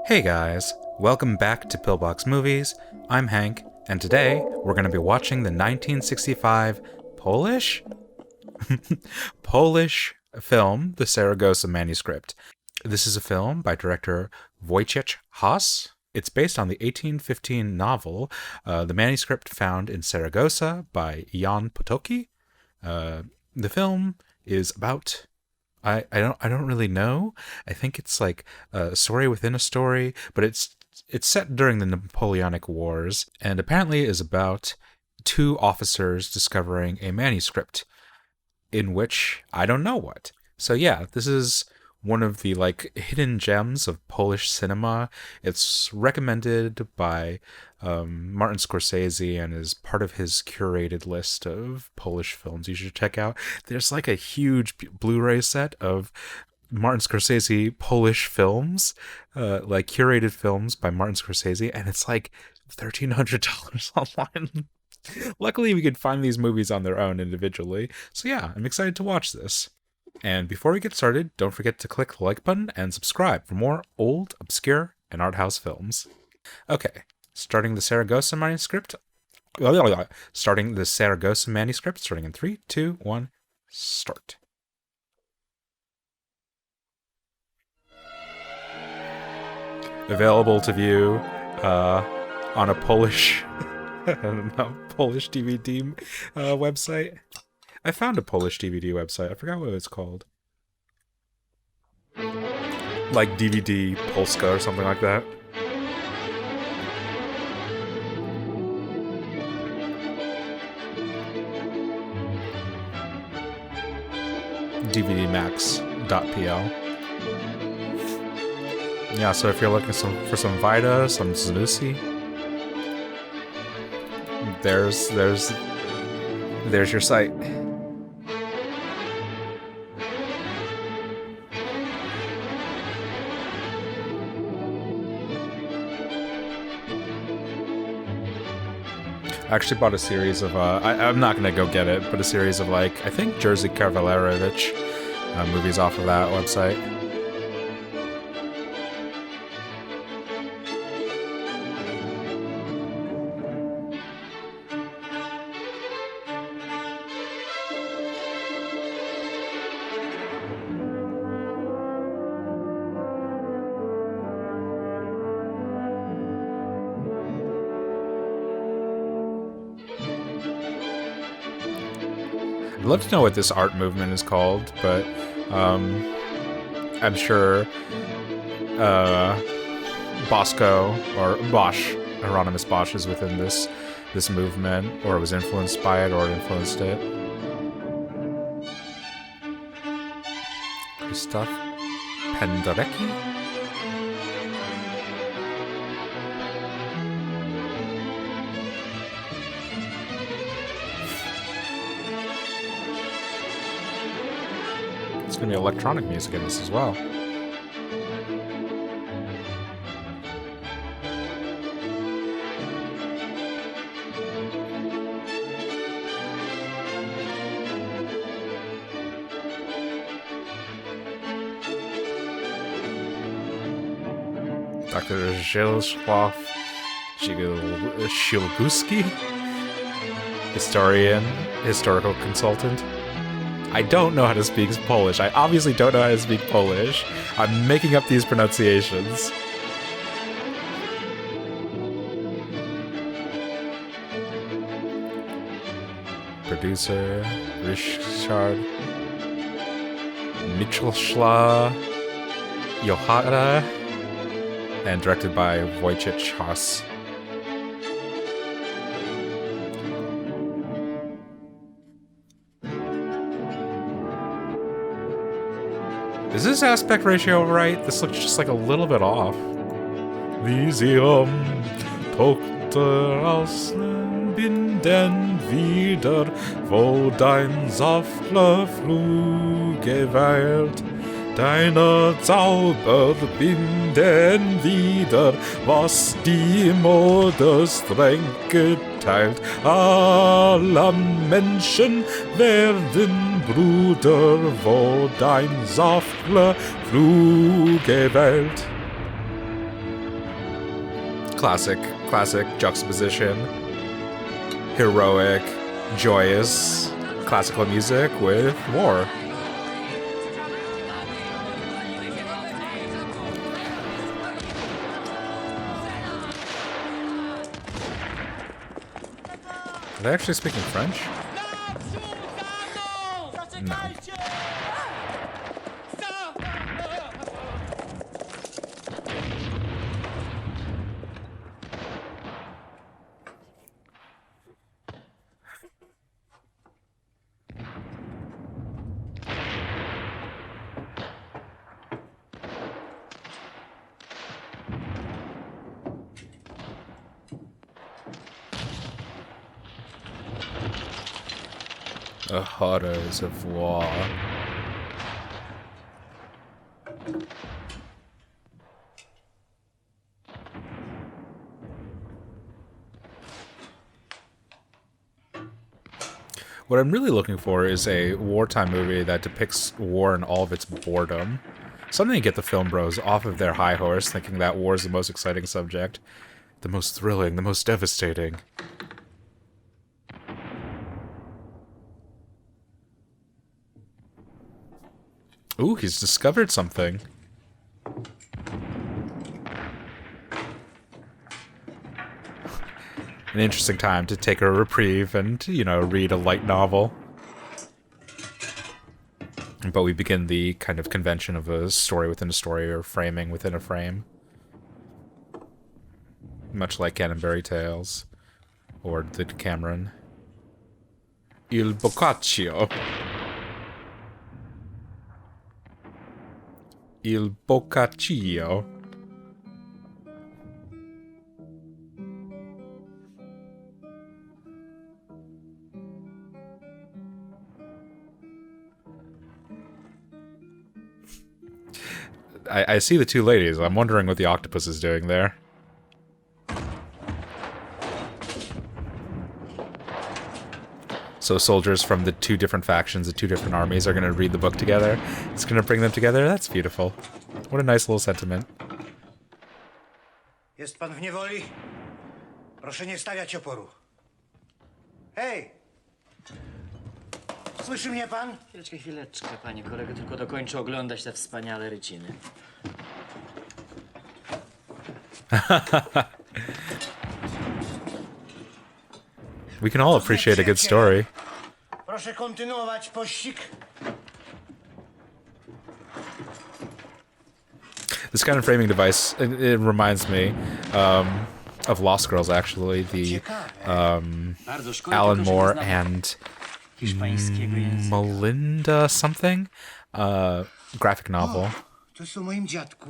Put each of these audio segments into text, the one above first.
Hey guys, welcome back to Pillbox Movies. I'm Hank, and today we're going to be watching the 1965 Polish film, The Saragossa Manuscript. This is a film by director Wojciech Has. It's based on the 1815 novel, The Manuscript Found in Saragossa by Jan Potocki. The film is about... I don't really know. I think it's like a story within a story, but it's set during the Napoleonic Wars, and apparently is about two officers discovering a manuscript in which I don't know what. So yeah, this is one of the like hidden gems of Polish cinema. It's recommended by Martin Scorsese and is part of his curated list of Polish films you should check out. There's like a huge Blu-ray set of Martin Scorsese Polish films, like curated films by Martin Scorsese, and it's like $1,300 online. Luckily, we could find these movies on their own individually. So yeah, I'm excited to watch this. And before we get started, don't forget to click the like button and subscribe for more old, obscure, and art house films. Okay, starting the Saragossa Manuscript, starting in 3, 2, 1, start. Available to view on a Polish, Polish DVD website. I found a Polish DVD website. I forgot what it's called. Like DVD Polska or something like that. DVDmax.pl. Yeah, so if you're looking for some Vita, some Zanussi, there's your site. I actually bought a series of, I'm not going to go get it, but a series of, like, I think Jerzy Kavalerowicz movies off of that website. I'd love to know what this art movement is called, but I'm sure Bosco or Bosch, Hieronymus Bosch, is within this movement, or was influenced by it, or influenced it. Krzysztof Penderecki? There's going to be electronic music in this as well. Dr. Zbigniew Cybulski, historical consultant. I don't know how to speak Polish. I obviously don't know how to speak Polish. I'm making up these pronunciations. Producer Richard Michalszla Johanna, and directed by Wojciech Has. Is this aspect ratio right? This looks just like a little bit off. Visium Tochter aus Binden wieder, wo dein Saftler Fluge weilt. Deine Zauber binden wieder, was die Mode streng geteilt. Aller Menschen werden Bruder, wo dein Saftler Fluge wählt. Classic juxtaposition. Heroic, joyous, classical music with war. Are they actually speaking French? No. The horrors of war. What I'm really looking for is a wartime movie that depicts war in all of its boredom. Something to get the film bros off of their high horse thinking that war is the most exciting subject, the most thrilling, the most devastating. Ooh, he's discovered something. An interesting time to take a reprieve and, you know, read a light novel. But we begin the kind of convention of a story within a story, or framing within a frame. Much like Canterbury Tales, or the Decameron. Il Boccaccio. Il Boccaccio. I see the two ladies. I'm wondering what the octopus is doing there. So soldiers from the two different factions, the two different armies, are going to read the book together. It's going to bring them together. That's beautiful. What a nice little sentiment. Jest pan w niewoli? Proszę nie stawiać oporu. Hej! Słyszy mnie pan? Chwileczkę, panie kolego, tylko dokończę oglądać te wspaniałe ryciny. We can all appreciate a good story. Proszę kontynuować pościg. This kind of framing device, it reminds me of Lost Girls, actually. The Alan Moore and Melinda something graphic novel. To jest o moim dziadku.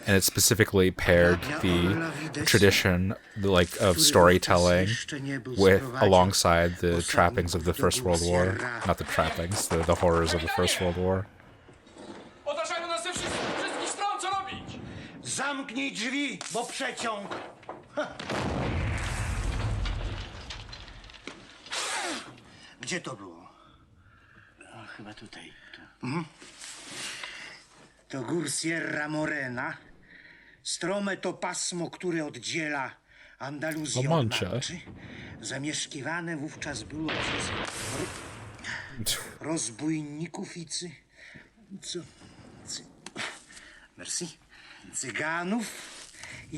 And it specifically paired the tradition, like, of storytelling with alongside the trappings of the First World War. Not the trappings, the horrors of the First World War. Zamknij drzwi, bo przeciąg. Gdzie to było? O, chyba tutaj. To gór Sierra Morena. Strome to pasmo, które oddziela Andaluzję od Manczy. Zamieszkiwane wówczas było przez rozbójników i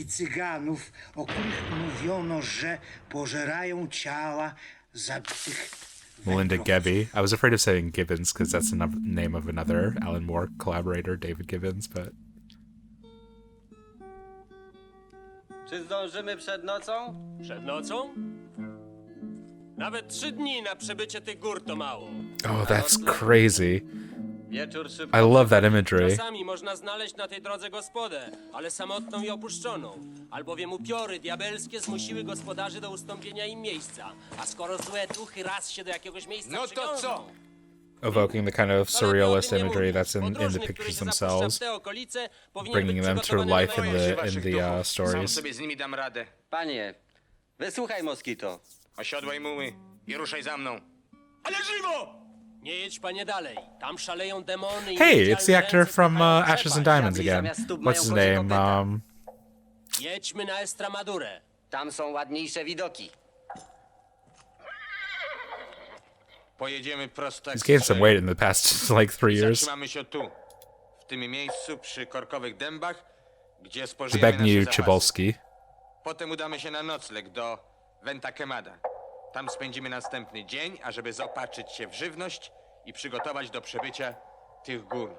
Cyganów, o których mówiono, że pożerają ciała zabitych. Melinda Gebby. I was afraid of saying Gibbons because that's the name of another Alan Moore collaborator, David Gibbons, but... Czy zdążymy przed nocą? Przed nocą? Nawet 3 dni na przebycie tych gór to mało. Oh, that's crazy. Wieczór szybko. I love that imagery. Czasami można znaleźć na tej drodze gospodę, ale samotną i opuszczoną. Albowiem upiory diabelskie zmusiły gospodarzy do ustąpienia im miejsca. A skoro złe duchy raz się do jakiegoś miejsca No to co? Evoking the kind of surrealist imagery that's in the pictures themselves, bringing them to life in the stories. Sam sobie z nimi dam radę. Panie, wysłuchaj, Moskito. Osiodłaj muły i ruszaj za mną. Ale żywo! Nie jedź, panie, dalej. Tam szaleją demony i Hey, it's the actor ręce from smachają Ashes and Diamonds again. What's his name? Jedźmy na Estramadurę. Tam są ładniejsze widoki. Pojedziemy prosto jak He's gained some strzelę. weight in the past, like 3 years. Zatrzymamy się tu, w tym miejscu przy korkowych dębach, gdzie spożyjemy Zbigniew nasze zapasy. Cybulski. Potem udamy się na nocleg do Venta Quemada. Tam spędzimy następny dzień, ażeby zaopatrzyć się w żywność i przygotować do przebycia tych gór.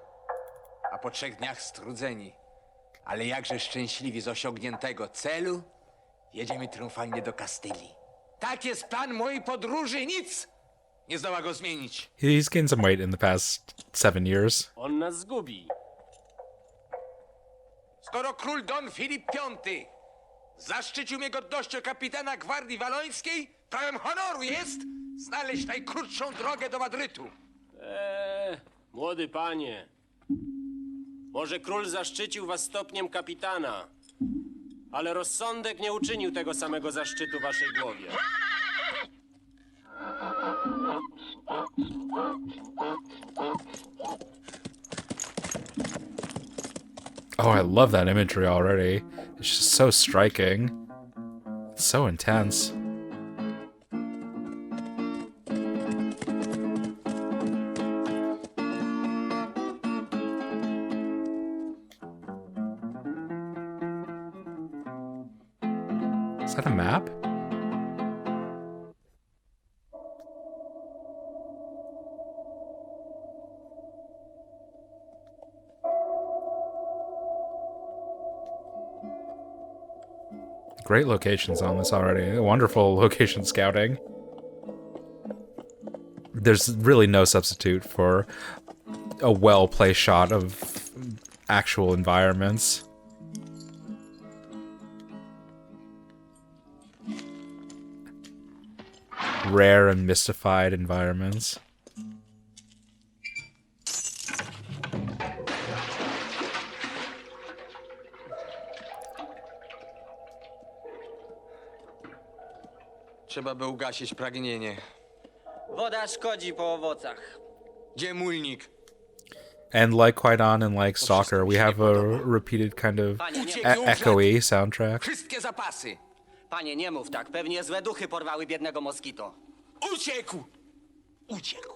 A po 3 dniach strudzeni, ale jakże szczęśliwi z osiągniętego celu, jedziemy triumfalnie do Kastylii. Tak jest plan mojej podróży, nic nie zdoła go zmienić. He's gained some weight in the past 7 years. On nas zgubi. Skoro król Don Filip V zaszczycił mnie godnością kapitana gwardii walońskiej, prawem honoru jest znaleźć najkrótszą drogę do Madrytu. Młody panie. Może król zaszczycił was stopniem kapitana, ale rozsądek nie uczynił tego samego zaszczytu waszej głowie. Oh, I love that imagery already. It's just so striking. It's so intense. Is that a map? Great locations on this already. Wonderful location scouting. There's really no substitute for a well-placed shot of actual environments. Rare and mystified environments. Trzeba by ugasić pragnienie. Woda szkodzi po owocach. Gdzie mulnik? And like Qui-Gon and like Stalker, we have a repeated kind of Panie, nie, echoey soundtrack. Wszystkie zapasy! panie, nie mów tak. Pewnie złe duchy porwały biednego moskito. Uciekł! Uciekł!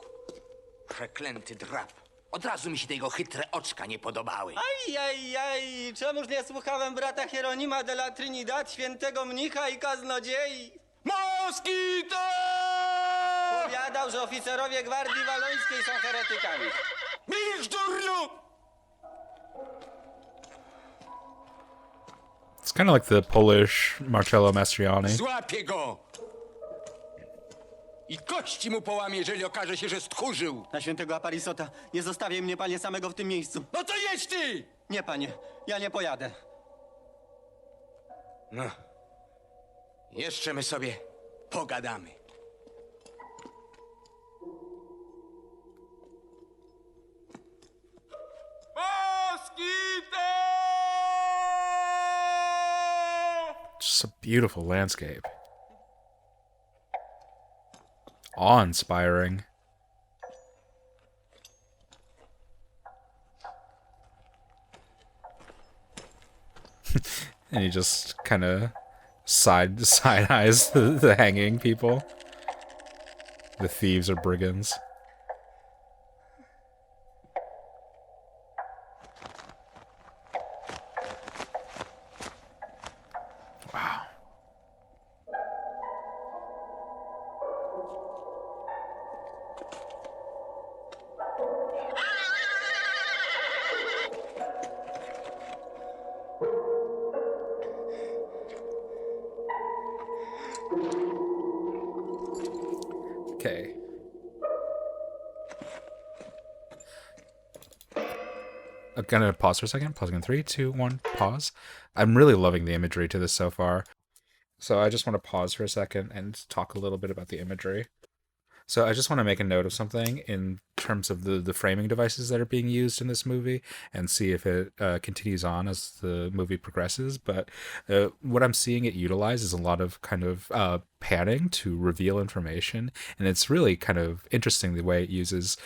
Przeklęty drab. Od razu mi się te jego chytre oczka nie podobały. Aj, czemuż nie słuchałem brata Hieronima de la Trinidad, świętego mnicha i kaznodziei? Moskito! Powiadał, że oficerowie gwardii walońskiej są heretykami. Milcz, durniu! It's kind of like the Polish Marcello Mastroianni. Złapię go! I kości mu połamie, jeżeli okaże się, że stchórzył. Na świętego Aparisota, nie zostawiaj mnie, panie, samego w tym miejscu. No to jedź ty! Nie, panie, ja nie pojadę. No. Jeszcze my sobie pogadamy. Moskito! Just a beautiful landscape. Awe-inspiring. And he just kind of side eyes the hanging people. The thieves or brigands. Wow. Okay. I'm gonna pause for a second. Pausing in 3, 2, 1, pause. I'm really loving the imagery to this so far. So I just want to pause for a second and talk a little bit about the imagery. So I just want to make a note of something in terms of the framing devices that are being used in this movie and see if it continues on as the movie progresses. But what I'm seeing it utilize is a lot of kind of panning to reveal information. And it's really kind of interesting the way it uses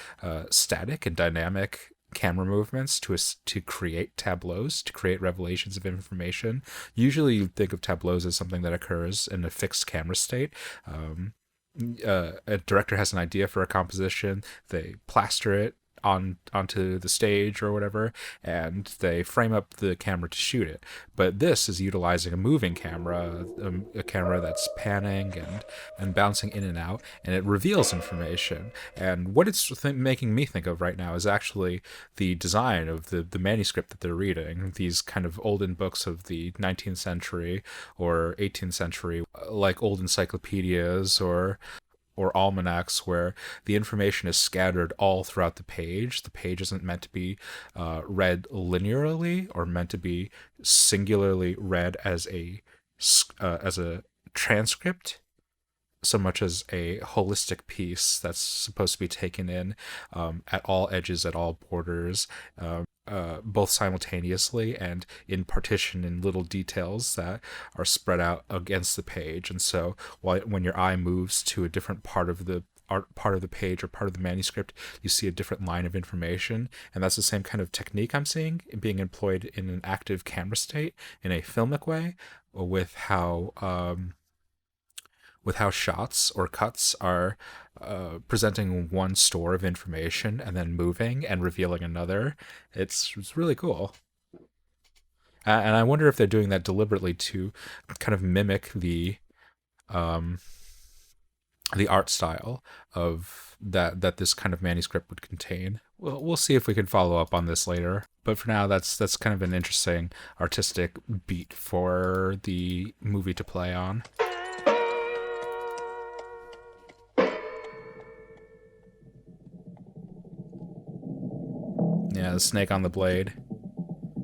static and dynamic camera movements to create tableaus, to create revelations of information. Usually you think of tableaus as something that occurs in a fixed camera state. A director has an idea for a composition, they plaster it onto the stage or whatever, and they frame up the camera to shoot it. But this is utilizing a moving camera, a camera that's panning and bouncing in and out, and it reveals information. And what it's making me think of right now is actually the design of the manuscript that they're reading. These kind of olden books of the 19th century or 18th century, like old encyclopedias or almanacs, where the information is scattered all throughout the page. The page isn't meant to be read linearly or meant to be singularly read as a transcript, so much as a holistic piece that's supposed to be taken in at all edges, at all borders, both simultaneously and in partition in little details that are spread out against the page. And so when your eye moves to a different part of the page or part of the manuscript, you see a different line of information. And that's the same kind of technique I'm seeing being employed in an active camera state in a filmic way, with how shots or cuts are presenting one store of information and then moving and revealing another. It's really cool. And I wonder if they're doing that deliberately to kind of mimic the art style of that this kind of manuscript would contain. We'll see if we can follow up on this later. But for now, that's kind of an interesting artistic beat for the movie to play on. Yeah, the snake on the blade.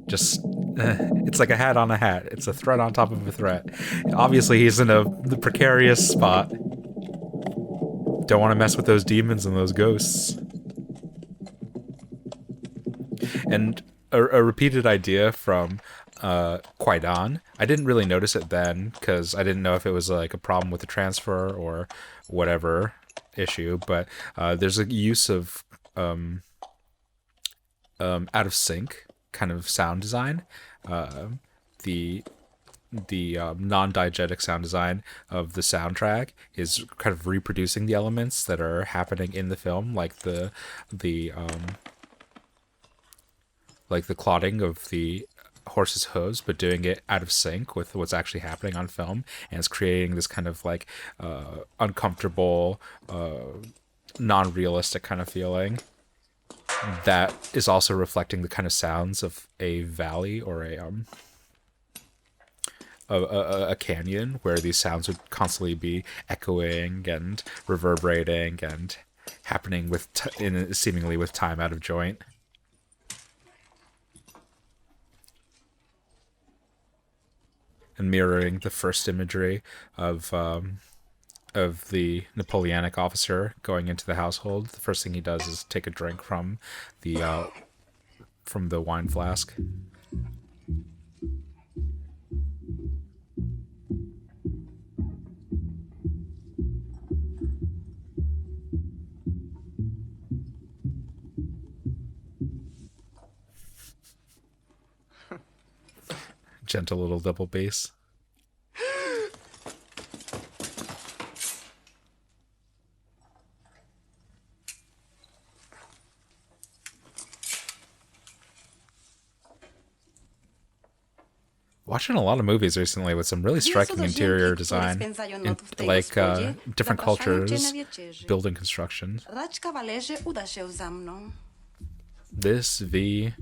Just, it's like a hat on a hat. It's a threat on top of a threat. Obviously, he's in the precarious spot. Don't want to mess with those demons and those ghosts. And a repeated idea from Kwaidan. I didn't really notice it then, because I didn't know if it was like a problem with the transfer or whatever issue, but there's a use of out of sync kind of sound design. The non-diegetic sound design of the soundtrack is kind of reproducing the elements that are happening in the film, like the clodding of the horse's hooves, but doing it out of sync with what's actually happening on film, and it's creating this kind of like uncomfortable, non-realistic kind of feeling that is also reflecting the kind of sounds of a valley or a canyon, where these sounds would constantly be echoing and reverberating and happening seemingly with time out of joint. And mirroring the first imagery of the Napoleonic officer going into the household. The first thing he does is take a drink from the wine flask. Gentle little double bass. Watching a lot of movies recently with some really striking interior design, like different cultures, building constructions. This V.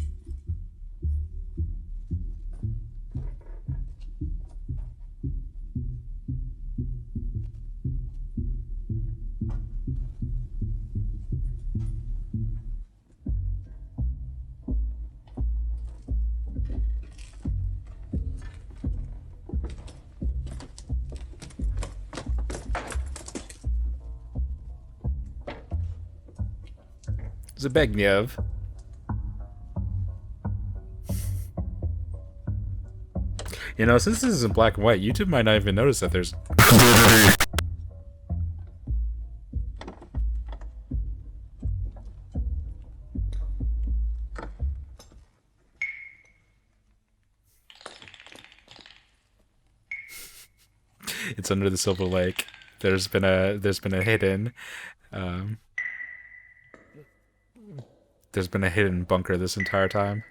Zbigniew. You know, since this is in black and white, YouTube might not even notice that there's... It's under the Silver Lake. There's been a hidden bunker this entire time.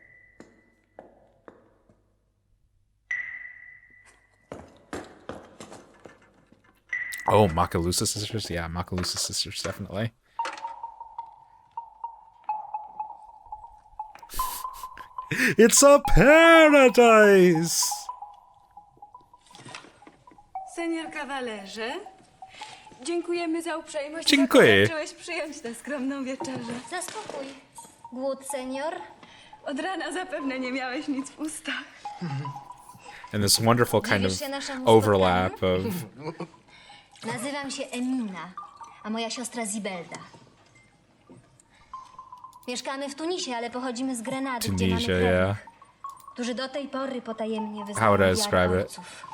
Oh, Macalusa sisters? Yeah, Macalusa sisters, definitely. It's a paradise! Senior kawalerze, dziękujemy za uprzejmość, Dziękuję. że raczyłeś przyjąć tę skromną wieczerzę. Zaspokój. Głód, senior. Od rana zapewne nie miałeś nic w ustach. And this wonderful kind Dziwisz of się naszemu overlap of... Nazywam się Emina, a moja siostra Zibelda. Mieszkamy w Tunisie, ale pochodzimy z Grenady, gdzie mamy Tunisia, krewnych, yeah. którzy do tej pory potajemnie How wyznają would I wiarę describe it? ojców.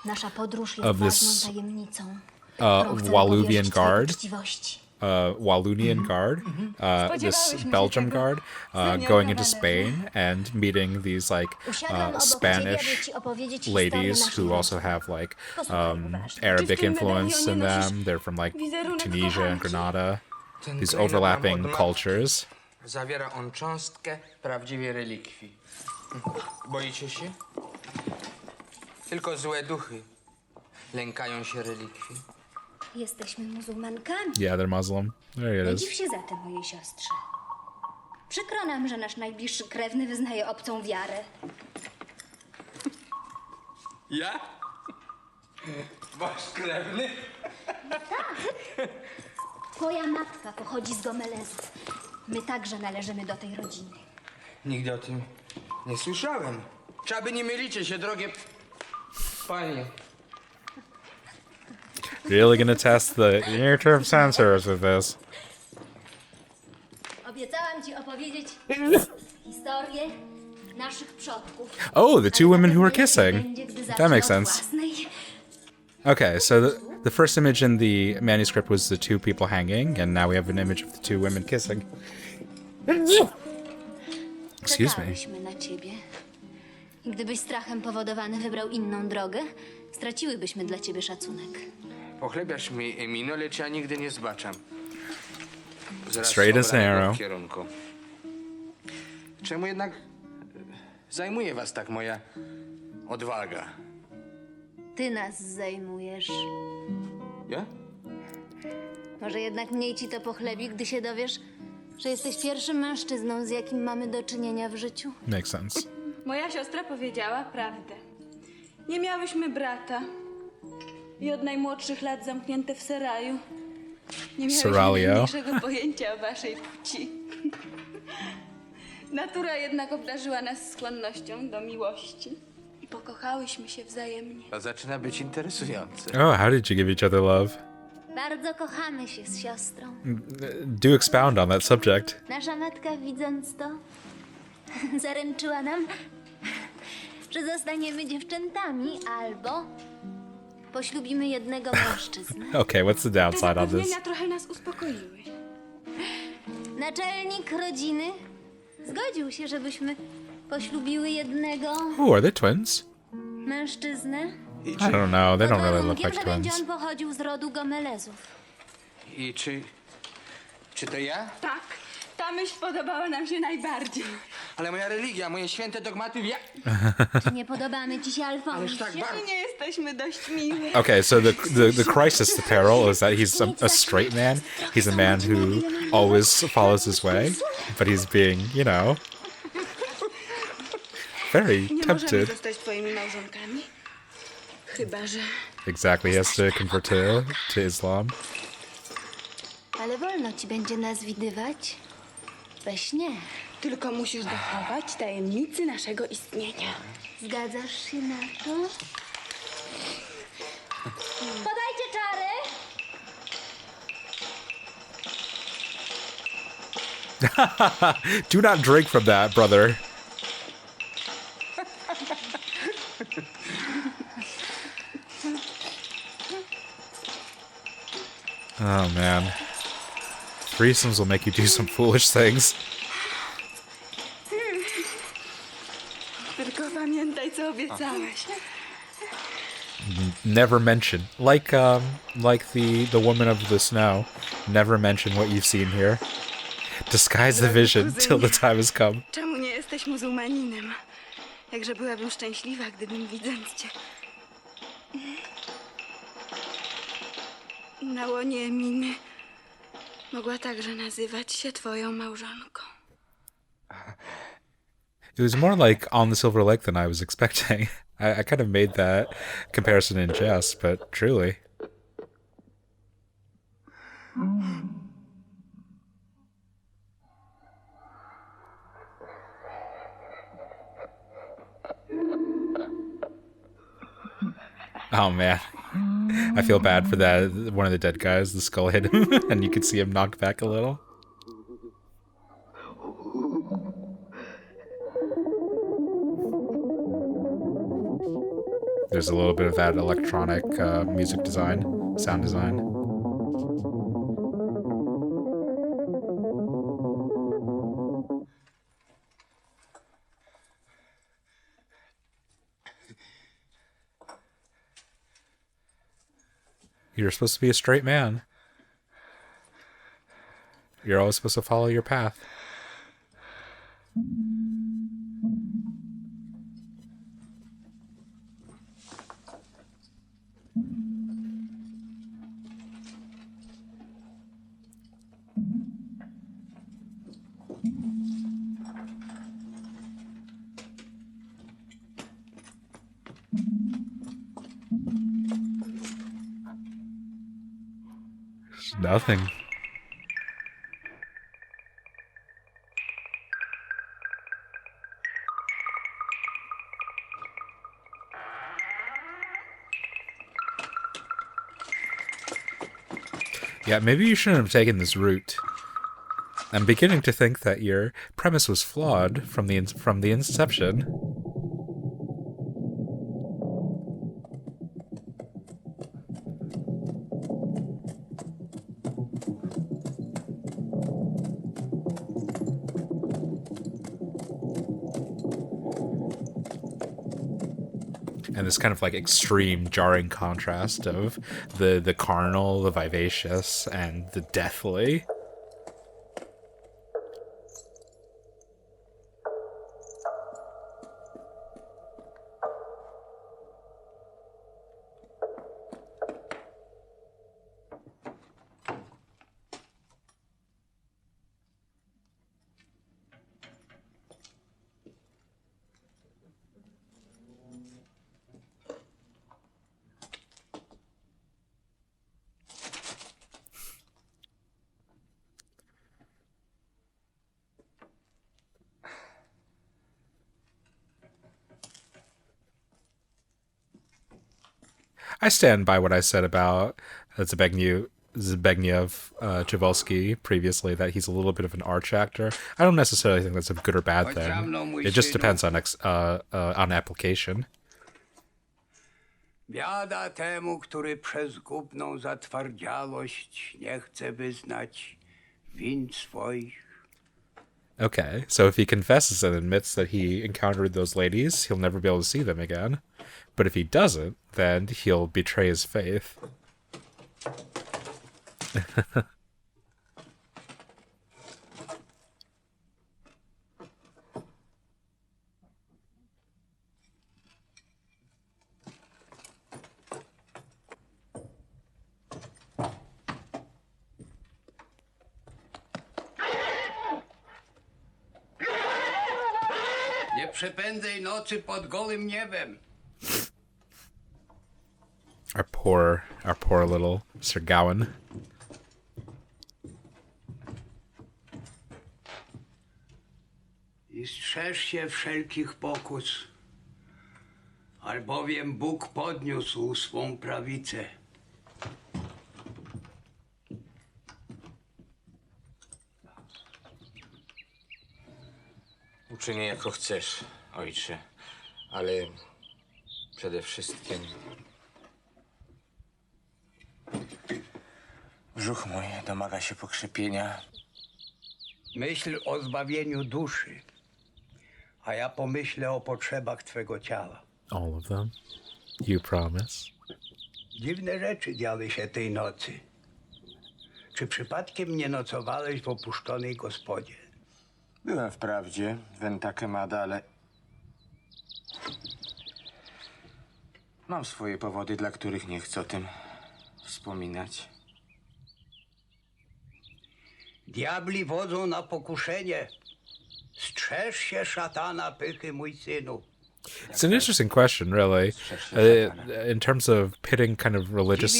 Nasza podróż jest Of ważną this, tajemnicą, którą chcemy Walloonian powierzyć twojej Guard. uczciwości. Walloonian Guard, this Belgium guard, going into Spain and meeting these like Usiadłam obok ciebie, Spanish aby ci opowiedzieć historię ladies naszej who also rodziny. have like Posłuchaj uważnie. Arabic Czy w tym influence in medalionie them. nosisz They're from like wizerunek Tunisia and kochanki? Grenada. Ten These klejnot overlapping nam od lat cultures. Zawiera on cząstkę prawdziwej relikwii. Boicie się? Tylko złe duchy lękają się relikwii. Jesteśmy muzułmankami. Yeah, they're Muslim. There Nie it dziw is. się zatem mojej siostrze. Przykro nam, że nasz najbliższy krewny wyznaje obcą wiarę. Ja? Wasz krewny? Twoja matka pochodzi z Gomelezów. My także należymy do tej rodziny. Nigdy o tym nie słyszałem. Trzeba nie mylicie się, drogie panie. Really gonna test the near-term sensors with this. Obiecałam ci opowiedzieć historię naszych przodków. Oh, the two women who were Ale zapewne kissing. będzie, gdy That zacznę makes od sense. własnej. Okay, so the first image in the manuscript was the two people hanging, and now we have an image of the two women kissing. Excuse me. Czekaliśmy na ciebie. I gdybyś strachem powodowany wybrał inną drogę, straciłybyśmy dla ciebie szacunek. Pochlebiasz mi, Emino, lecz ja nigdy nie zbaczam. Zaraz Straight as an obranego arrow. kierunku. Czemu jednak zajmuje was tak moja odwaga? Ty nas zajmujesz. Ja? Może jednak mniej ci to pochlebi, gdy się dowiesz, że jesteś pierwszym mężczyzną, z jakim mamy do czynienia w życiu. Makes sense. Moja siostra powiedziała prawdę. Nie miałyśmy brata. I od najmłodszych lat zamknięte w seraju. Nie miałyśmy Seralio. najmniejszego pojęcia o waszej płci. Natura jednak obdarzyła nas skłonnością do miłości. I pokochałyśmy się wzajemnie. To zaczyna być interesujące. Oh, how did you give each other love? Bardzo kochamy się z siostrą. Do expound on that subject. Nasza matka, widząc to, zaręczyła nam, że zostaniemy dziewczętami albo poślubimy jednego mężczyznę. Okay, what's the Te downside on this? zapewnienia trochę nas uspokoiły. Naczelnik rodziny zgodził się, żebyśmy poślubiły jednego Oh, are they twins? mężczyznę. I don't know. They Pod don't really look warunkiem, like że będzie twins. on pochodził z rodu Gomelezów. I czy to ja? Tak, ta myśl podobała nam się najbardziej. Ale moja religia, moje święte dogmaty, ja... Czy nie podobamy ci się, Alfonsie? tak bardzo. Nie jesteśmy dość miły. Okay, so the crisis, the peril is that he's a straight man. He's a man who always follows his way, but he's being, you know, very Nie możemy tempted. zostać twoimi małżonkami. Chyba, że... Exactly, he has to convert to Islam. Ale wolno ci będzie nas widywać we śnie. Tylko musisz dochować tajemnicy naszego istnienia. Zgadzasz się na to? Podajcie czary! Do not drink from that, brother. Oh man. Threesomes will make you do some foolish things. Tylko pamiętaj, co obiecałeś. Never mention, like the woman of the snow, never mention what you've seen here. Disguise the vision till the time has come. Czemu nie jesteś muzułmaninem? Jakże byłabym szczęśliwa, gdybym widząc cię na łonie Eminy mogła także nazywać się twoją małżonką. It was more like On the Silver Lake than I was expecting. I kind of made that comparison in jest, but truly. Oh man, I feel bad for that. One of the dead guys, the skull hit him, and you could see him knocked back a little. There's a little bit of that electronic music design, sound design. You're supposed to be a straight man. You're always supposed to follow your path. Nothing. Yeah, maybe you shouldn't have taken this route. I'm beginning to think that your premise was flawed from the inception. And this kind of like extreme jarring contrast of the carnal, the vivacious, and the deathly. I stand by what I said about Zbigniew Cybulski previously, that he's a little bit of an arch actor. I don't necessarily think that's a good or bad thing. It just depends on application. Biada temu, który przez zgubną zatwardziałość nie chce wyznać win swoich. Okay, so if he confesses and admits that he encountered those ladies, he'll never be able to see them again. But if he doesn't, then he'll betray his faith. Nie przepędzaj nocy pod gołym niebem. Our poor little Sir Gawain. I strzeż się wszelkich pokus, albowiem Bóg podniósł swą prawicę. Uczynię jako chcesz, ojcze, ale przede wszystkim brzuch mój domaga się pokrzepienia. Myśl o zbawieniu duszy, a ja pomyślę o potrzebach twego ciała. All of them. You promise. Dziwne rzeczy działy się tej nocy. Czy przypadkiem nie nocowałeś w opuszczonej gospodzie? Byłem wprawdzie w Ventakemada, ale... Mam swoje powody, dla których nie chcę o tym wspominać. Diabli wodzą na pokuszenie. Strzeż się szatana pychy, mój synu. It's an interesting question, really, in terms of pitting kind of religious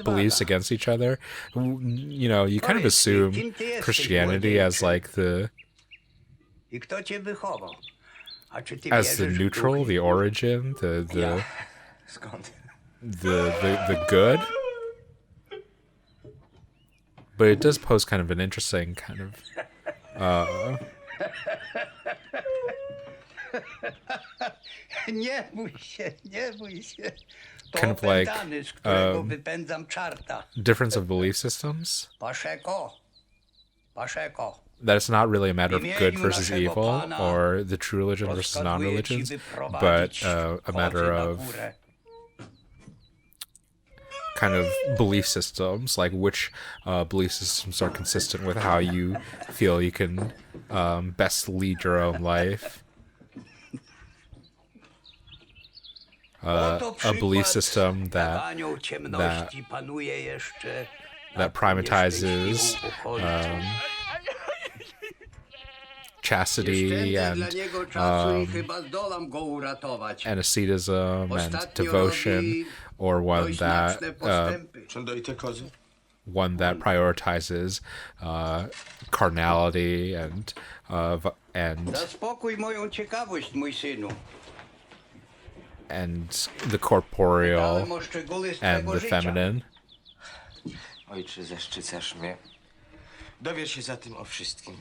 beliefs against each other. You know, you kind of assume Christianity as like I kto cię wychował? A czy ty as the wierzysz w neutral, duchy? the origin, Skąd? the good. But it does pose kind of an interesting kind of Nie bój się, nie bój się. To kind of like opętany, z którego wypędzam czarta. difference of belief systems. Paszeko, Paszeko. That it's not really a matter of good versus evil or the true religion versus non-religions, but a matter of kind of belief systems, like which belief systems are consistent with how you feel you can best lead your own life. A belief system that primatizes chastity and asceticism and devotion, or one that prioritizes carnality and the corporeal and the feminine. Ojcze, zaszczycasz mnie. Dowiesz się za tym o wszystkim.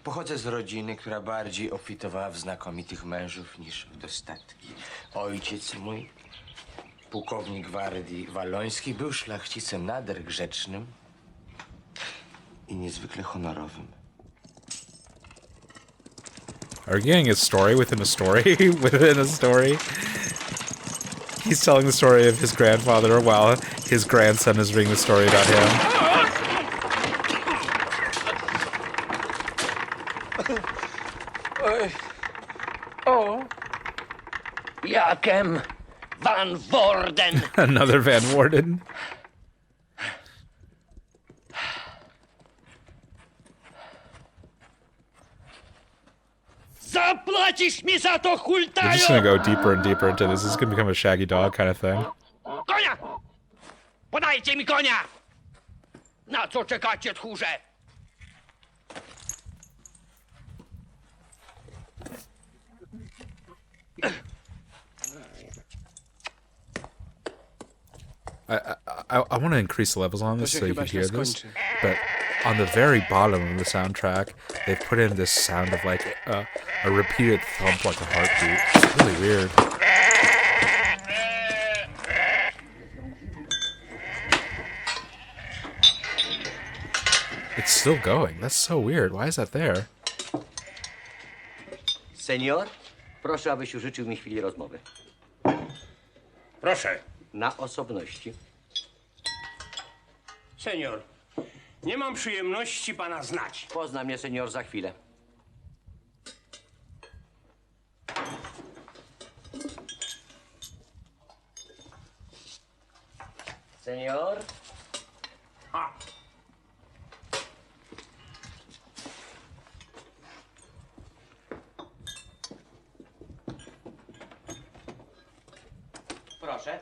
Pochodzę z rodziny, która bardziej obfitowała w znakomitych mężów niż w dostatki. Ojciec mój, pułkownik gwardii wallońskiej, był szlachcicem nader grzecznym i niezwykle honorowym. Are you getting a story within a story within a story? He's telling the story of his grandfather while his grandson is reading the story about him. Jakem van Worden. Another Van Worden. Zapłacisz mi za to, hultajo! We're just gonna go deeper and deeper into this. This is gonna become a Shaggy Dog kind of thing. Konia! Podajcie mi konia! Na co czekacie, tchórze? I want to increase the levels on this so you can hear this, but on the very bottom of the soundtrack, they put in this sound of like a repeated thump like a heartbeat. It's really weird. It's still going. That's so weird. Why is that there? Senior, proszę, abyś użyczył mi chwili rozmowy. Proszę. Na osobności. Senior, nie mam przyjemności pana znać. Pozna mnie senior za chwilę. Senior? A. Proszę.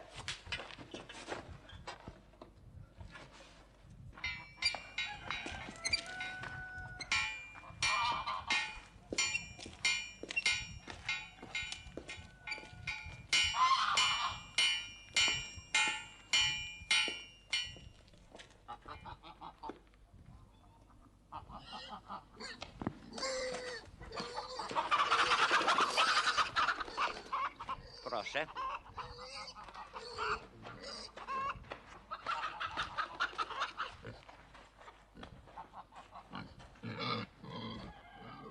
Proszę.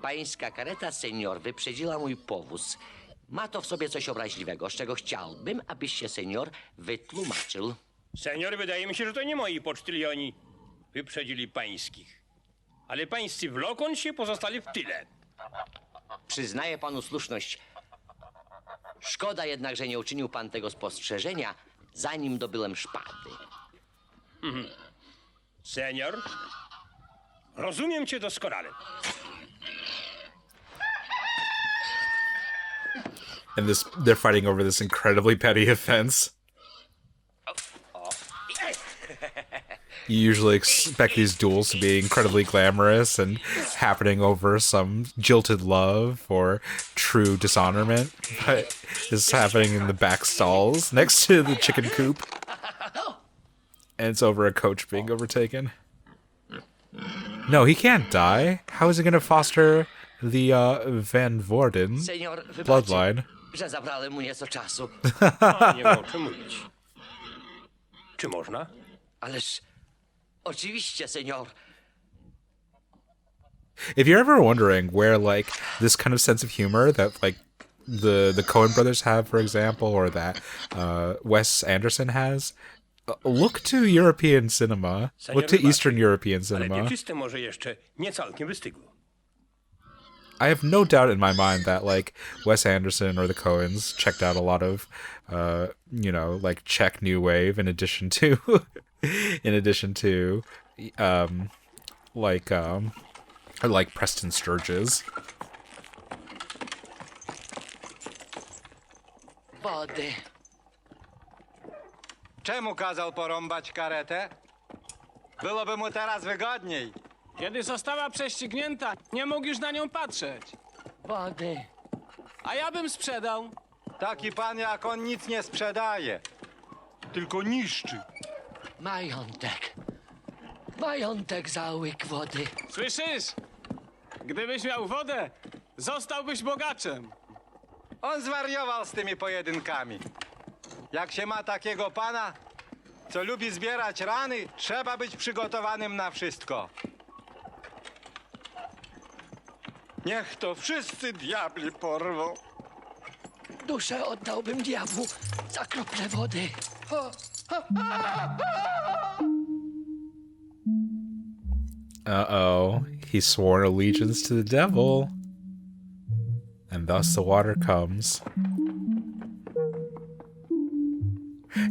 Pańska kareta, senior, wyprzedziła mój powóz. Ma to w sobie coś obraźliwego, z czego chciałbym, abyś się, senior, wytłumaczył. Senior, wydaje mi się, że to nie moi pocztylioni wyprzedzili pańskich. Ale pańscy wlokąc się pozostali w tyle. Przyznaję panu słuszność. Szkoda jednak, że nie uczynił pan tego spostrzeżenia, zanim dobyłem szpady. Senior, rozumiem cię doskonale. And they're fighting over this incredibly petty offense. You usually expect these duels to be incredibly glamorous and happening over some jilted love or true dishonorment, but it's happening in the back stalls next to the chicken coop. And it's over a coach being overtaken. No, he can't die. How is he going to foster the Van Worden Senior, bloodline? że zabrałem mu nieco czasu. Nie wiem, o czym mówić. Czy można? Ależ oczywiście, senior. If you're ever wondering where like this kind of sense of humor that like the Coen brothers have, for example, or that Wes Anderson has, look to European cinema. Look to Eastern European Ale cinema. pieczyste może jeszcze nie całkiem wystygło. I have no doubt in my mind that like Wes Anderson or the Coens checked out a lot of, like Czech New Wave in addition to, like Preston Sturges. Wody. Czemu kazał porąbać karetę? Byłoby mu teraz wygodniej. Kiedy została prześcignięta, nie mógł już na nią patrzeć. Wody. A ja bym sprzedał. Taki pan jak on nic nie sprzedaje, tylko niszczy. Majątek. Majątek za łyk wody. Słyszysz? Gdybyś miał wodę, zostałbyś bogaczem. On zwariował z tymi pojedynkami. Jak się ma takiego pana, co lubi zbierać rany, trzeba być przygotowanym na wszystko. Niech to wszyscy diabli porwą. Duszę oddałbym diabłu za kroplę wody. Uh-oh. He sworn allegiance to the devil. And thus the water comes.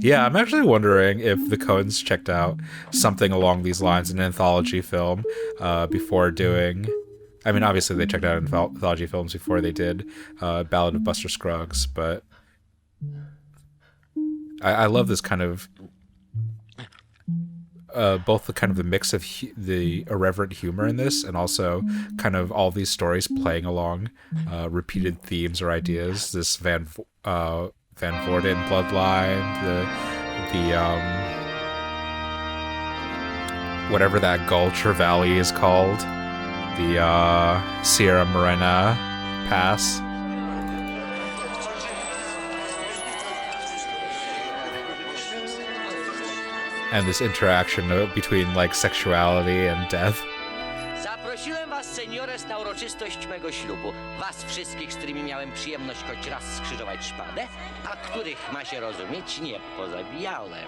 Yeah, I'm actually wondering if the Coens checked out something along these lines in an anthology film before doing... I mean, obviously they checked out anthology films before they did Ballad of Buster Scruggs, but I love this kind of... both the kind of the mix of the irreverent humor in this and also kind of all these stories playing along repeated themes or ideas. This Van Worden bloodline, the whatever that gulch or valley is called, the Sierra Moreno Pass. And this interaction between like sexuality and death. Zaprosiłem was, seniores, na uroczystość mego ślubu. Was wszystkich, z którymi miałem przyjemność choć raz skrzyżować szpadę, a których, ma się rozumieć, nie pozabijałem.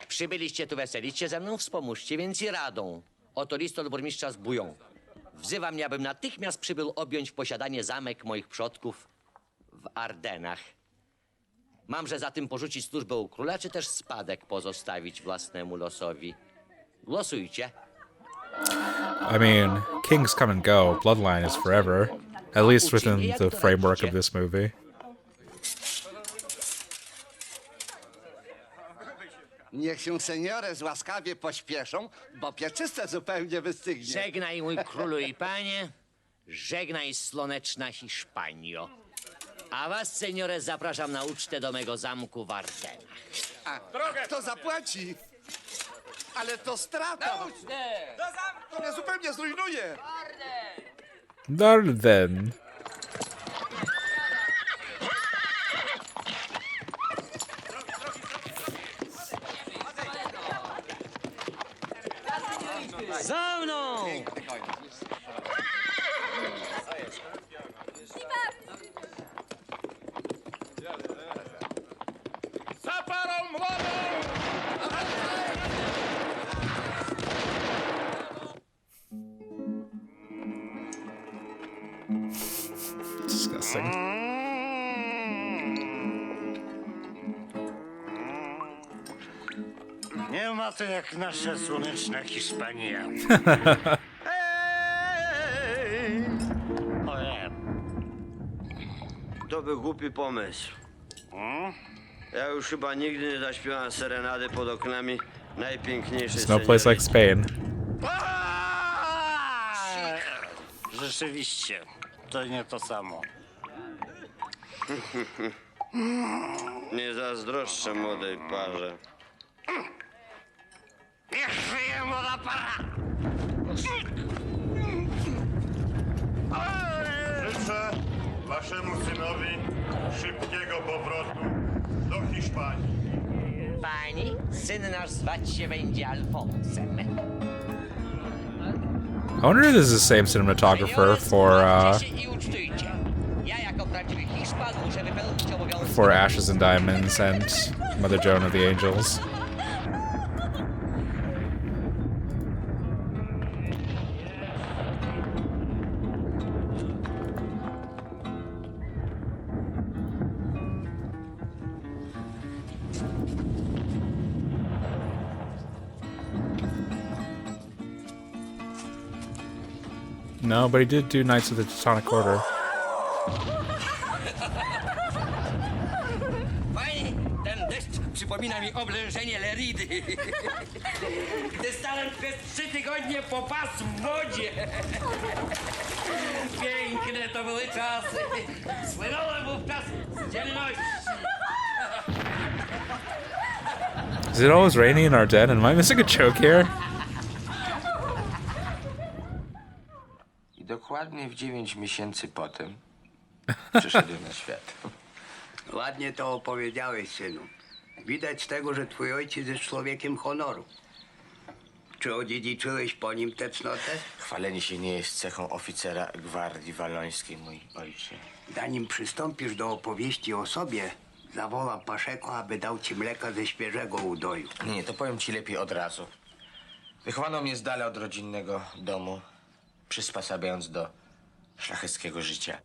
Przybyliście tu weselić się ze mną, wspomóżcie więc i radą. Oto list od burmistrza z Bują. Wzywa mnie, abym natychmiast przybył objąć w posiadanie zamek moich przodków w Ardenach. Mamże zatem porzucić służbę u króla, czy też spadek pozostawić własnemu losowi? Głosujcie. I mean, kings come and go. Bloodline is forever. At least within the framework of this movie. Niech się seniores łaskawie pośpieszą, bo pieczyste zupełnie wystygnie. Żegnaj, mój królu i panie. Żegnaj, słoneczna Hiszpanio. A was, seniores, zapraszam na ucztę do mego zamku w Ardenach. A kto zapłaci? Ale to strata! To mnie zupełnie zrujnuje! Darden. Za mną! Za parą młodą! Disgusting. Nie ma to jak nasza słoneczna Hiszpania. To był głupi pomysł. Ja już chyba nigdy nie zaśpiewam serenady pod oknami najpiękniejszej There's no place like Spain. Rzeczywiście, to nie to samo. Nie zazdroszczę młodej parze. Niech żyje młoda para! Życzę waszemu synowi szybkiego powrotu do Hiszpanii. Pani, syn nasz zwać się będzie Alfonsem. I wonder if this is the same cinematographer for Ashes and Diamonds and Mother Joan of the Angels. No, but he did do Knights of the Teutonic Order. Pani, ten deszcz przypomina mi oblężenie Leridy. Gdy stałem przez 3 tygodnie po pas w wodzie. Piękne to były czasy. Słynąłem wówczas z dzielności. Is it always rainy in Ardennes? Am I missing a joke here? Dokładnie w 9 miesięcy potem przyszedłem na świat. Ładnie to opowiedziałeś, synu. Widać z tego, że twój ojciec jest człowiekiem honoru. Czy odziedziczyłeś po nim tę cnotę? Chwalenie się nie jest cechą oficera gwardii walońskiej, mój ojcze. Zanim przystąpisz do opowieści o sobie, zawoła Paszeko, aby dał ci mleka ze świeżego udoju. Nie, to powiem ci lepiej od razu. Wychowano mnie z dala od rodzinnego domu, przysposabiając do szlacheckiego życia.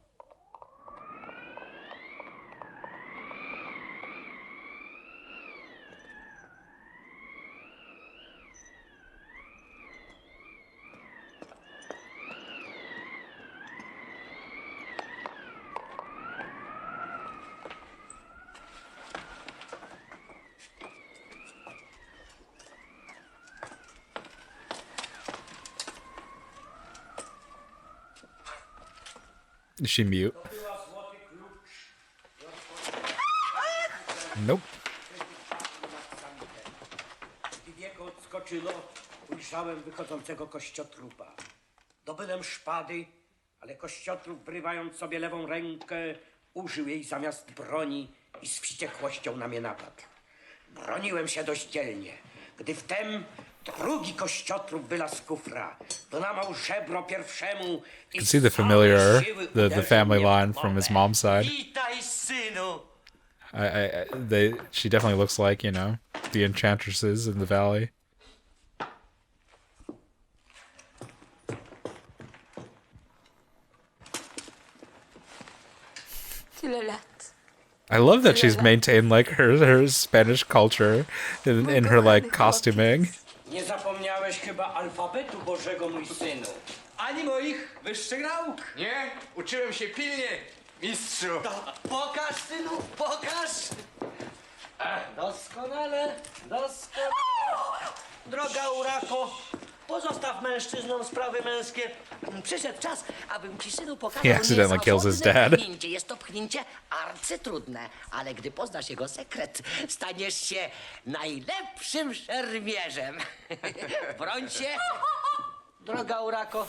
Is she mute? Nope. Gdy wieko odskoczyło, ujrzałem wychodzącego kościotrupa. Dobyłem szpady, ale kościotrup, wrywając sobie lewą rękę, użył jej zamiast broni i z wściekłością na mnie napadł. Broniłem się dość dzielnie, gdy wtem drugi kościotrup wylazł z kufra, dynamał żebro pierwszemu i You can see the familiar, the family line from his mom's side. Witaj, synu! She definitely looks like, you know, the enchantresses in the valley. Tyle lat. I love that she's maintained like her Spanish culture in her like costuming. Nie zapomniałeś chyba alfabetu Bożego, mój synu, ani moich wyższych nauk. Nie, uczyłem się pilnie, mistrzu. Pokaż, synu, pokaż! Doskonale, doskonale. Droga Urako, Pozostaw mężczyznom sprawy męskie. Przyszedł czas, abym ci, synu, pokazał He accidentally kills his niezawodne dad. pchnięcie. Jest to pchnięcie arcytrudne, ale gdy poznasz jego sekret, staniesz się najlepszym szermierzem. Broń się, droga Urako.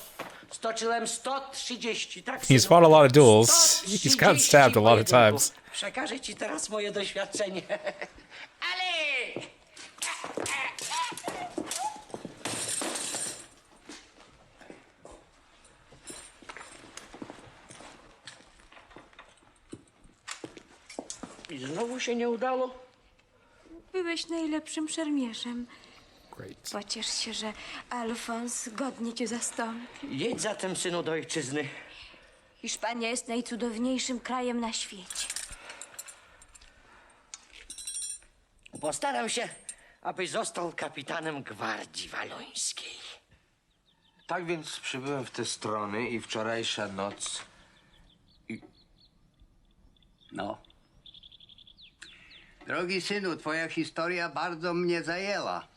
Stoczyłem 130, tak, synu? He's fought a lot of duels. He's gotten stabbed a lot of times. Przekażę ci teraz moje doświadczenie. Ale! I znowu się nie udało? Byłeś najlepszym szermierzem. Great. Pociesz się, że Alfons godnie cię zastąpi. Jedź zatem, synu, do ojczyzny. Hiszpania jest najcudowniejszym krajem na świecie. Postaram się, abyś został kapitanem gwardii wallońskiej. Tak więc przybyłem w te strony i wczorajsza noc... No. Drogi synu, twoja historia bardzo mnie zajęła.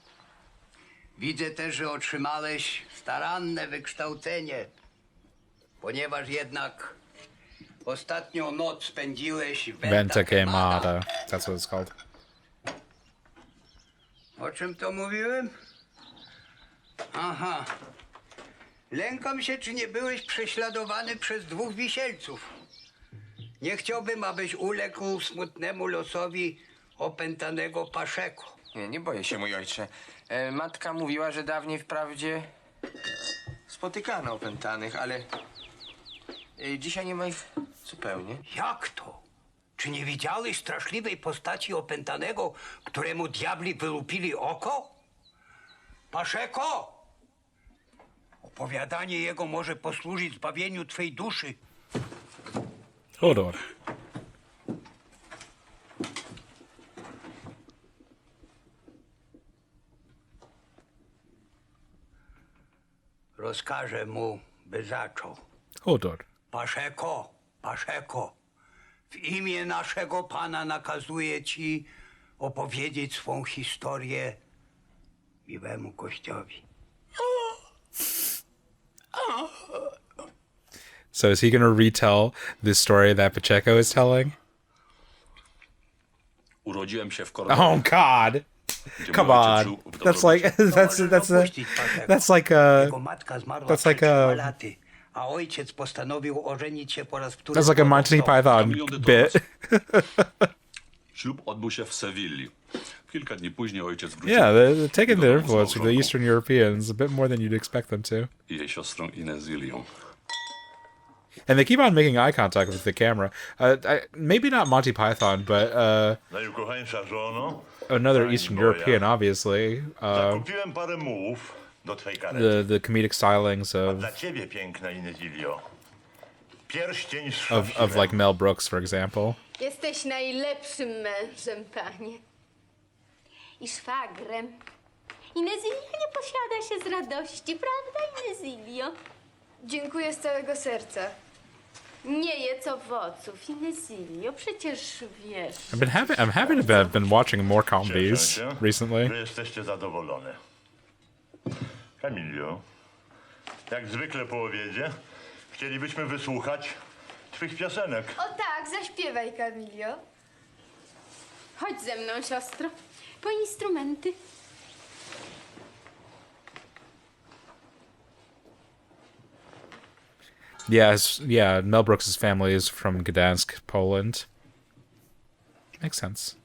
Widzę też, że otrzymałeś staranne wykształcenie, ponieważ jednak ostatnią noc spędziłeś w Venta Queimada. That's what it's called. O czym to mówiłem? Aha. Lękam się, czy nie byłeś prześladowany przez 2 wisielców. Nie chciałbym, abyś uległ smutnemu losowi opętanego Paszeko. Nie boję się, mój ojcze. Matka mówiła, że dawniej wprawdzie spotykano opętanych, ale dzisiaj nie ma ich zupełnie. Jak to? Czy nie widziałeś straszliwej postaci opętanego, któremu diabli wylupili oko? Paszeko! Opowiadanie jego może posłużyć zbawieniu twej duszy. Hold on. Rozkażę mu, by zaczął. Hold on. Paszeko, Paszeko, w imię naszego Pana nakazuję ci opowiedzieć swą historię miłemu gościowi. So is he going to retell this story that Pacheco is telling? Urodziłem się w Oh God! Come on, that's like A ojciec postanowił ożenić się po raz wtóry. That's like a Monty Python bit. Ślub odbył się w Sewilli. Kilka dni później ojciec wrócił. Yeah, they're taking their influence from the Eastern Europeans a bit more than you'd expect them to. I jej siostrą Inezylią. And they keep on making eye contact with the camera. Maybe not Monty Python, but Najukochańsza żono, another Eastern European, obviously. zakupiłem parę mułów do twej karety. The comedic stylings A dla ciebie, piękna Inezilio, pierścień z of szafirem. like Mel Brooks, for example. Jesteś najlepszym mężem, panie. I szwagrem. Inezilio nie posiada się z radości, prawda, Inezilio? Dziękuję z całego serca. Nie jedz owoców, Inezilio, przecież wiesz. I'm happy to have been watching more comedies Cieszę się, recently. że jesteście zadowolone. Kamilio, jak zwykle po obiedzie chcielibyśmy wysłuchać twych piosenek. O tak, zaśpiewaj, Kamilio. Chodź ze mną, siostro, po instrumenty. Yeah, Mel Brooks' family is from Gdansk, Poland. Makes sense.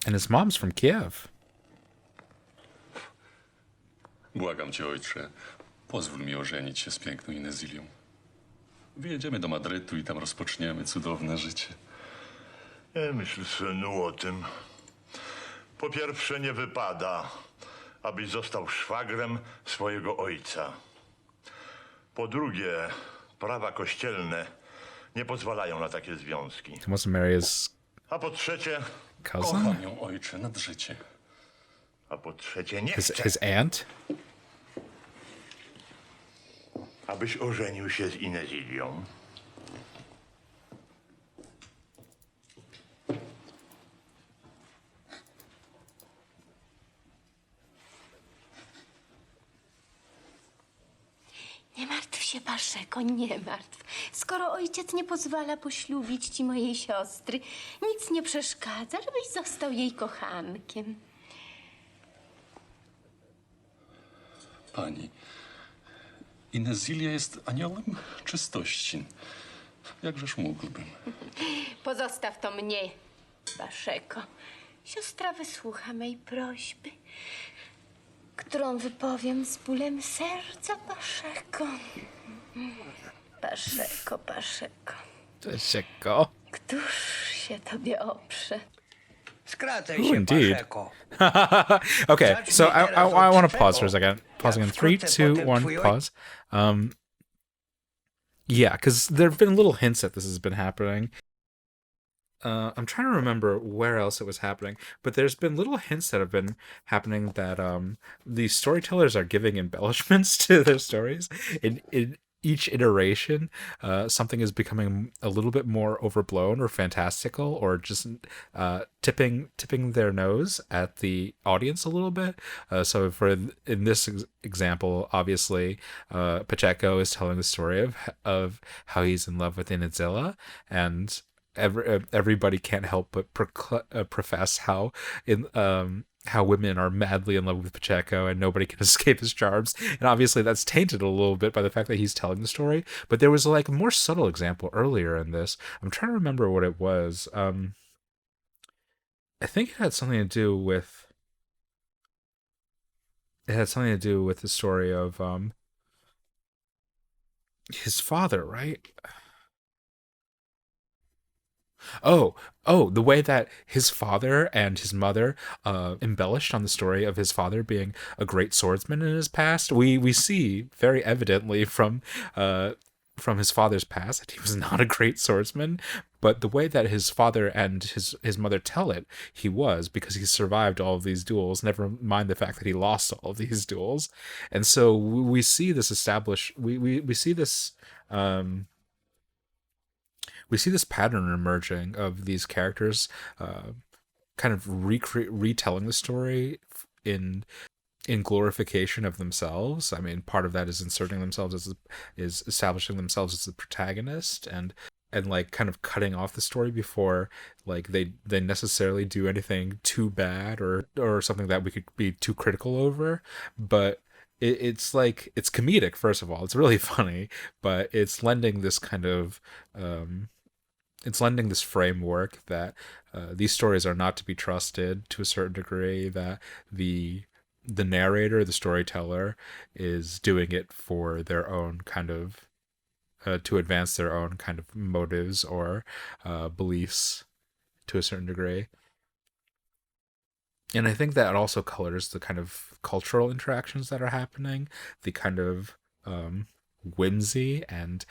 And his mom's from Kiev. Błagam cię, ojcze, pozwól mi ożenić się z piękną Inezylią. Wyjedziemy do Madrytu i tam rozpoczniemy cudowne życie. Nie myśl, synu, o tym. Po pierwsze, nie wypada, abyś został szwagrem swojego ojca. Po drugie, prawa kościelne nie pozwalają na takie związki. He wants to marry his A po trzecie, cousin? Kocham ją, ojcze, nad życie. a po trzecie, nie His, chcę, his aunt? abyś ożenił się z Inezilią. się, Paszeko, nie martw. Skoro ojciec nie pozwala poślubić ci mojej siostry, nic nie przeszkadza, żebyś został jej kochankiem. Pani, Inezilia jest aniołem czystości. Jakżeż mógłbym? Pozostaw to mnie, Paszeko. Siostra wysłucha mej prośby, którą wypowiem z bólem serca, Paszeko. Paszeko, Paszeko. Paszeko. Któż się tobie oprze? Skracaj Ooh, się, indeed. Paszeko. Okay, so Zacznij I teraz od want to pause for a czego? second. Pause again. Jak 3, wkrótce 2, potem 1, twój pause. Yeah, because there have been little hints that this has been happening. I'm trying to remember where else it was happening, but there's been little hints that have been happening that these storytellers are giving embellishments to their stories. In each iteration, something is becoming a little bit more overblown or fantastical, or just tipping their nose at the audience a little bit. So in this example, obviously, Pacheco is telling the story of how he's in love with Inezilla, and everybody can't help but profess how women are madly in love with Pacheco and nobody can escape his charms. And obviously that's tainted a little bit by the fact that he's telling the story. But there was like a more subtle example earlier in this. I'm trying to remember what it was. I think it had something to do with the story of his father, right? Oh, the way that his father and his mother embellished on the story of his father being a great swordsman in his past. We see very evidently from his father's past that he was not a great swordsman, but the way that his father and his mother tell it, he was, because he survived all of these duels, never mind the fact that he lost all of these duels. And so we see this established, we see this pattern emerging of these characters kind of retelling the story in glorification of themselves. I mean, part of that is inserting themselves is establishing themselves as the protagonist, and like kind of cutting off the story before like they necessarily do anything too bad or something that we could be too critical over. But it's like, it's comedic, first of all. It's really funny, but it's lending this kind of it's lending this framework that these stories are not to be trusted to a certain degree, that the narrator, the storyteller, is doing it for their own kind of to advance their own kind of motives or beliefs to a certain degree. And I think that also colors the kind of cultural interactions that are happening, the kind of whimsy and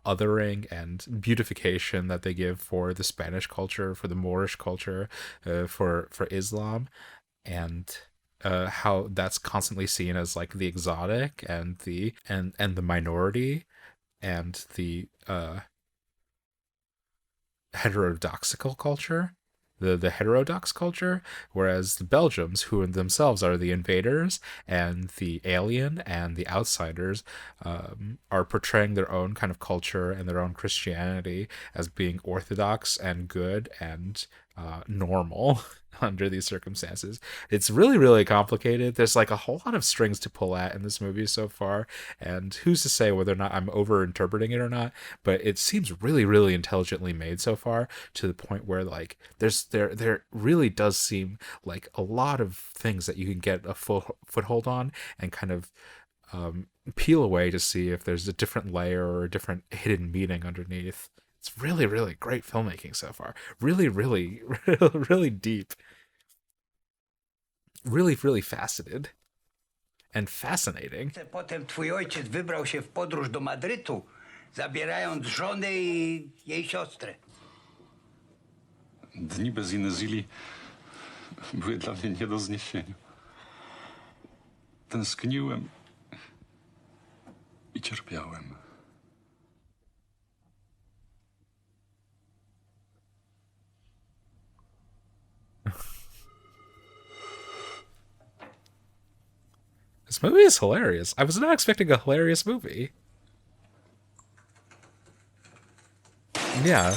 othering and beautification that they give for the Spanish culture, for the Moorish culture, for Islam, and how that's constantly seen as like the exotic and the minority and the heterodoxical culture. The heterodox culture, whereas the Belgians, who themselves are the invaders and the alien and the outsiders, are portraying their own kind of culture and their own Christianity as being orthodox and good and normal under these circumstances. It's really, really complicated. There's like a whole lot of strings to pull at in this movie so far, and who's to say whether or not I'm over-interpreting it or not, but it seems really, really intelligently made so far, to the point where like there really does seem like a lot of things that you can get a full foothold on and kind of peel away to see if there's a different layer or a different hidden meaning underneath. It's really, really great filmmaking so far. Really, really, really deep. Really, really faceted. And fascinating. Potem twój ojciec wybrał się w podróż do Madrytu, zabierając żonę i jej siostrę. Dni bez Inezili były dla mnie nie do zniesienia. Tęskniłem i cierpiałem. This movie is hilarious. I was not expecting a hilarious movie. Yeah.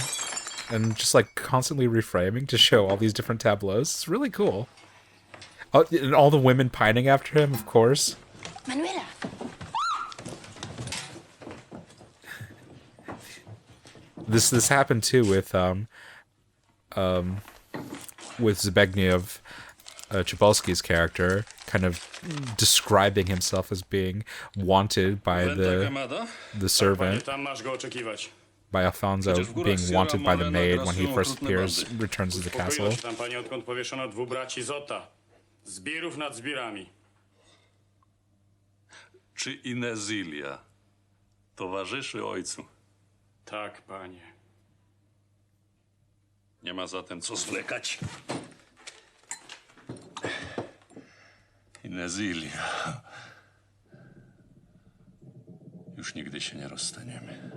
And just like constantly reframing to show all these different tableaus. It's really cool. Oh, and all the women pining after him, of course. Manuela. This happened too with Zbigniew Cybulski's character, kind of describing himself as being wanted by the servant, by Alfonso being wanted by the maid when he first returns to the castle. Czy Inezilia towarzyszy ojcu? Tak, panie. Nie ma zatem co zwlekać. Inezilia. Już nigdy się nie rozstaniemy.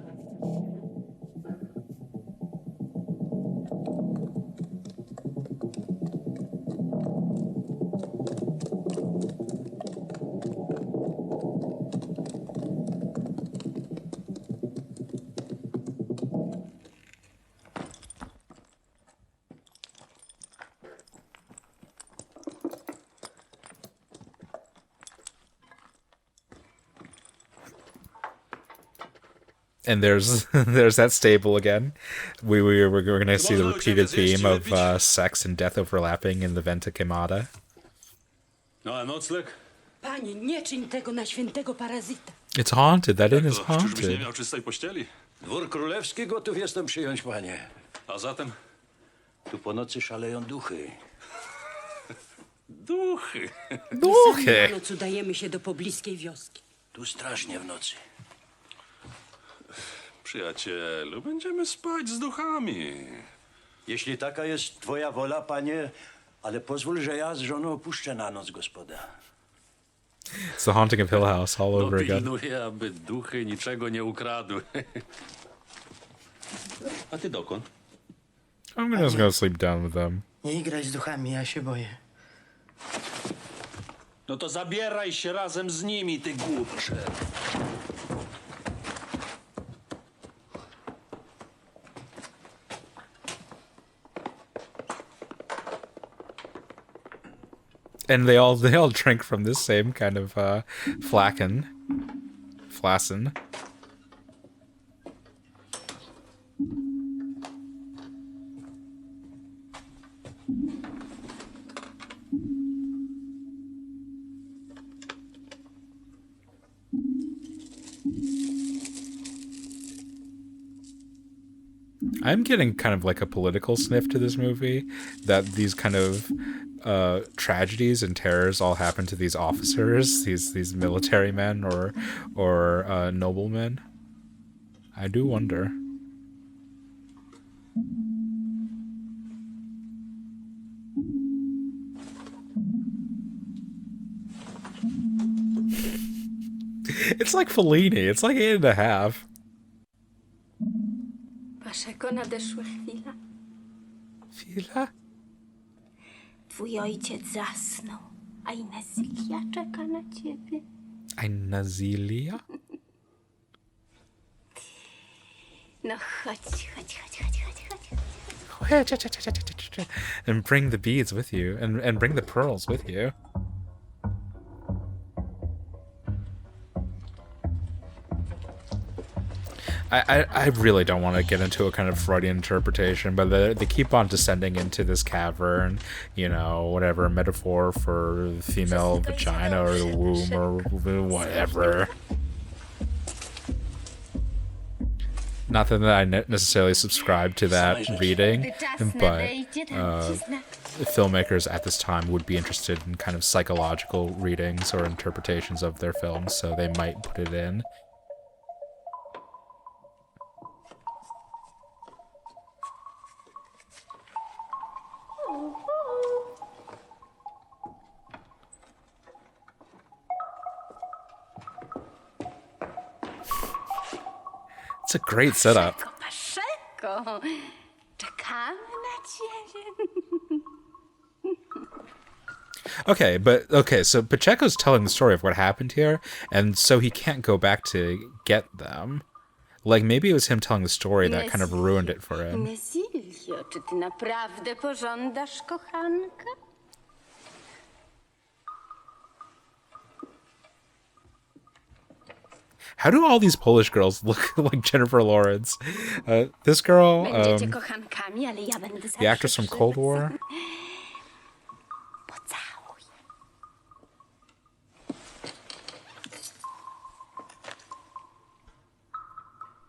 And there's that stable again. We're going to see the repeated theme of sex and death overlapping in the Venta Quemada. No a nocleg? Panie, nie czyń tego na świętego parazyta. It's haunted. That inn is haunted. Czyżbyś nie miał czystej pościeli? Dwór królewski gotów jestem przyjąć, panie. A zatem? Tu po nocy szaleją duchy. Duchy. Duchy! W nocy udajemy się do pobliskiej wioski. Tu strasznie w nocy. Przyjacielu, będziemy spać z duchami. Jeśli taka jest twoja wola, panie, ale pozwól, że ja z żoną opuszczę na noc gospoda. It's the haunting of Hill House all over again. Dopilnuję, aby duchy niczego nie ukradły. A ty dokąd? I'm just gonna sleep down with them. Nie graj z duchami, ja się boję. No to zabieraj się razem z nimi, ty głupcze. And they all drink from this same kind of flassen. I'm getting kind of like a political sniff to this movie, that these kind of tragedies and terrors all happen to these officers, these military men or noblemen. I do wonder. It's like Fellini. It's like 8.5. Waszego nadeszła chwila. Chwila? Twój ojciec zasnął, a Inezilia czeka na ciebie. Inezilia? No chodź. And bring the beads with you, and bring the pearls with you. I really don't want to get into a kind of Freudian interpretation, but they keep on descending into this cavern, you know, whatever, metaphor for the female vagina or the womb or whatever. Not that I necessarily subscribe to that reading, but filmmakers at this time would be interested in kind of psychological readings or interpretations of their films, so they might put it in. It's a great setup. Paszeko, czekamy na ciebie. Okay, so Pacheco's telling the story of what happened here, and so he can't go back to get them. Like, maybe it was him telling the story that kind of ruined it for him. Silvio, czy ty naprawdę pożądasz kochanka? How do all these Polish girls look like Jennifer Lawrence? This girl, Będziecie kochankami, ale ja będę the zawsze actress from przy Cold was. War. Pocałuj.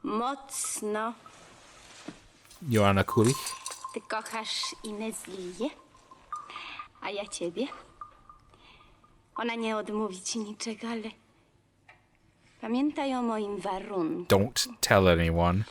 Mocno. Joanna Kulich. Ty kochasz Inezilię, a ja ciebie. Ona nie odmówi ci niczego, ale pamiętaj o moim warunku. Don't tell anyone.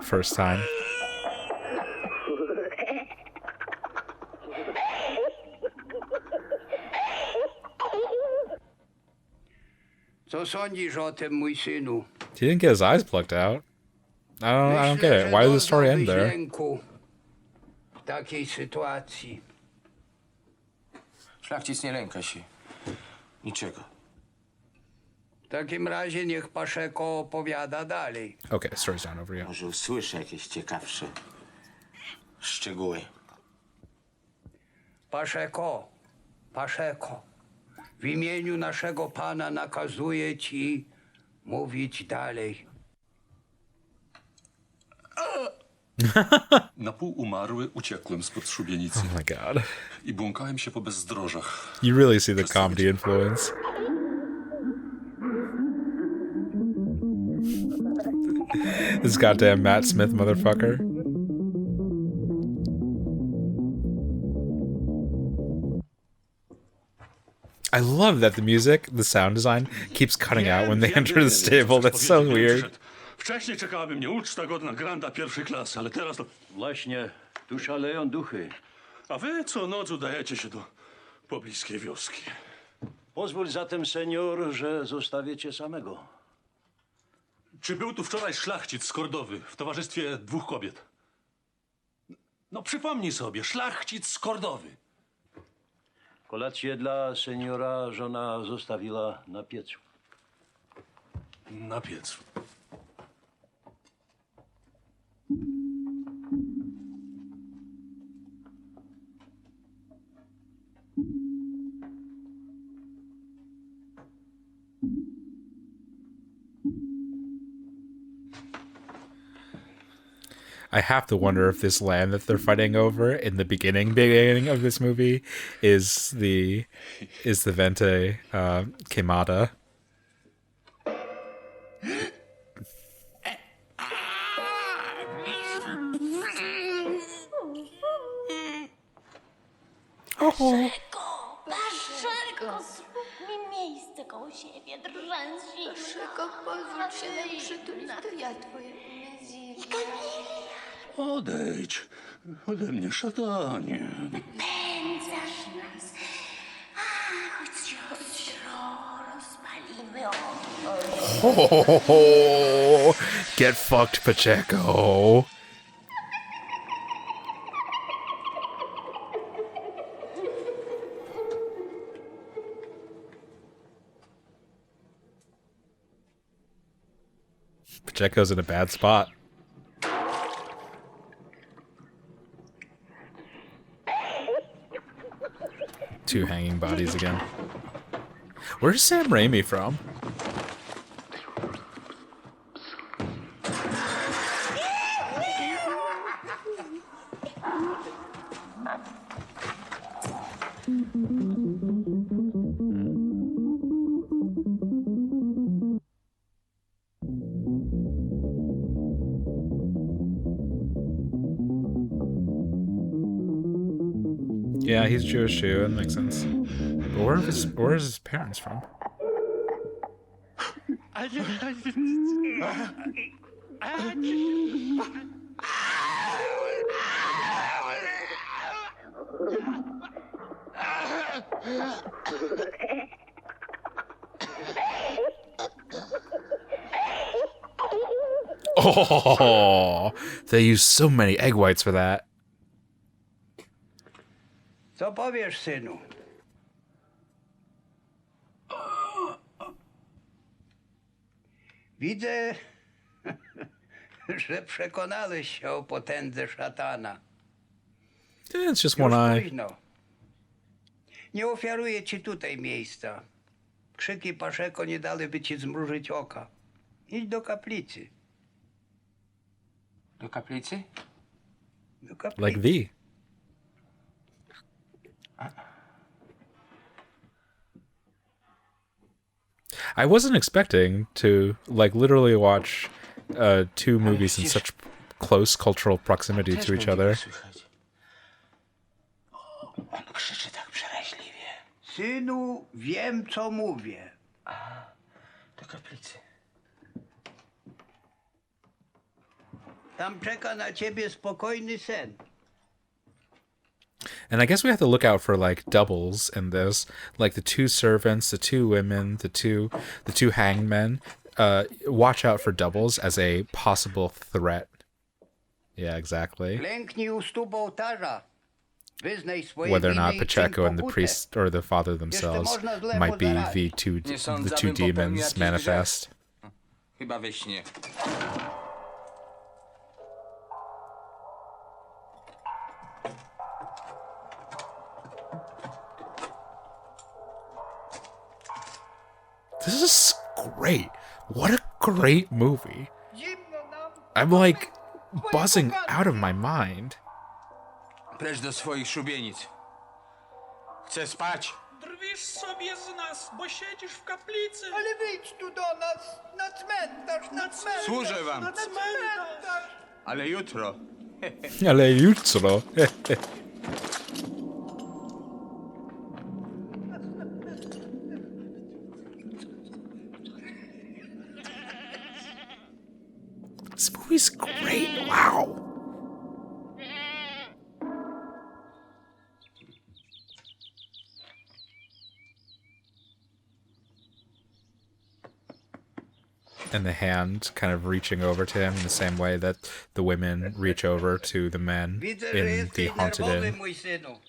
First time. Co sądzisz o tym, mój synu? He didn't get his eyes plucked out. I don't get it. Why did the story end there? Lęku w takiej sytuacji. Szlachcic nie lęka się niczego. W takim razie niech Paszeko opowiada dalej. Okay, story's down over here. Może usłyszę jakieś ciekawsze szczegóły. Paszeko, w imieniu naszego Pana nakazuję ci mówić dalej. Na pół umarły uciekłem spod szubienicy. Oh my god. I błąkałem się po bezdrożach. You really see the comedy influence. This goddamn Matt Smith motherfucker. I love that the music, the sound design, keeps cutting out when they enter the stable. That's so weird. Wcześniej czekałaby mnie uczta godna granda pierwszej klasy, ale teraz to... Właśnie, tu szaleją duchy. A wy co noc udajecie się do pobliskiej wioski. Pozwól zatem, senior, że zostawię cię samego. Czy był tu wczoraj szlachcic z Kordowy w towarzystwie 2 kobiet? No przypomnij sobie, szlachcic z Kordowy. Kolację dla seniora żona zostawiła na piecu. Na piecu. I have to wonder if this land that they're fighting over in the beginning of this movie is the Vente Quemada. Paszeko, zrób mi miejsce koło siebie, drżęź. Paszeko, pozwól się nam przytulić, to ja twoja Iga. Odejdź ode mnie, szatanie. Pędzasz nas. Chodź siostro, rozpalimy Oh, get fucked, Pacheco. Pacheco's in a bad spot. Two hanging bodies again. Where's Sam Raimi from? Yeah, he's Jewish too. That makes sense. But where is his parents from? Oh, they use so many egg whites for that. Co powiesz, synu? Widzę, że przekonałeś się o potędze szatana. It's just one eye. Późno. Nie ofiaruję ci tutaj miejsca. Krzyki Paszeko nie dałyby ci zmrużyć oka. Idź do kaplicy. Do kaplicy? Do kaplicy. Like thee. I wasn't expecting to like literally watch two movies in such close cultural proximity to each other. On krzyczy tak przeraźliwie. Synu, wiem co mówię. Do kaplicy. Tam czeka na ciebie spokojny sen. And I guess we have to look out for like doubles in this, like the two servants, the two women, the two hangmen. Watch out for doubles as a possible threat. Yeah, exactly. Klęknij u stóp ołtarza. Wyznaj swoje Whether or not winy i Pacheco czyń and the pokutę. priest or the father themselves might be the two demons manifest. Chyba we śnie. This is great. What a great movie. I'm like buzzing out of my mind. Precz do swoich szubienic. Chcę spać. Drwisz sobie z nas, bo siedzisz w kaplicy. Ale wyjdź tu do nas, na cmentarz, na cmentarz. Służę wam. Na cmentarz. Ale jutro. Ale jutro. This movie's great. Wow. And the hand kind of reaching over to him in the same way that the women reach over to the men Widzę, że in the jesteś Haunted nerwowy, Inn. mój synu.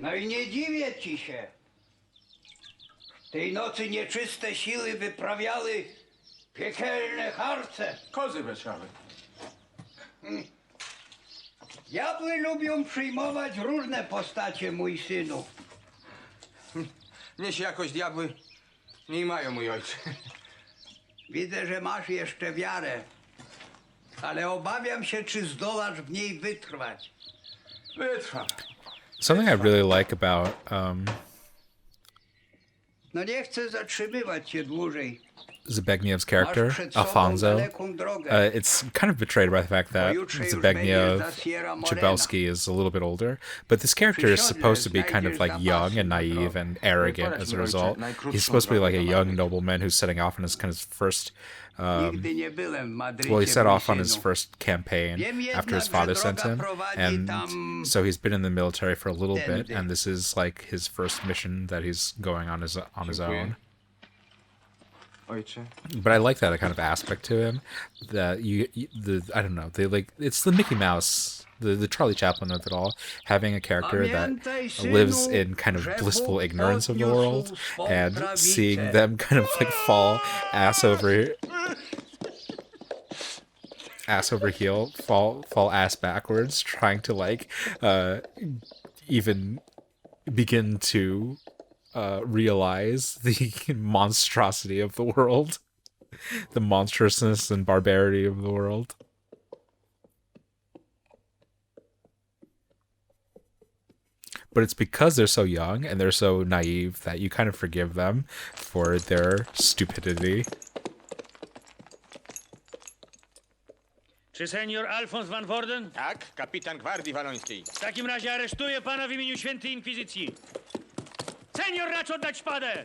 No i nie dziwię ci się. Tej nocy nieczyste siły wyprawiały piekielne harce. Kozy beczały. Diabły lubią przyjmować różne postacie, mój synu. Mnie się jakoś diabły nie mają, mój ojcze. Widzę, że masz jeszcze wiarę. Ale obawiam się, czy zdołasz w niej wytrwać. Wytrwam. Something I really like about No nie chcę zatrzymywać cię dłużej. Zbigniew's character, Alfonso, it's kind of betrayed by the fact that Zbigniew Cybulski is a little bit older, but this character is supposed to be kind of like young and naive and arrogant as a result. He's supposed to be like a young nobleman who's setting off on his kind of first well, he set off on his first campaign after his father sent him, and so he's been in the military for a little bit, and this is like his first mission that he's going on his own. But I like that kind of aspect to him. That I don't know, it's the Mickey Mouse, the Charlie Chaplin of it all, having a character that lives in kind of blissful ignorance of the world, and seeing them kind of like fall ass over heel, fall ass backwards, trying to like even begin to realize the monstrosity of the world, the monstrousness and barbarity of the world. But it's because they're so young and they're so naive that you kind of forgive them for their stupidity. Czy senior Alfons van Worden? Tak, kapitan gwardii walońskiej. W takim razie aresztuję pana w imieniu Świętej Inkwizycji. Senior, racz oddać szpadę!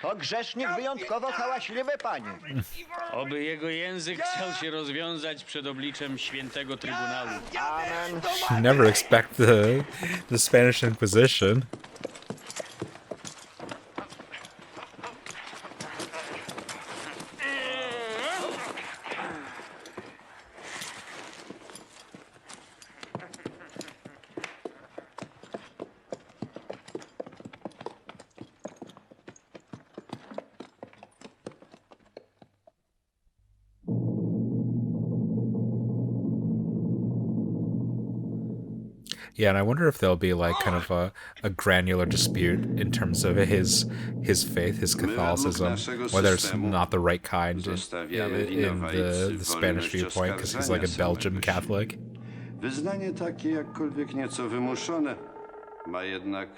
To grzesznik wyjątkowo hałaśliwy, panie. Oby jego język chciał się rozwiązać przed obliczem świętego Trybunału. Amen. You never expect the Spanish Inquisition. Yeah, and I wonder if there'll be like kind of a granular dispute in terms of his faith, his Catholicism, whether it's not the right kind in the Spanish viewpoint, because he's like a Belgian Catholic. Wyznanie takie, jakkolwiek nieco wymuszone, ma jednak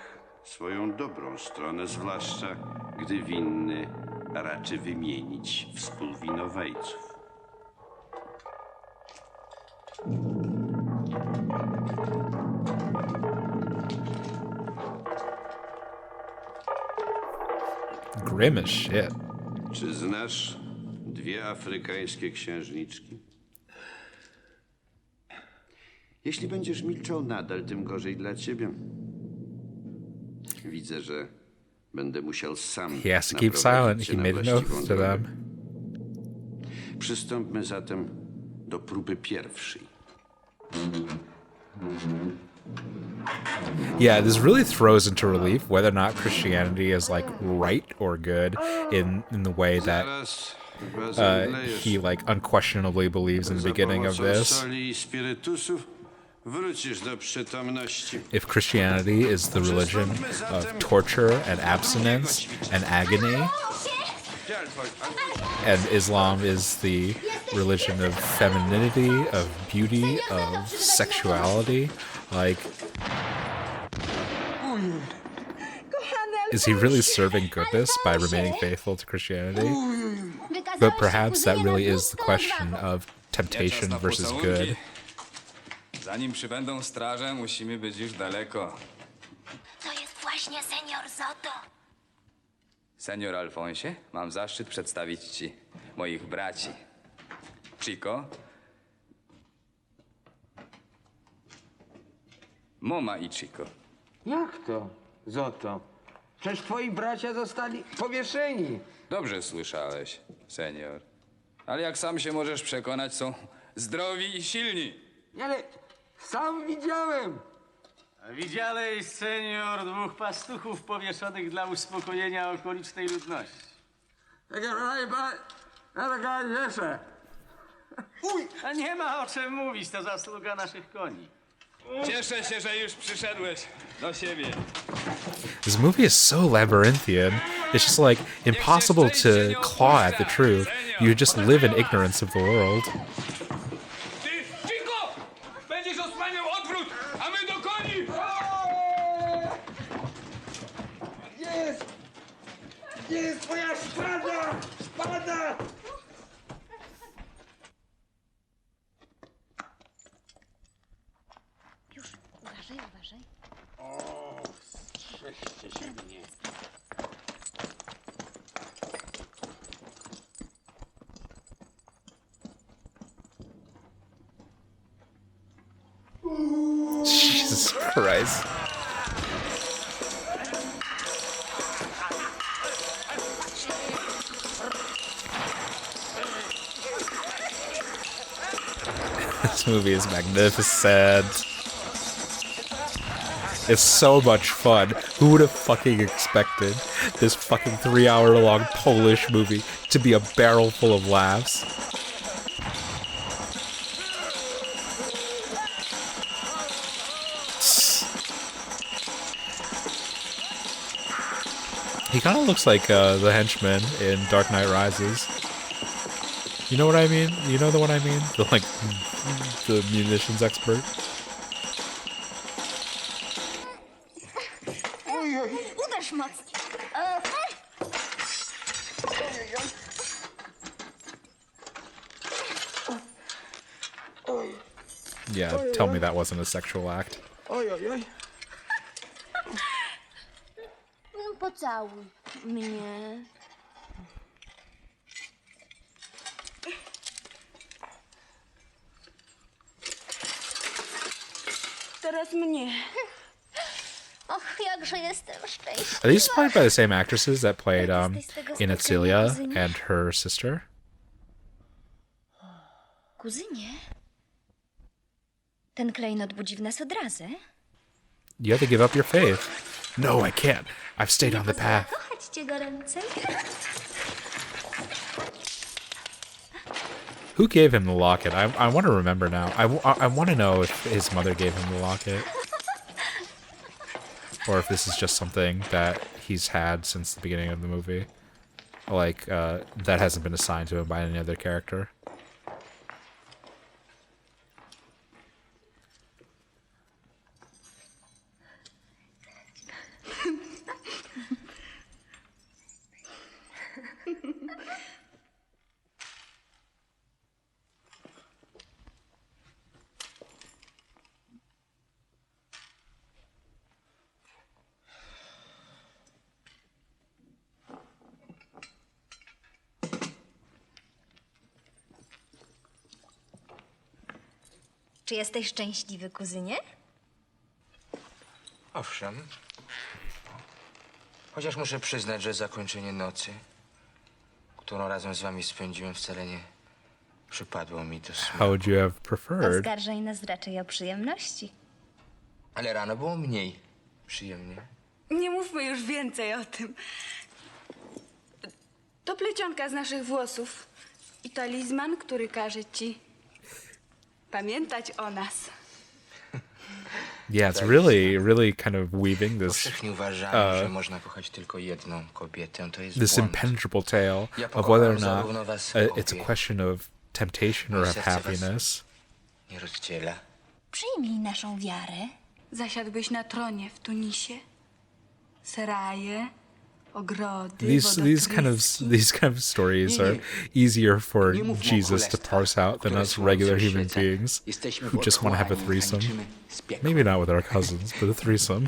swoją dobrą stronę, zwłaszcza gdy winny raczy wymienić współwinowajców. Grim as shit. Czy znasz dwie afrykańskie księżniczki? Jeśli będziesz milczał nadal, tym gorzej dla ciebie. Widzę, że będę musiał sam He has to keep silent. He made an oath to them. Przystąpmy zatem do próby pierwszej. Yeah, this really throws into relief whether or not Christianity is like right or good in the way that he like unquestionably believes in the beginning of this. If Christianity is the religion of torture and abstinence and agony, and Islam is the religion of femininity, of beauty, of sexuality, like, is he really serving goodness by remaining faithful to Christianity? But perhaps that really is the question of temptation versus good. Zanim przybędą straże, musimy być już daleko. To jest właśnie senior Zoto. Senior Alfonsie, mam zaszczyt przedstawić ci moich braci. Chico, Moma i Chico. Jak to, Zoto? Przecież twoi bracia zostali powieszeni. Dobrze słyszałeś, senior. Ale jak sam się możesz przekonać, są zdrowi i silni. Ale sam widziałem. Widziałeś, senior, dwóch pastuchów powieszonych dla uspokojenia okolicznej ludności. A nie ma o czym mówić, to zasługa naszych koni. Cieszę się, że już przyszedłeś do siebie. This movie is so labyrinthian. It's just like impossible to claw at the truth. You just live in ignorance of the world. Ty, Chico! Będziesz osłaniał odwrót, a my do koni! Gdzie jest twoja szpada? Szpada! Uważaj, uważaj. O, strzeżcie się mnie. Jesus Christ. This movie is magnificent. It's so much fun. Who would have fucking expected this fucking 3-hour-long Polish movie to be a barrel full of laughs? He kind of looks like the henchman in Dark Knight Rises. You know what I mean? You know the one I mean? The like the munitions expert. Uderz mocniej. Yeah, tell me that wasn't a sexual act. Po co Pocałuj mnie. Teraz mnie. Och, jakże jestem szczęśliwa. Are these played by the same actresses that played Iga and her sister? Kuzynie? Ten klejnot budzi w nas odrazę? You have to give up your faith. No, I can't. I've stayed on the path. Kochać cię goręcej. Who gave him the locket? I want to remember now. I want to know if his mother gave him the locket. Or if this is just something that he's had since the beginning of the movie. Like, that hasn't been assigned to him by any other character. Czy jesteś szczęśliwy, kuzynie? Owszem. Chociaż muszę przyznać, że zakończenie nocy, którą razem z wami spędziłem, wcale nie przypadło mi do smaku. How would you have preferred? Oskarżaj nas raczej o przyjemności. Ale rano było mniej przyjemnie. Nie mówmy już więcej o tym. To plecionka z naszych włosów i talizman, który każe ci pamiętać o nas. Yeah, it's really kind of weaving this this impenetrable tale of whether or not it's a question of temptation or of happiness. Przyjmij naszą wiarę. Zasiadłbyś na tronie w Tunisie. Seraje, ogrody, These kind of stories are easier for Jesus to parse out than us regular human beings who just want to have a threesome. Maybe not with our cousins, but a threesome.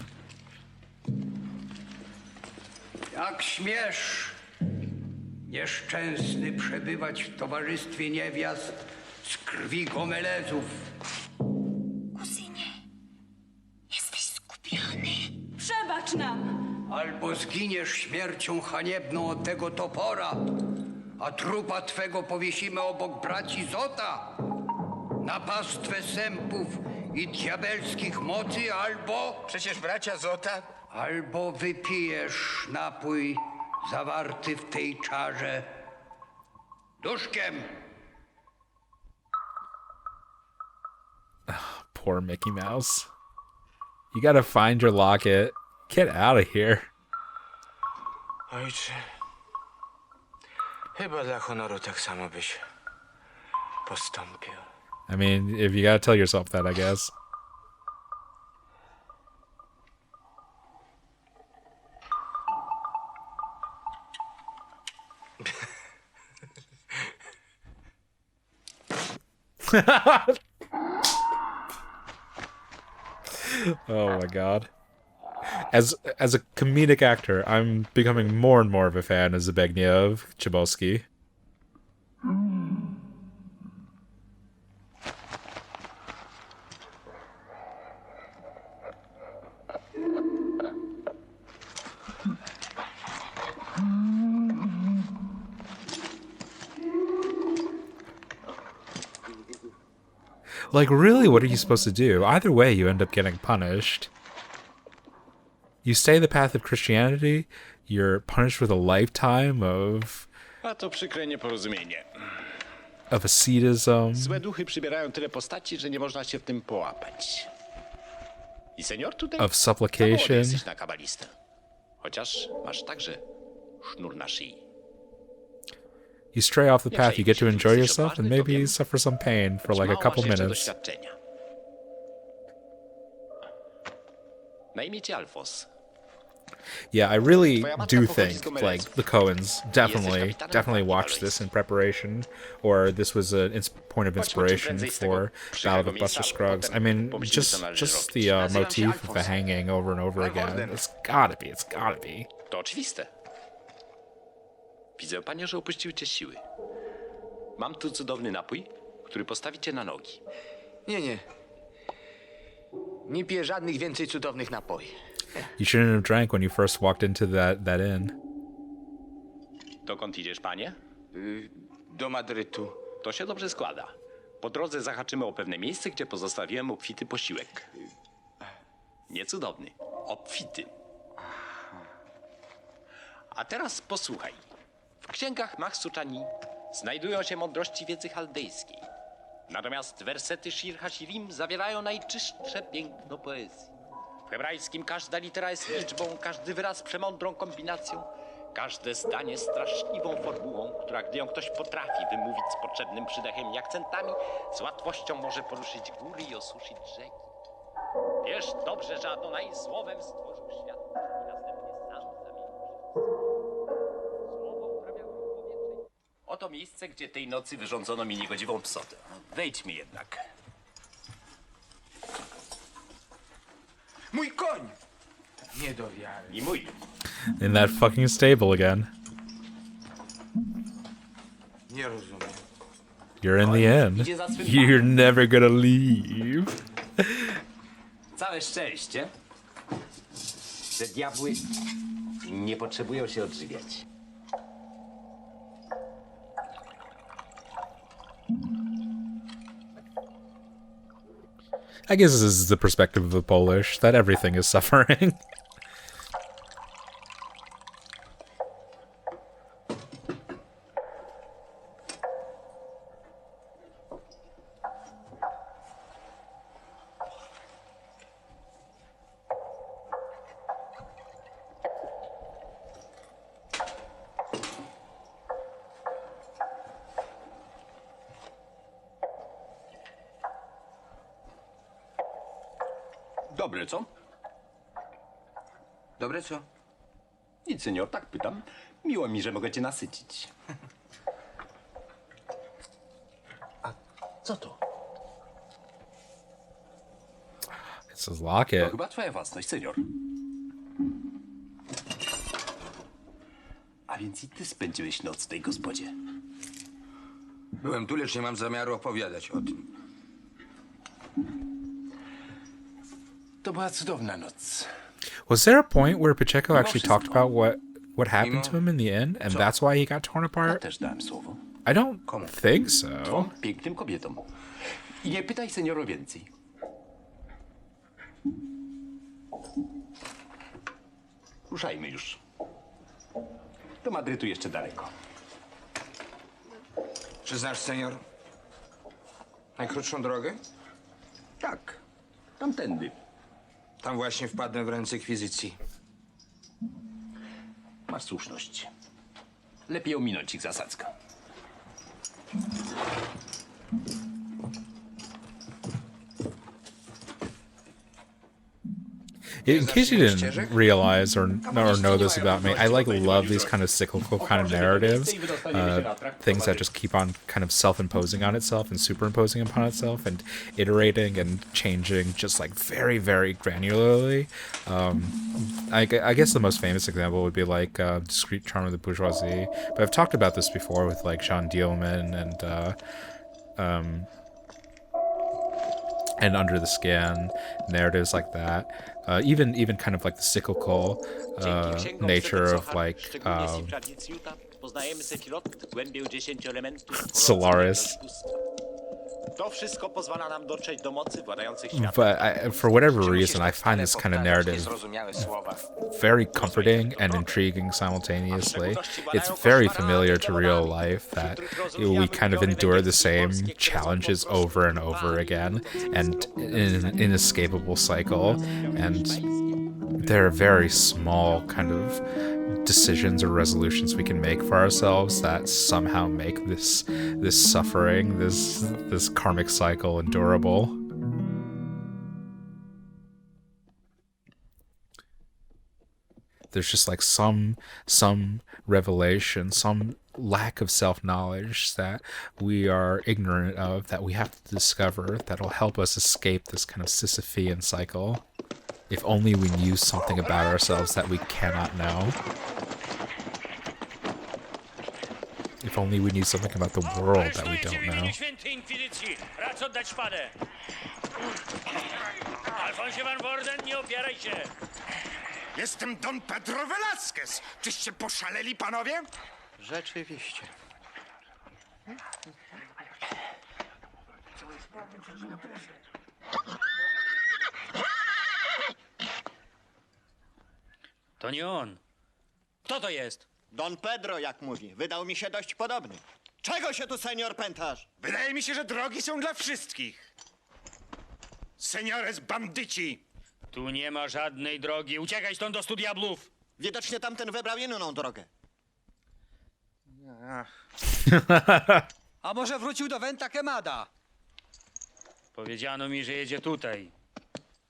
Jak śmiesz, nieszczęsny, przebywać w towarzystwie niewiast z krwi Gomelezów. Kuzynie, jesteś skupiony. Przebacz nam. Albo zginiesz śmiercią haniebną od tego topora, a trupa twego powiesimy obok braci Zota na pastwę sępów i diabelskich mocy, albo... Przecież bracia Zota... Albo wypijesz napój zawarty w tej czarze duszkiem. Poor Mickey Mouse. You gotta find your locket. Get out of here. Ojcze, chyba dla honoru tak samo byś postąpił. I mean, if you gotta tell yourself that, I guess. Oh my god. As a comedic actor, I'm becoming more and more of a fan of Zbigniew Cybulski. Like, really, what are you supposed to do? Either way, you end up getting punished. You stay the path of Christianity, you're punished with a lifetime of... A to przykre nieporozumienie. Of ascetism. Złe duchy przybierają tyle postaci, że nie można się w tym połapać. I senior tutaj... Of supplication. Jesteś na kabalistę. Chociaż masz także sznur na szyi. You stray off the path, you get to enjoy yourself, and maybe you suffer some pain for like a couple minutes. Na imię ci Alfos. Yeah, I really do think, like, the Coens definitely watched this in preparation, or this was a point of inspiration for Ballad of Buster Scruggs. I mean, just the motif of the hanging over and over again. It's gotta be. To oczywiste. Widzę, panie, że opuściły cię siły. Mam tu cudowny napój, który postawi cię na nogi. Nie. Nie piję żadnych więcej cudownych napoi. You shouldn't have drank when you first walked into that inn. Dokąd idziesz, panie? Do Madrytu. To się dobrze składa. Po drodze zahaczymy o pewne miejsce, gdzie pozostawiłem obfity posiłek. Nie cudowny, obfity. A teraz posłuchaj. W księgach Mahsuczani znajdują się mądrości wiedzy chaldejskiej. Natomiast wersety Shir Hashirim zawierają najczystsze piękno poezji. W hebrajskim każda litera jest liczbą, każdy wyraz przemądrą kombinacją, każde zdanie straszliwą formułą, która, gdy ją ktoś potrafi wymówić z potrzebnym przydechem i akcentami, z łatwością może poruszyć góry i osuszyć rzeki. Wiesz dobrze, że Adonai słowem stworzył świat i następnie sam zamienił słowo uprawiał ruch powietrzny. Oto miejsce, gdzie tej nocy wyrządzono mi niegodziwą psotę. Wejdźmy jednak. Mój koń! Nie do wiary. I mój. In that fucking stable again. Nie rozumiem. You're in the inn. You're never gonna leave. Całe szczęście, że diabły nie potrzebują się odżywiać. I guess this is the perspective of the Polish, that everything is suffering. Dobre, co? Dobre co? Nic, senior, tak pytam. Miło mi, że mogę cię nasycić. A co to? It's his locket. To chyba twoja własność, senior. A więc i ty spędziłeś noc w tej gospodzie. Byłem tu, lecz nie mam zamiaru opowiadać o tym. To była cudowna noc. Was there a point where Pacheco actually talked about what happened to him in the inn, and that's why he got torn apart? Też dałem słowo. I don't think so. Dwom pięknym kobietom. I nie pytaj, senior, o więcej. Ruszajmy już. Do Madrytu jeszcze daleko. Czy znasz, senior, najkrótszą drogę? Tak, tamtędy. Tam właśnie wpadłem w ręce inkwizycji. Masz słuszność. Lepiej ominąć ich zasadzkę. In case you didn't realize or know this about me, I love these kind of cyclical kind of narratives, things that just keep on kind of self-imposing on itself and superimposing upon itself and iterating and changing just like very, very granularly. I guess the most famous example would be like Discreet Charm of the Bourgeoisie, but I've talked about this before with like Jean Dielman and Under the Skin, narratives like that. Even kind of like the cyclical nature of like Solaris. But for whatever reason, I find this kind of narrative very comforting and intriguing simultaneously. It's very familiar to real life that we kind of endure the same challenges over and over again and in an inescapable cycle. And there are very small kind of decisions or resolutions we can make for ourselves that somehow make this suffering, this karmic cycle endurable. There's just like some revelation, some lack of self-knowledge that we are ignorant of, that we have to discover, that'll help us escape this kind of Sisyphean cycle. If only we knew something about ourselves that we cannot know. If only we knew something about the world that we don't know. Alfonso van Worden, nie opieraj się! Jestem Don Pedro Velázquez. Czyście poszaleli, panowie? Rzeczywiście. To nie on. Kto to jest? Don Pedro, jak mówi. Wydał mi się dość podobny. Czego się tu, senior, pętasz? Wydaje mi się, że drogi są dla wszystkich. Seniores bandyci! Tu nie ma żadnej drogi. Uciekaj stąd do stu diablów! Widocznie tamten wybrał inną drogę. A może wrócił do Venta Quemada? Powiedziano mi, że jedzie tutaj.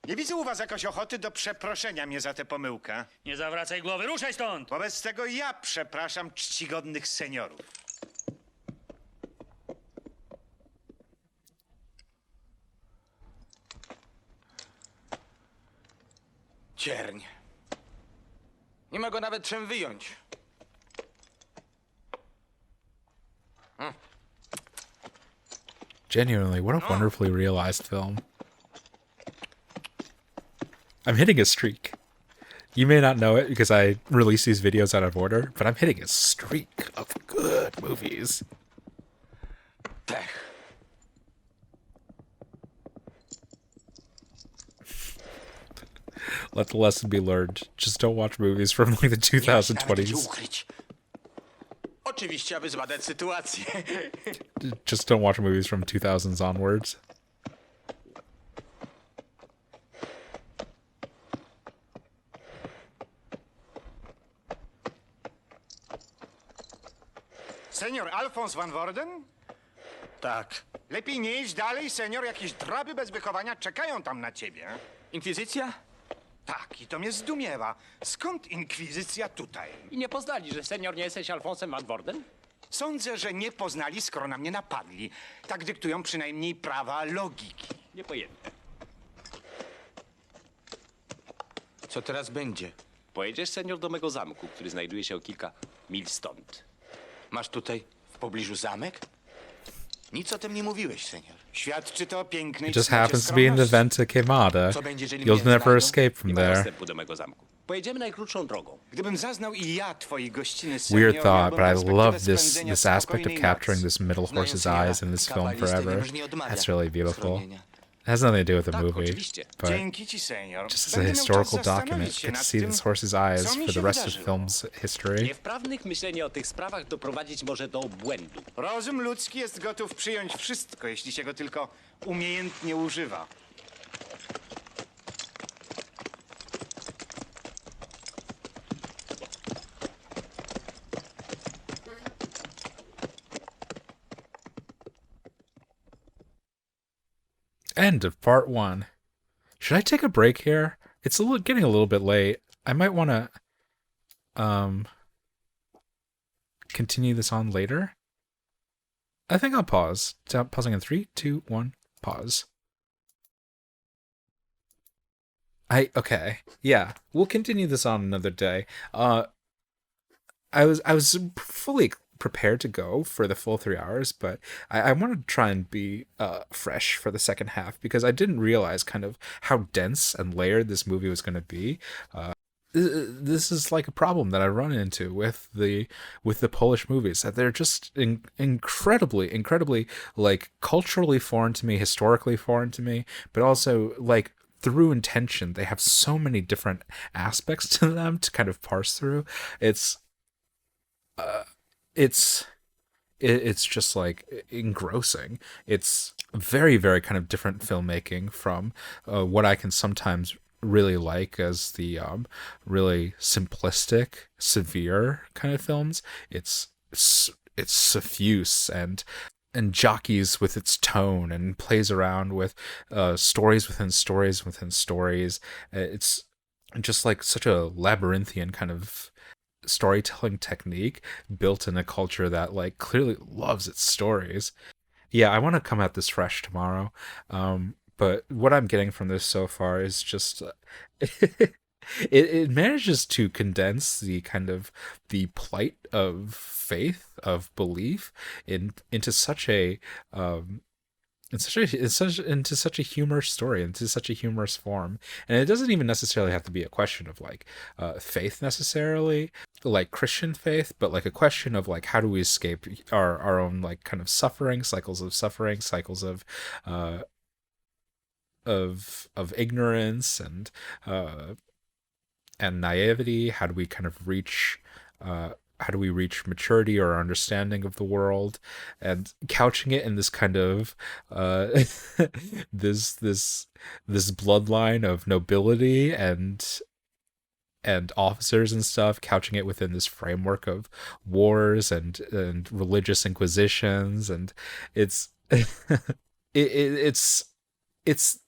Nie widzę u was jakoś ochoty do przeproszenia mnie za tę pomyłkę. Nie zawracaj głowy, ruszaj stąd! Wobec tego ja przepraszam czcigodnych seniorów. Cierń. Nie ma go nawet czym wyjąć. Genuinely, what a wonderfully realized film. I'm hitting a streak. You may not know it because I release these videos out of order, but I'm hitting a streak of good movies. Let the lesson be learned. Just don't watch movies from like the 2020s. Oczywiście, aby zbadać sytuację. Just don't watch movies from 2000s onwards. Senior Alfonso van Worden? Tak. Lepiej nie idź dalej, senior. Jakieś draby bez wychowania czekają tam na ciebie. Inkwizycja? Tak, i to mnie zdumiewa. Skąd inkwizycja tutaj? I nie poznali, że senior nie jesteś Alfonsem van Worden? Sądzę, że nie poznali, skoro na mnie napadli. Tak dyktują przynajmniej prawa logiki. Niepojęte. Co teraz będzie? Pojedziesz, senior, do mego zamku, który znajduje się o kilka mil stąd. Masz tutaj w pobliżu zamek? Nic o tym nie mówiłeś, senior. Świadczy to o pięknej It just cnocie happens to be in the skromności. Venta Quemada. Co będzie, jeżeli You'll mnie never znajdą? escape from Nie ma there. dostępu do mego zamku. Pojedziemy najkrótszą drogą. Gdybym zaznał i ja twojej gościny, senior, Weird thought, but miałbym I love perspektywę this spędzenia aspect of spokojnej capturing nocy. this middle horse's eyes in this film Kabalisty forever. niemożnie odmawia That's really beautiful. schronienia. It has nothing to do with the Tak, movie, oczywiście. but Dzięki ci, senior. just as a Będę miał czas historical zastanowić document, się get to nad see tym, this horse's eyes co mi for się the rest of wydarzyło. film's history. Niewprawnych myślenie o tych sprawach doprowadzić może do błędu. Rozum ludzki jest gotów przyjąć wszystko, jeśli się go tylko umiejętnie używa. End of part 1. Should I take a break here? It's getting a little bit late. I might want to continue this on later. I think I'll pause. Pausing in 3, 2, 1, pause. Okay. Yeah, we'll continue this on another day. I was fully prepared to go for the full 3 hours, but I wanted to try and be fresh for the second half because I didn't realize kind of how dense and layered this movie was going to be. This is like a problem that I run into with the Polish movies, that they're just incredibly like culturally foreign to me, historically foreign to me, but also like through intention they have so many different aspects to them to kind of parse through. It's just like engrossing. It's very kind of different filmmaking from what I can sometimes really like as the really simplistic, severe kind of films. It's suffuse and jockeys with its tone and plays around with stories within stories within stories. It's just like such a labyrinthian kind of storytelling technique built in a culture that like clearly loves its stories. Yeah, I want to come at this fresh tomorrow. but what I'm getting from this so far is just it manages to condense the kind of the plight of faith, of belief, into such a into such a humorous story, into such a humorous form. And it doesn't even necessarily have to be a question of like faith necessarily, like Christian faith, but like a question of like, how do we escape our own like kind of suffering, cycles of suffering, cycles of ignorance and naivety. How do we kind of reach how do we reach maturity or understanding of the world, and couching it in this kind of this bloodline of nobility and officers and stuff, couching it within this framework of wars and religious inquisitions. And it's it's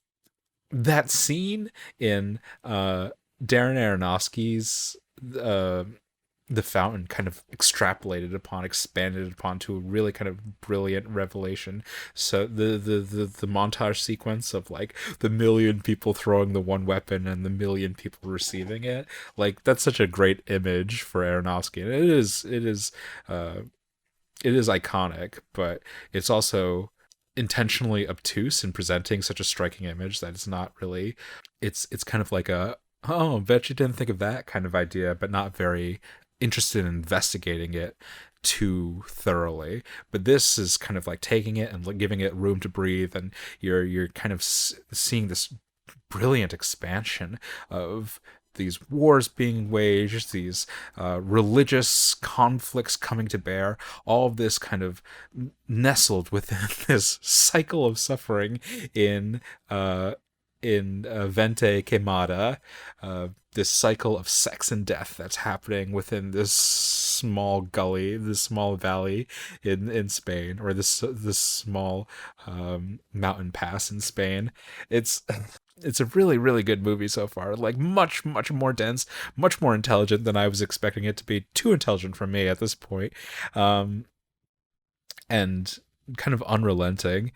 that scene in Darren Aronofsky's The Fountain, kind of extrapolated upon, expanded upon to a really kind of brilliant revelation. So the montage sequence of like the million people throwing the one weapon and the million people receiving it, like that's such a great image for Aronofsky. And it is iconic, but it's also intentionally obtuse in presenting such a striking image that it's not really, it's kind of like a, oh, bet you didn't think of that kind of idea, but not very interested in investigating it too thoroughly. But this is kind of like taking it and giving it room to breathe, and you're kind of seeing this brilliant expansion of these wars being waged, these religious conflicts coming to bear, all of this kind of nestled within this cycle of suffering in Vente Quemada, this cycle of sex and death that's happening within this small gully, this small valley in Spain, or this small mountain pass in Spain. It's a really, really good movie so far. Like much, much more dense, much more intelligent than I was expecting it to be. Too intelligent for me at this point. And kind of unrelenting.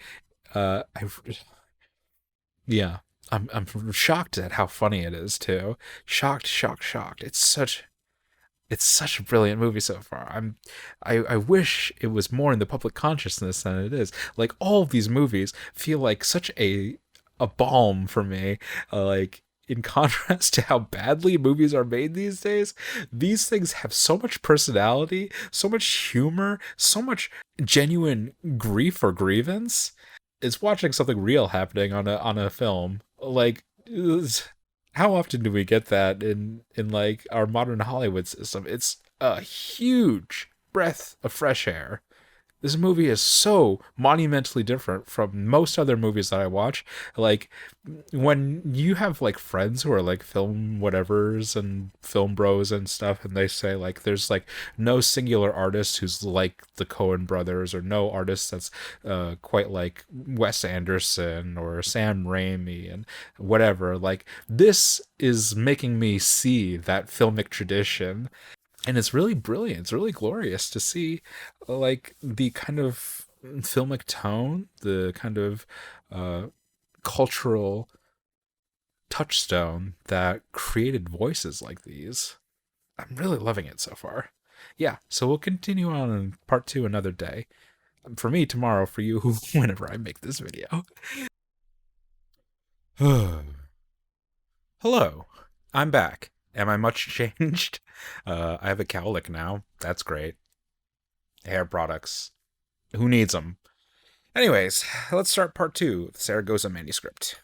Yeah. I'm shocked at how funny it is too. Shocked. It's such a brilliant movie so far. I wish it was more in the public consciousness than it is. Like all of these movies feel like such a balm for me. Like in contrast to how badly movies are made these days, these things have so much personality, so much humor, so much genuine grief or grievance. It's watching something real happening on a film. Like, how often do we get that in like our modern Hollywood system? It's a huge breath of fresh air. This movie is so monumentally different from most other movies that I watch. Like, when you have like friends who are like film whatevers and film bros and stuff, and they say like there's like no singular artist who's like the Coen brothers, or no artist that's quite like Wes Anderson or Sam Raimi and whatever. Like, this is making me see that filmic tradition. And it's really brilliant. It's really glorious to see, like, the kind of filmic tone, the kind of cultural touchstone that created voices like these. I'm really loving it so far. Yeah, so we'll continue on in part 2 another day. For me, tomorrow. For you, whenever I make this video. Hello, I'm back. Am I much changed? I have a cowlick now. That's great. Hair products. Who needs them? Anyways, let's start part 2 of the Saragossa Manuscript.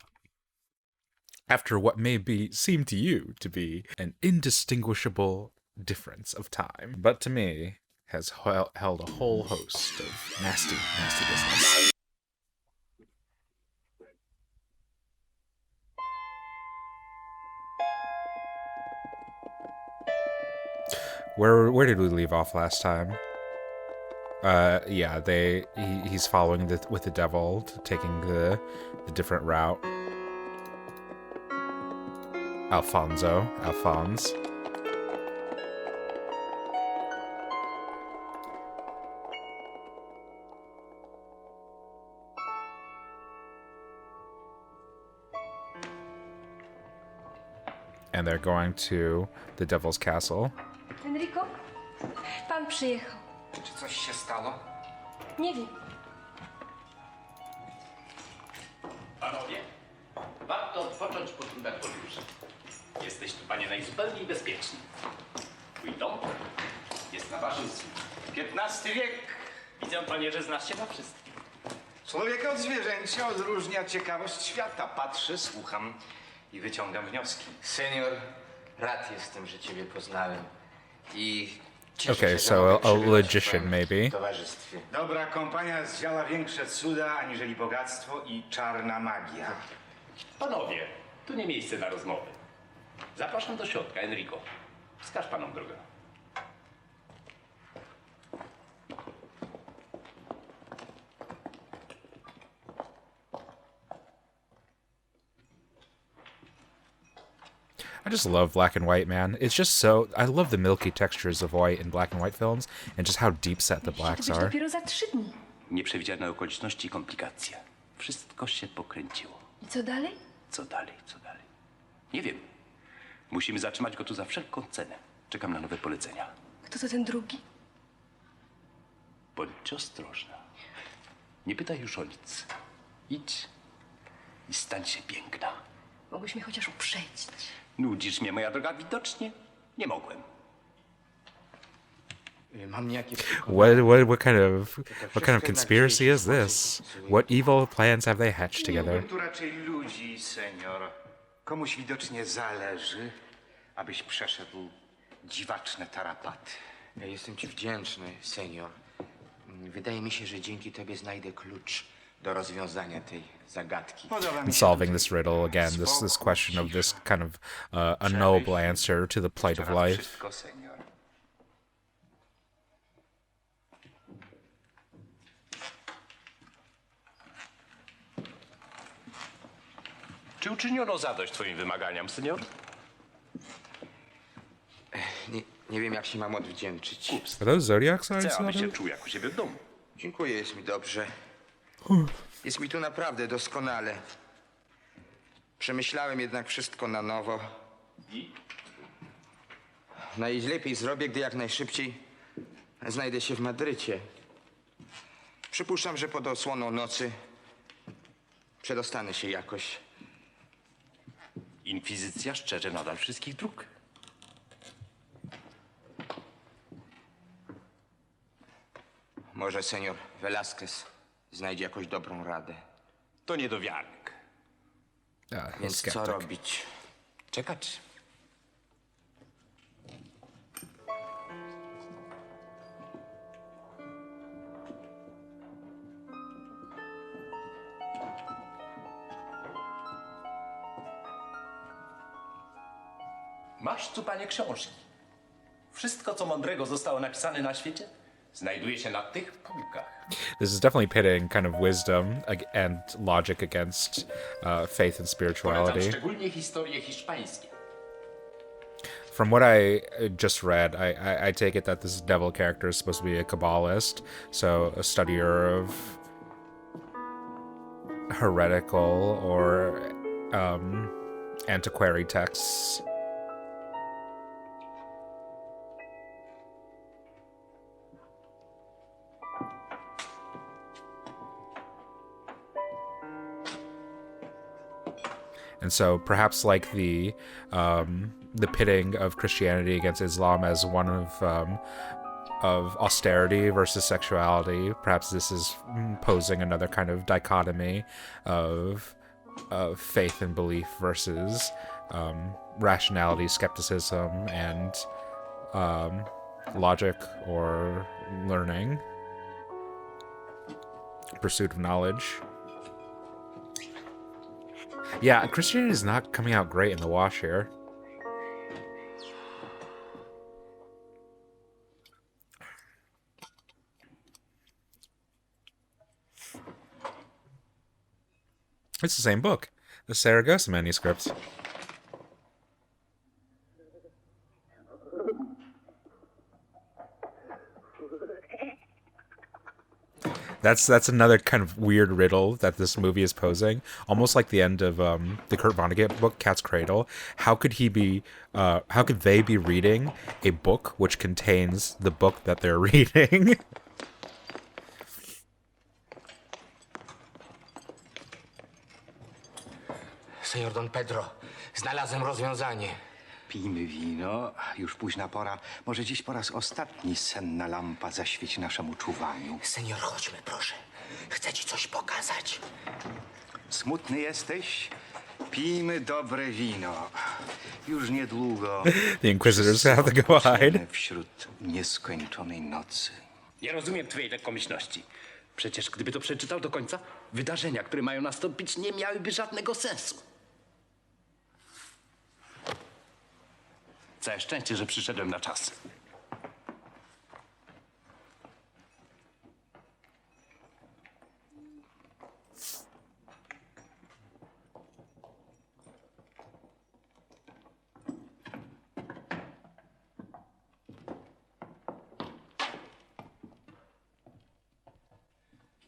After what may seem to you to be an indistinguishable difference of time, but to me has held a whole host of nasty, nasty business. Where did we leave off last time? Yeah, he's following with the devil, taking the different route. Alphonse. and they're going to the Devil's Castle. Enrico, pan przyjechał. Czy coś się stało? Nie wiem. Panowie, warto odpocząć po trudach podróży. Jesteś tu, panie, najzupełniej bezpieczny. Twój dom jest na waszym słuchu. XV wiek. Widzę, panie, że znasz się na wszystkim. Człowieka od zwierzęcia odróżnia ciekawość świata. Patrzę, słucham i wyciągam wnioski. Senior, rad jestem, że ciebie poznałem. I cieszę Okay, się, że so mogę a przybywać w logician, twoim maybe. towarzystwie. Dobra kompania zdziała większe cuda aniżeli bogactwo i czarna magia. Panowie, tu nie miejsce na rozmowy. Zapraszam do środka, Enrico. Wskaż panom drogę. I just love black and white, man. It's just so... I love the milky textures of white in black and white films, and just how deep set the blacks are. Dopiero za 3 dni. Nieprzewidziane okoliczności i komplikacje. Wszystko się pokręciło. I co dalej? Co dalej, co dalej? Nie wiem. Musimy zatrzymać go tu za wszelką cenę. Czekam na nowe polecenia. Kto to ten drugi? Bądź ostrożna. Nie pytaj już o nic. Idź i stań się piękna. Mogłeś mnie chociaż uprzedzić. Nudzisz mnie, moja droga, widocznie nie mogłem. Mam jakieś... What kind of conspiracy is this? What evil plans have they hatched together? Miłbym tu raczej ludzi, senior. Komuś widocznie zależy, abyś przeszedł dziwaczne tarapaty. Ja jestem ci wdzięczny, senior. Wydaje mi się, że dzięki tobie znajdę klucz do rozwiązania tej zagadki. And solving this riddle again, this question of this kind of unknowable answer to the plight of life. Wszystko, senior. Czy uczyniono zadość twoim wymaganiom, senior? Nie wiem, jak się mam odwdzięczyć. Are those zodiac signs? Chcę, abyś się czuł jak u siebie w domu. Dziękuję, jest mi dobrze. Jest mi tu naprawdę doskonale. Przemyślałem jednak wszystko na nowo. I? Najlepiej zrobię, gdy jak najszybciej znajdę się w Madrycie. Przypuszczam, że pod osłoną nocy przedostanę się jakoś. Inkwizycja szczerze nadal wszystkich dróg. Może senior Velasquez znajdzie jakąś dobrą radę. To niedowiarek. Więc co robić? Czekać. Masz tu, panie, książki. Wszystko, co mądrego zostało napisane na świecie, znajduje się na tych półkach. This is definitely pitting kind of wisdom and logic against faith and spirituality. Polecam szczególnie historie hiszpańskie. From what I just read, I take it that this devil character is supposed to be a Kabbalist, so a studier of heretical or antiquary texts. And so perhaps like the pitting of Christianity against Islam as one of austerity versus sexuality, perhaps this is posing another kind of dichotomy of faith and belief versus rationality, skepticism, and logic or learning, pursuit of knowledge. Yeah, Christianity is not coming out great in the wash here. It's the same book, the Saragossa Manuscript. That's another kind of weird riddle that this movie is posing, almost like the end of the Kurt Vonnegut book Cat's Cradle. How could they be reading a book which contains the book that they're reading? Senior Don Pedro, znalazłem rozwiązanie. Pijmy wino, już późna pora. Może dziś po raz ostatni senna lampa zaświeci naszemu czuwaniu. Senior, chodźmy, proszę. Chcę ci coś pokazać. Smutny jesteś? Pijmy dobre wino. Już niedługo. The Inquisitors have to go hide. Wśród nieskończonej nocy. Nie rozumiem twojej lekkomyślności. Przecież gdyby to przeczytał do końca, wydarzenia, które mają nastąpić, nie miałyby żadnego sensu. Całe szczęście, że przyszedłem na czas.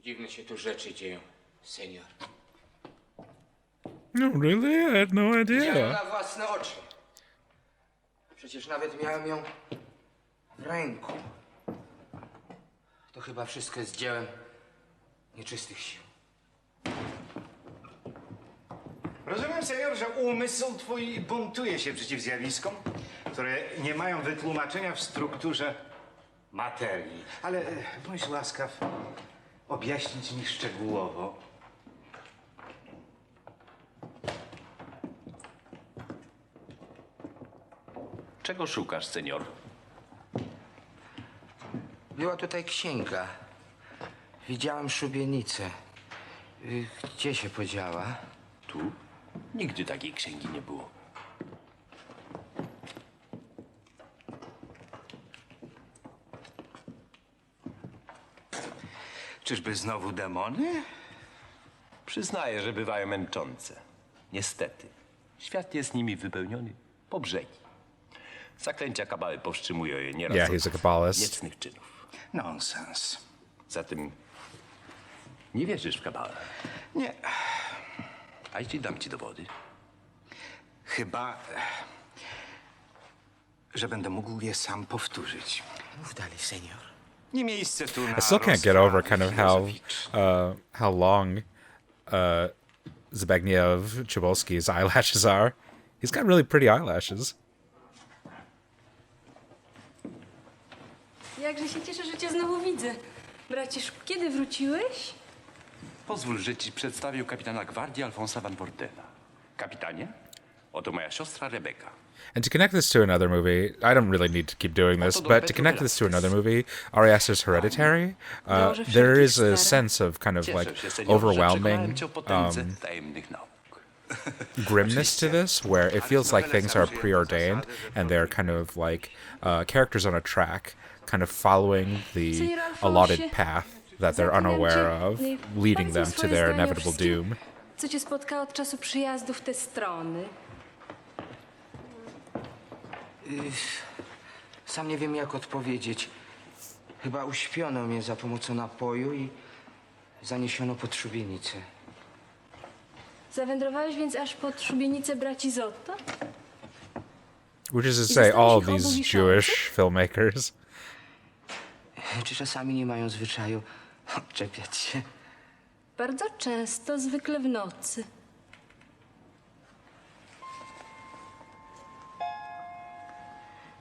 Dziwne się tu rzeczy dzieją, senior. No, really? I had no Widziałem idea. na własne oczy. Przecież nawet miałem ją w ręku. To chyba wszystko jest dziełem nieczystych sił. Rozumiem, senior, że umysł twój buntuje się przeciw zjawiskom, które nie mają wytłumaczenia w strukturze materii. Ale bądź łaskaw objaśnić mi szczegółowo. Czego szukasz, senior? Była tutaj księga. Widziałem szubienicę. Gdzie się podziała? Tu? Nigdy takiej księgi nie było. Czyżby znowu demony? Przyznaję, że bywają męczące. Niestety. Świat jest nimi wypełniony po brzegi. Zaklęcia kabały powstrzymują je nieraz Yeah, he's a Kabbalist. niecnych czynów. Nonsens. Zatem nie wierzysz w kabałę? Nie. A jeśli dam ci dowody? Chyba, że będę mógł je sam powtórzyć. Mów dalej, senior. Nie miejsce tu na I still can't get over kind of how long Zbigniew Cybulski's eyelashes are. He's got really pretty eyelashes. Jakże się cieszę, że cię znowu widzę. Braciszku, kiedy wróciłeś? Pozwól, że ci przedstawię kapitana gwardii Alfonsa van Wordena. Kapitanie, oto moja siostra Rebeka. And to connect this to another movie, I don't really need to keep doing this, but to connect this to another movie, Ari Aster's Hereditary, there is a sense of kind of like overwhelming grimness to this, where it feels like things are preordained and they're kind of like characters on a track, kind of following the allotted path that they're unaware of, leading them to their inevitable doom. Co cię spotkało od czasu przyjazdu w te strony? Sam nie wiem, jak odpowiedzieć. Chyba uśpiono mnie za pomocą napoju i zaniesiono pod szubienicę. Zawędrowałeś więc aż pod szubienicę braci Zotto? Which is to say, all of these Jewish filmmakers. Czy czasami nie mają zwyczaju odczepiać się? Bardzo często, zwykle w nocy.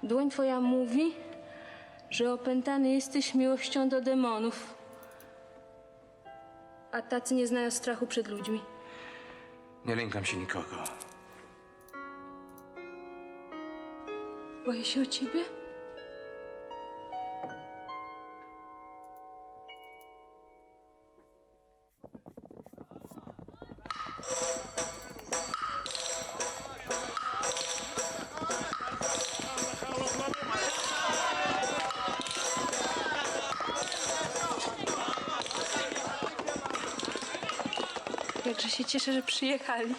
Dłoń twoja mówi, że opętany jesteś miłością do demonów. A tacy nie znają strachu przed ludźmi. Nie lękam się nikogo. Boję się o ciebie? Jakże się cieszę, że przyjechali.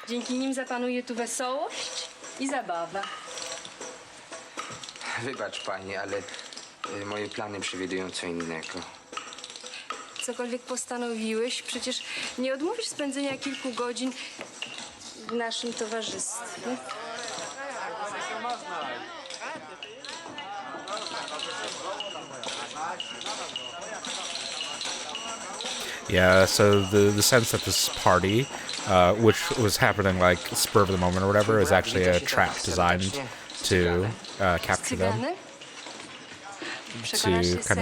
Dzięki nim zapanuje tu wesołość i zabawa. Wybacz pani, ale Moje plany przewidują co innego. Cokolwiek postanowiłeś, przecież nie odmówisz spędzenia kilku godzin w naszym towarzystwie. Yeah, so the sense that this party, which was happening like spur of the moment or whatever, is actually a trap designed to capture them. To kind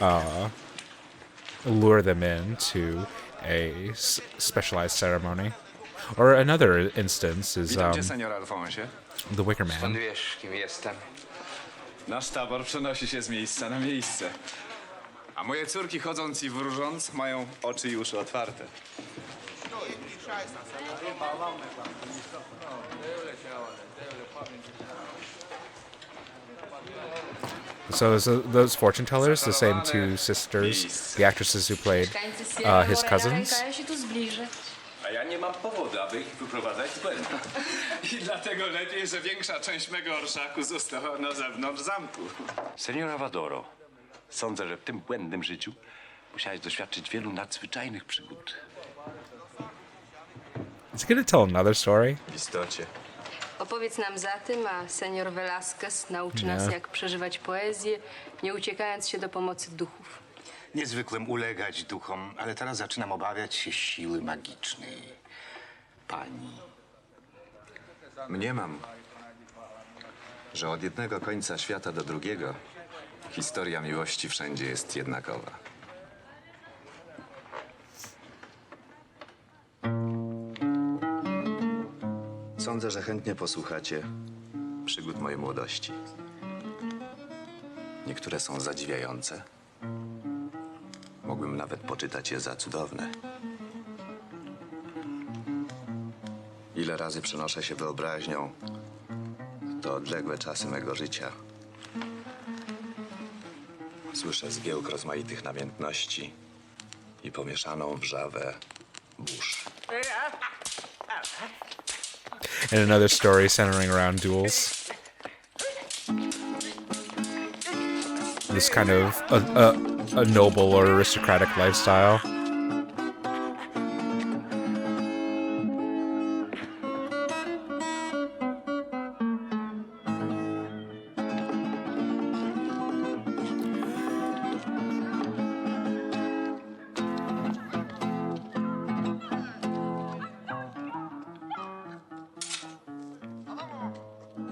of lure them into a specialized ceremony. Or another instance is the Wicker Man. Skąd wiesz, kim jestem? Nasz tabor przenosi się z miejsca na miejsce. A moje córki, chodząc i wróżąc, mają oczy i uszy otwarte. So those fortune tellers, the same two sisters, the actresses who played his cousins. A ja nie mam powodu, aby ich wyprowadzać z błędu. I dlatego lepiej, że większa część mego orszaku została na zewnątrz zamku. Seniora Vadoro, sądzę, że w tym błędnym życiu musiałeś doświadczyć wielu nadzwyczajnych przygód. Is he gonna tell another story? W istocie. Opowiedz nam zatem, a senior Velasquez nauczy nas, jak przeżywać poezję, nie uciekając się do pomocy duchów. Nie zwykłem ulegać duchom, ale teraz zaczynam obawiać się siły magicznej. Pani. Mniemam, że od jednego końca świata do drugiego historia miłości wszędzie jest jednakowa. Sądzę, że chętnie posłuchacie przygód mojej młodości. Niektóre są zadziwiające. Mógłbym nawet poczytać je za cudowne. Ile razy przenoszę się wyobraźnią w te odległe czasy mego życia. Słyszę zgiełk rozmaitych namiętności i pomieszaną wrzawę burz. And another story centering around duels. This kind of a noble or aristocratic lifestyle.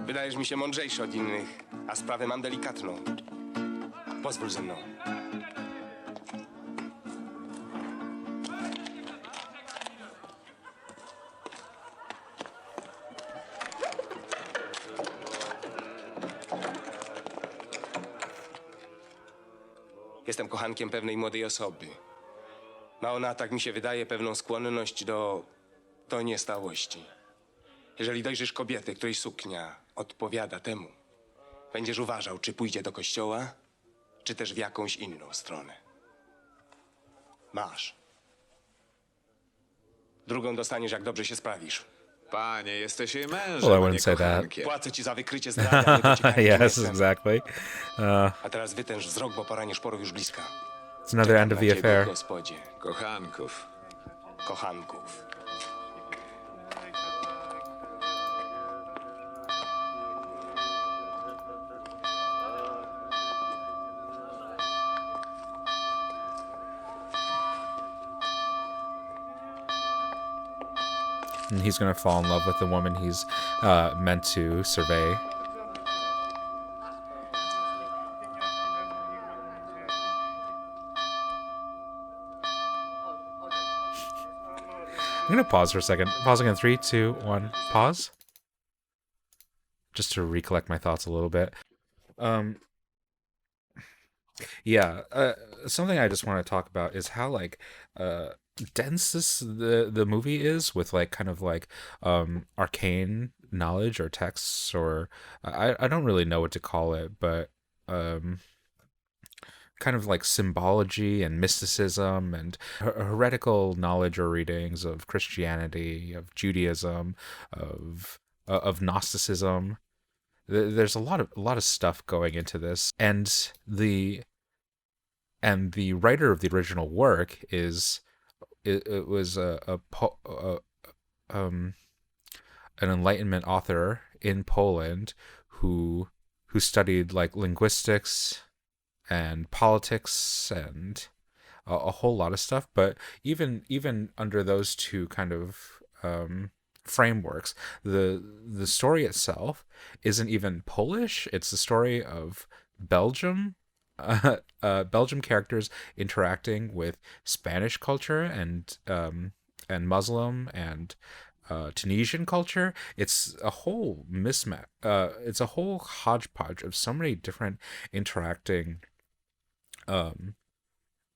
Wydajesz mi się mądrzejszy od innych, a sprawę mam delikatną. Pozwól ze mną. Jestem kochankiem pewnej młodej osoby. Ma ona, tak mi się wydaje, pewną skłonność do niestałości. Jeżeli dojrzysz kobiety, której suknia odpowiada temu, będziesz uważał, czy pójdzie do kościoła, czy też w jakąś inną stronę. Masz. Drugą dostaniesz, jak dobrze się sprawisz. Panie, jesteś jej mężem, Well, I wouldn't say that. Płacę ci za wykrycie zdrady. Yes, exactly. A teraz wytęż wzrok, bo pora nieszporu już bliska. It's another end of the affair. Gospodzie. Kochanków. Kochanków. And he's gonna fall in love with the woman he's meant to survey. I'm gonna pause for a second. Pause again. 3, 2, 1. Pause. Just to recollect my thoughts a little bit. Something I just want to talk about is how dense the movie is with kind of arcane knowledge or texts, or I don't really know what to call it, but kind of symbology and mysticism and heretical knowledge or readings of Christianity, of Judaism, of Gnosticism. there's a lot of stuff going into this, and the writer of the original work was an Enlightenment author in Poland who studied like linguistics and politics and a whole lot of stuff. But even under those two kind of frameworks, the story itself isn't even Polish. It's the story of Belgium. Belgium characters interacting with Spanish culture and Muslim and Tunisian culture. It's a whole mismatch. It's a whole hodgepodge of so many different interacting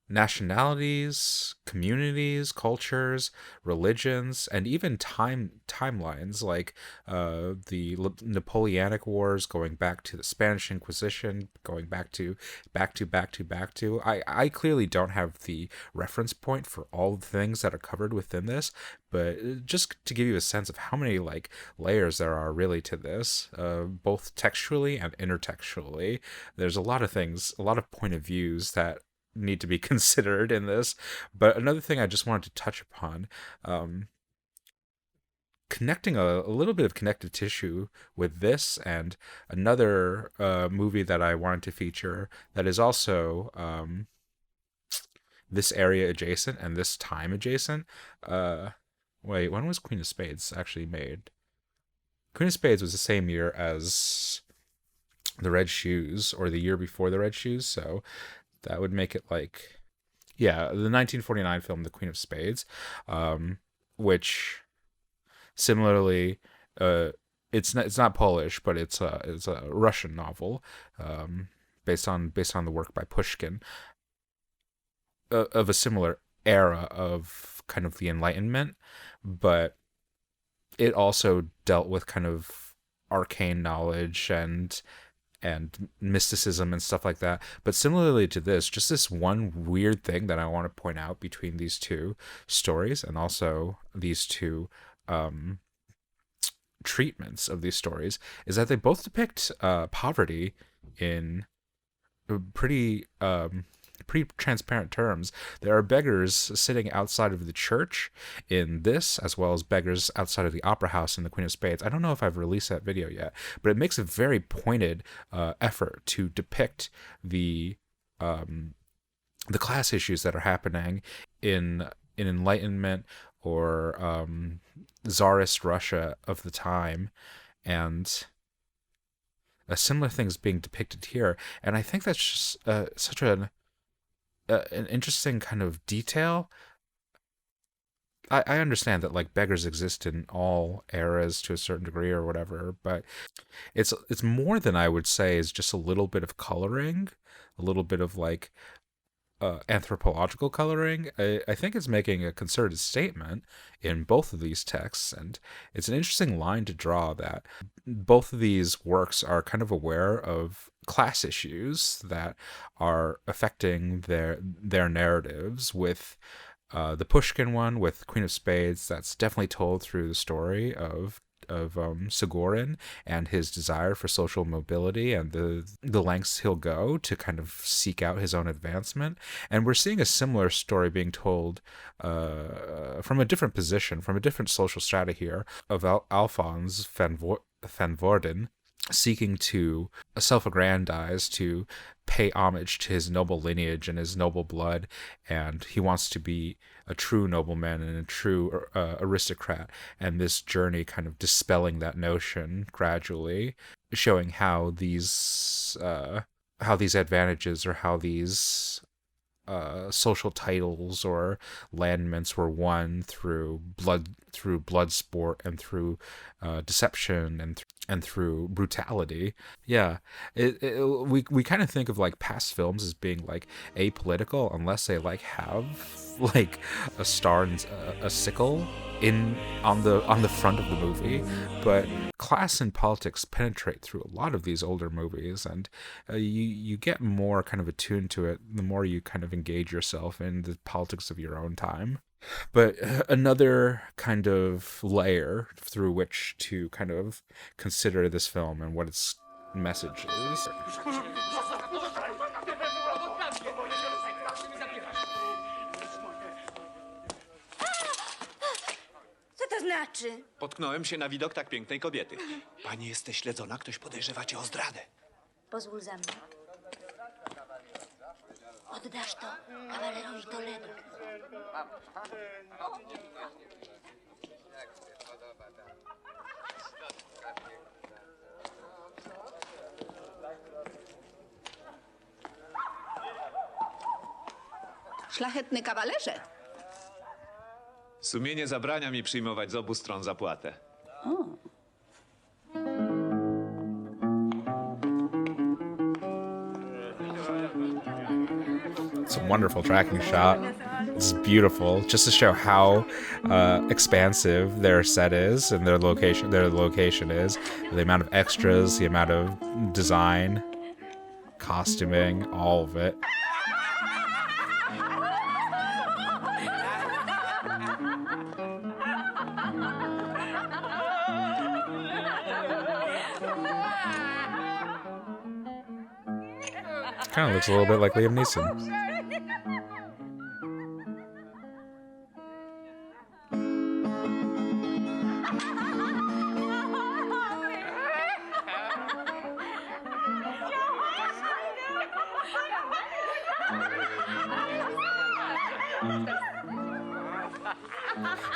nationalities, communities, cultures, religions, and even timelines, like the Napoleonic Wars, going back to the Spanish Inquisition, going back to. I clearly don't have the reference point for all the things that are covered within this, but just to give you a sense of how many like layers there are really to this, both textually and intertextually, there's a lot of things, a lot of point of views that need to be considered in this. But another thing I just wanted to touch upon, connecting a little bit of connective tissue with this and another movie that I wanted to feature that is also this area adjacent and this time adjacent. Wait, when was Queen of Spades actually made? Queen of Spades was the same year as The Red Shoes, or the year before The Red Shoes, so that would make it like, yeah, the 1949 film, The Queen of Spades, which similarly, it's not Polish, but it's a Russian novel, based on the work by Pushkin, of a similar era of kind of the Enlightenment, but it also dealt with kind of arcane knowledge and mysticism and stuff like that. But similarly to this, just this one weird thing that I want to point out between these two stories, and also these two treatments of these stories, is that they both depict poverty in pretty transparent terms. There are beggars sitting outside of the church in this, as well as beggars outside of the opera house in The Queen of Spades. I don't know if I've released that video yet, but it makes a very pointed effort to depict the class issues that are happening in Enlightenment or Tsarist Russia of the time, and a similar things being depicted here. And I think that's just such an interesting kind of detail. I understand that like beggars exist in all eras to a certain degree or whatever, but it's more than I would say is just a little bit of coloring, a little bit of like anthropological coloring. I think it's making a concerted statement in both of these texts, and it's an interesting line to draw that both of these works are kind of aware of class issues that are affecting their narratives. With the Pushkin one, with Queen of Spades, that's definitely told through the story of Sigorin and his desire for social mobility and the lengths he'll go to kind of seek out his own advancement. And we're seeing a similar story being told from a different position, from a different social strata here, of Alfonso van Worden, seeking to self-aggrandize, to pay homage to his noble lineage and his noble blood, and he wants to be a true nobleman and a true aristocrat, and this journey kind of dispelling that notion gradually, showing how these advantages, or how these social titles or landments were won through blood sport and through deception and through brutality. Yeah, we kind of think of like past films as being like apolitical unless they like have like a star and a sickle on the front of the movie, but class and politics penetrate through a lot of these older movies, and you get more kind of attuned to it the more you kind of engage yourself in the politics of your own time. But another kind of layer through which to kind of consider this film and what it's messages. Co to znaczy? Potknąłem się na widok tak pięknej kobiety. Pani jesteś śledzona, ktoś podejrzewa cię o zdradę. Pozwól za mną. Oddasz to kawalerowi Toledo. Szlachetny kawalerze. Sumienie zabrania mi przyjmować z obu stron zapłatę. It's a wonderful tracking shot. It's beautiful, just to show how expansive their set is and their location is, the amount of extras, the amount of design, costuming, all of it. Kind of looks a little bit like Liam Neeson.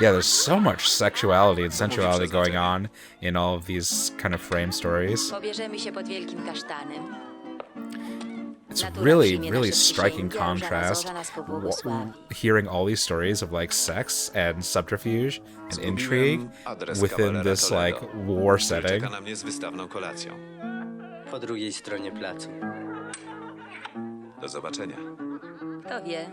Yeah, there's so much sexuality and sensuality going on in all of these kind of frame stories. Pobierzemy się pod wielkim kasztanem. It's really striking contrast hearing all these stories of like sex and subterfuge and intrigue within this like war setting. Czeka na mnie z wystawną kolacją. Po drugiej stronie placu. Do zobaczenia. Kto wie?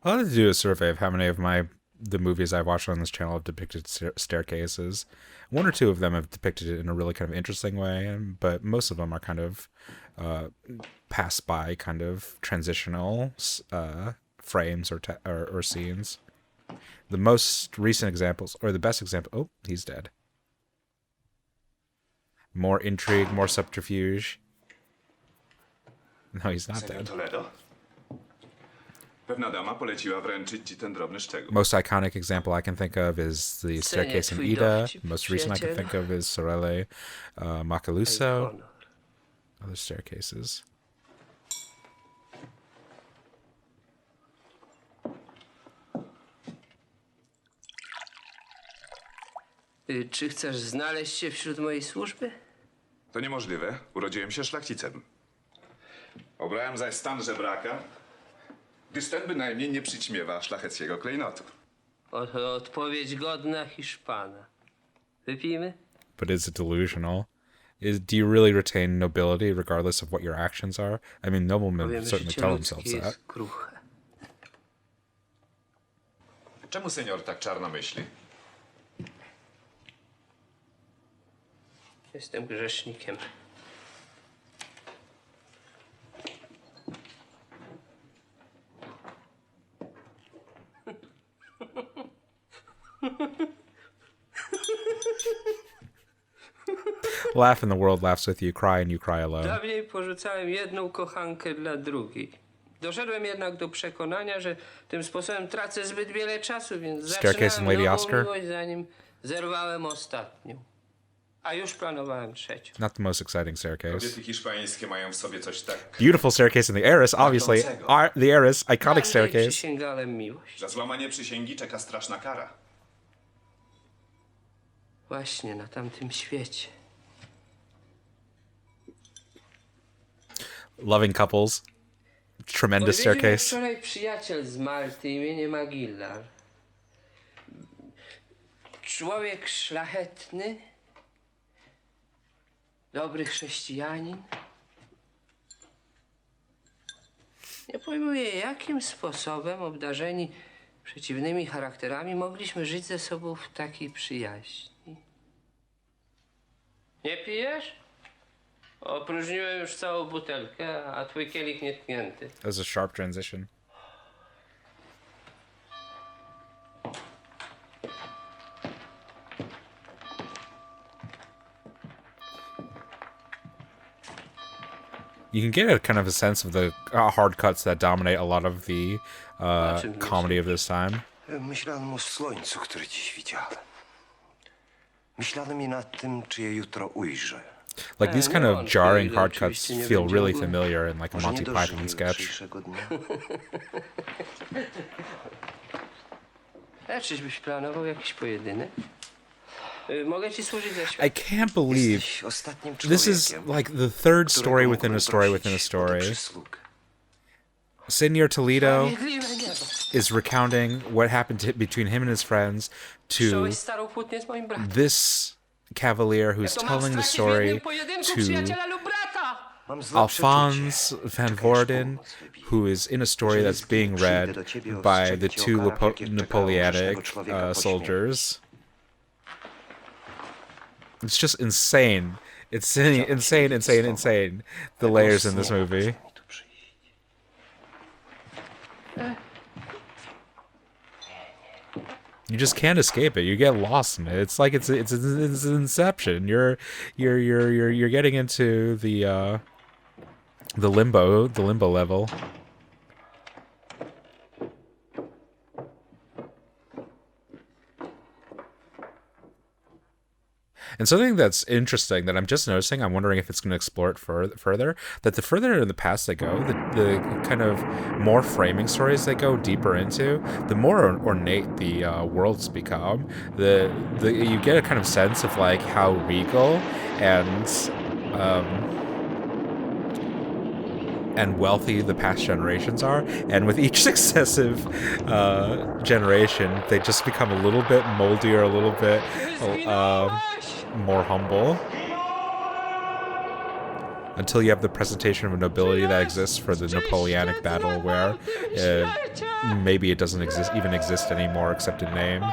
I'll have to do a survey of how many of the movies I've watched on this channel have depicted staircases. One or two of them have depicted it in a really kind of interesting way, but most of them are kind of pass by, kind of transitional frames or scenes. The most recent examples, or the best example, oh, he's dead. More intrigue, more subterfuge. No, he's not dead. Pewna dama poleciła wręczyć ci ten drobny szczegół. Most iconic example I can think of is the staircase in Ida. Most recent I can think of is Sorelle Macaluso. Other staircases. Czy chcesz znaleźć się wśród mojej służby? To niemożliwe. Urodziłem się szlachcicem. Obrałem zaś stan żebraka, gdyż ten bynajmniej nie przyćmiewa szlacheckiego klejnotu. Oto odpowiedź godna Hiszpana. Wypijmy? But is it delusional? Do you really retain nobility regardless of what your actions are? I mean, noblemen certainly tell themselves that. Czemu senior tak czarno myśli? Jestem grzesznikiem. Laugh and the world laughs with you. Cry and you cry alone. Dawniej porzucałem jedną kochankę dla drugiej. Doszedłem jednak do przekonania, że tym sposobem tracę zbyt wiele czasu, więc Staircase zaczynałem and Lady nową Oscar? miłość, zanim zerwałem ostatnią. A już planowałem trzecią. Not the most exciting staircase. Kobiety hiszpańskie mają w sobie coś tak... Beautiful staircase in the Heiress, obviously. The Heiress, iconic Każdej staircase. przysięgałem miłość. Za złamanie przysięgi czeka straszna kara. Właśnie na tamtym świecie. Loving couples. Tremendous Odwiedził mnie staircase. wczoraj przyjaciel z Malty imieniem Aguilar. Człowiek szlachetny, dobry chrześcijanin. Nie pojmuję, jakim sposobem obdarzeni przeciwnymi charakterami mogliśmy żyć ze sobą w takiej przyjaźni. Nie pijesz? Opróżniłem już całą butelkę, a twój kielich nietknięty. That was a sharp transition. You can get a kind of a sense of the hard cuts that dominate a lot of the comedy of this time. Myślałem o słońcu, które dziś widziałem. Myślałem i nad tym, czy je jutro ujrzę. Like these kind of jarring hard cuts feel really familiar in like a Monty Python sketch. Czyżbyś planował jakiś pojedynek? Mogę ci służyć za I can't believe this is like the third story within a story within a story. Senor Toledo is recounting what happened between him and his friends to this cavalier who's telling the story to Alfonso van Worden, who is in a story that's being read by the two Napoleonic soldiers. It's just insane. It's insane. The layers in this movie. You just can't escape it. You get lost in it. It's like it's Inception. You're getting into the limbo level. And something that's interesting that I'm just noticing, I'm wondering if it's going to explore it further, that the further in the past they go, the kind of more framing stories they go deeper into, the more ornate the worlds become. You get a kind of sense of like how regal and wealthy the past generations are, and with each successive generation, they just become a little bit moldier, a little bit more humble, until you have the presentation of a nobility that exists for the Napoleonic battle, where maybe it doesn't even exist anymore except in name.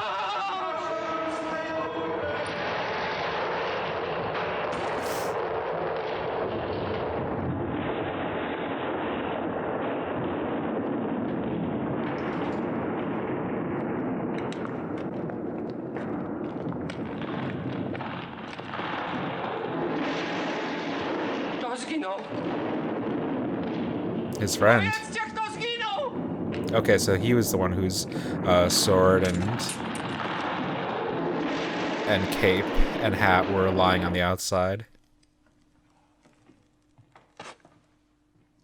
His friend. Okay, so he was the one whose sword and cape and hat were lying on the outside.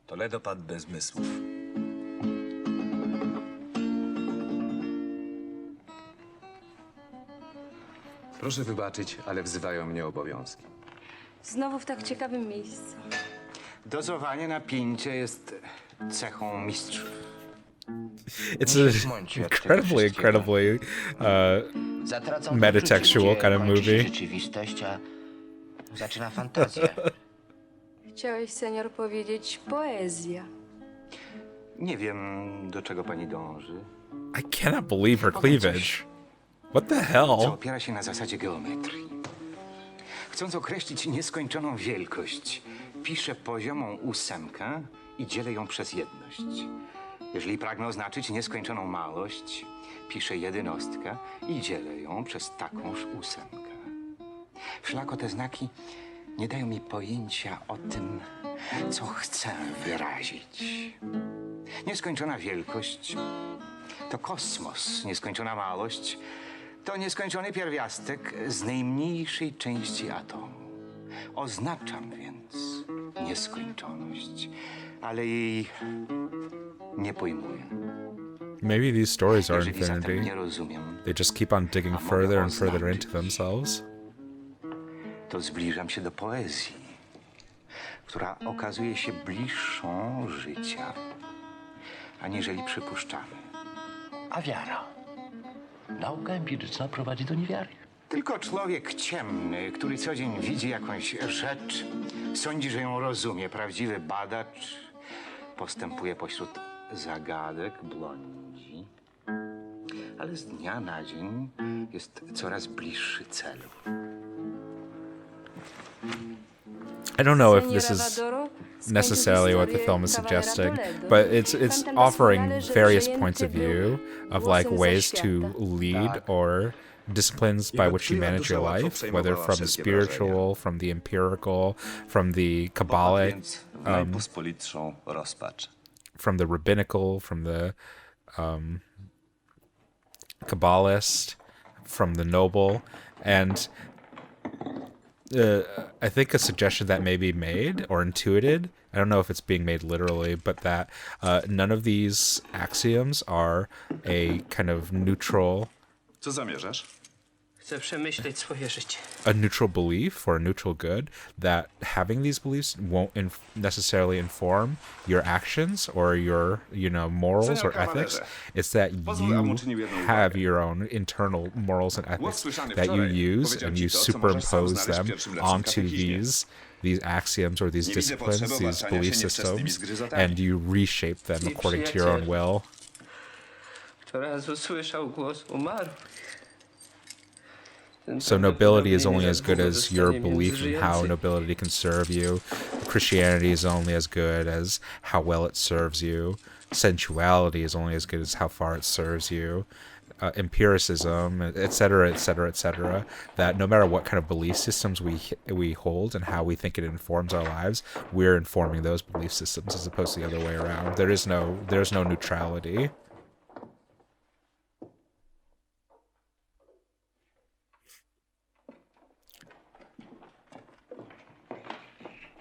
Toledo padł bez zmysłów. Proszę wybaczyć, ale wzywają mnie obowiązki. Znowu w tak ciekawym miejscu. Dozowanie napięcia jest cechą mistrzów. It's an incredibly metatextual kind of movie. Rzeczywistość, a zaczyna fantazja. Chciałeś, senior, powiedzieć poezja. Nie wiem, do czego pani dąży. I cannot believe her cleavage. What the hell? Co opiera się na zasadzie geometrii. Chcąc określić nieskończoną wielkość, piszę poziomą ósemkę i dzielę ją przez jedność. Jeżeli pragnę oznaczyć nieskończoną małość, piszę jedynostkę i dzielę ją przez takąż ósemkę. Wszelako te znaki nie dają mi pojęcia o tym, co chcę wyrazić. Nieskończona wielkość to kosmos, nieskończona małość to nieskończony pierwiastek z najmniejszej części atomu. Oznaczam więc nieskończoność, ale jej nie pojmuję. Maybe these stories are Jeżeli zatem infinity. nie rozumiem, They just keep on digging a mogę further and further oznaczyć, into themselves. to zbliżam się do poezji, która okazuje się bliższą życia, aniżeli przypuszczamy. A wiara? Nauka empiryczna prowadzi do niewiary. Tylko człowiek ciemny, który co dzień widzi jakąś rzecz, sądzi, że ją rozumie. Prawdziwy badacz postępuje pośród zagadek, błądzi, ale z dnia na dzień jest coraz bliższy celu. I don't know if this is necessarily what the film is suggesting, but it's offering various points of view of like ways to lead or disciplines by which you manage your life, whether from the spiritual, from the empirical, from the Kabbalic, from the rabbinical, from the Kabbalist, from the noble, and I think a suggestion that may be made or intuited, I don't know if it's being made literally, but that none of these axioms are a kind of neutral... Co zamierzasz? Chcę przemyśleć swoje życie. A neutral belief or a neutral good, that having these beliefs won't necessarily inform your actions or your, morals or ethics. It's that you have your own internal morals and ethics that you use and you superimpose them onto these axioms or these disciplines, these belief systems, and you reshape them according to your own will. Kto raz usłyszał głos umarłych. So nobility is only as good as your belief in how nobility can serve you. Christianity is only as good as how well it serves you. Sensuality is only as good as how far it serves you. Empiricism, etc., etc., etc. That no matter what kind of belief systems we hold and how we think it informs our lives, we're informing those belief systems as opposed to the other way around. There's no neutrality.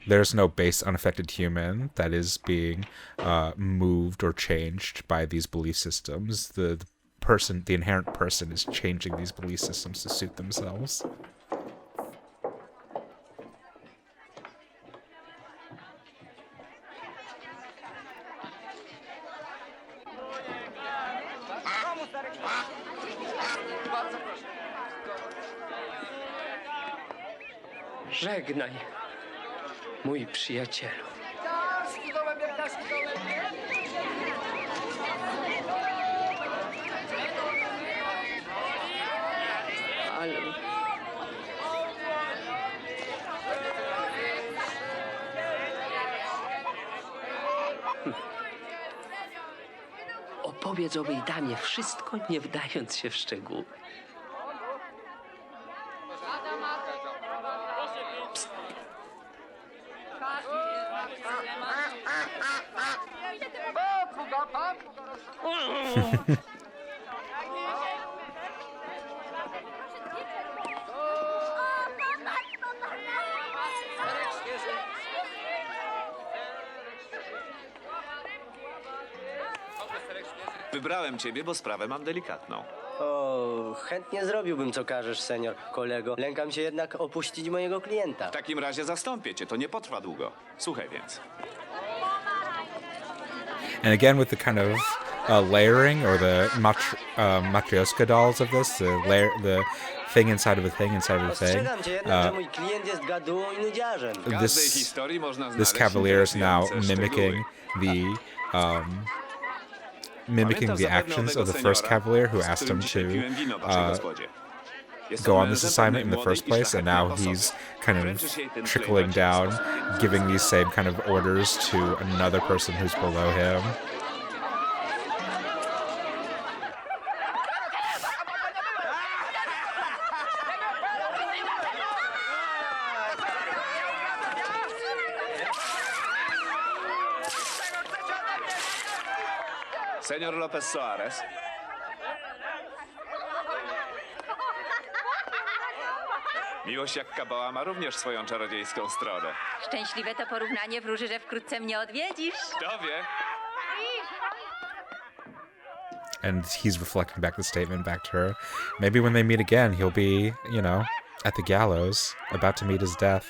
There's no base, unaffected human that is being moved or changed by these belief systems. The inherent person is changing these belief systems to suit themselves. Żegnaj, mój przyjacielu. Ale... Opowiedz owej damie wszystko, nie wdając się w szczegóły. Wybrałem ciebie, bo sprawę mam delikatną. O, chętnie zrobiłbym, co każesz, senior kolego. Lękam się jednak opuścić mojego klienta. W takim razie zastąpię cię, to nie potrwa długo. Słuchaj więc. And again with the kind of layering or the matryoshka dolls of this, the thing inside of a thing inside of a thing. Ostrzegam cię jednak, że mój klient jest gadułą i nudziarzem. This cavalier is now mimicking the actions of the first cavalier who asked him to go on this assignment in the first place, and now he's kind of trickling down, giving these same kind of orders to another person who's below him. Senior Lopez Soares. Miłość jak kabała ma również swoją czarodziejską stronę. Szczęśliwe to porównanie wróży, że wkrótce mnie odwiedzisz. Kto wie? And he's reflecting back the statement back to her. Maybe when they meet again, he'll be, you know, at the gallows, about to meet his death.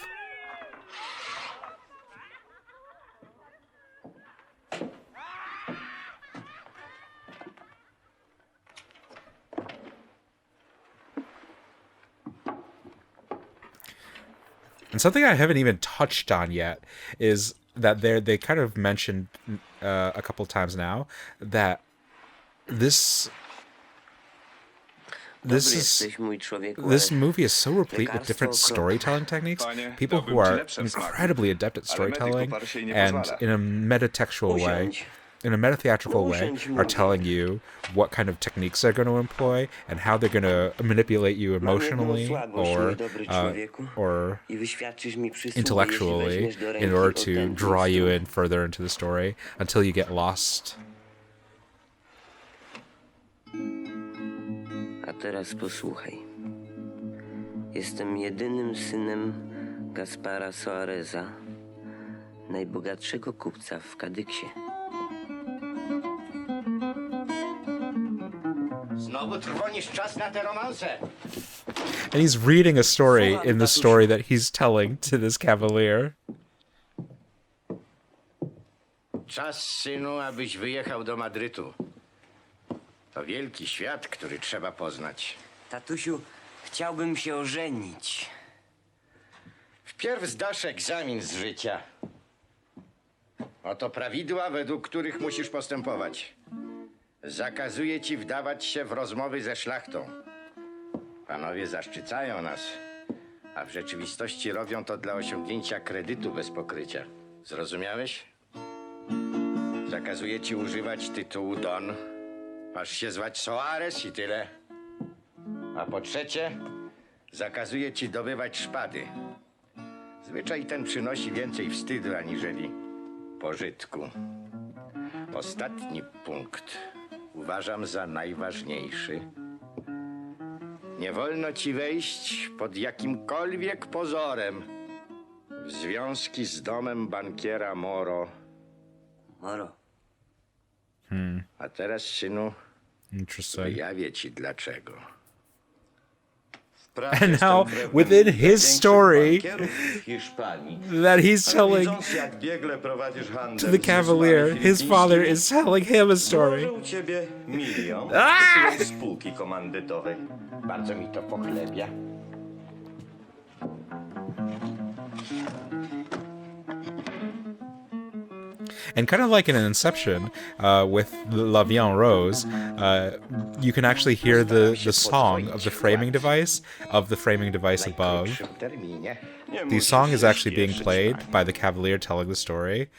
And something I haven't even touched on yet is that they kind of mentioned a couple times now that this movie is so replete with different storytelling techniques. People who are incredibly adept at storytelling and in a metatextual way, in a metatheatrical way, are telling you what kind of techniques they're going to employ and how they're going to manipulate you emotionally or intellectually in order to draw you in further into the story until you get lost. A teraz posłuchaj. Jestem jedynym synem Gaspara Soareza, najbogatszego kupca w Kadyksie. Znowu trwonisz czas na te romanse. And he's reading a story in the story that he's telling to this cavalier. Czas, synu, abyś wyjechał do Madrytu. To wielki świat, który trzeba poznać. Tatusiu, chciałbym się ożenić. Wpierw zdasz egzamin z życia. Oto prawidła, według których musisz postępować. Zakazuję ci wdawać się w rozmowy ze szlachtą. Panowie zaszczycają nas, a w rzeczywistości robią to dla osiągnięcia kredytu bez pokrycia. Zrozumiałeś? Zakazuję ci używać tytułu Don. Masz się zwać Soares i tyle. A po trzecie, zakazuję ci dobywać szpady. Zwyczaj ten przynosi więcej wstydu aniżeli pożytku. Ostatni punkt uważam za najważniejszy. Nie wolno ci wejść pod jakimkolwiek pozorem w związki z domem bankiera Moro. Moro. A teraz, synu, Interesting. wyjawię ci dlaczego. And now, within his story that he's telling to the cavalier, his father is telling him a story. Ah! Bardzo mi to pochlebia. And kind of like in an Inception, with La Vie en Rose, you can actually hear the song of the framing device above. The song is actually being played by the cavalier telling the story,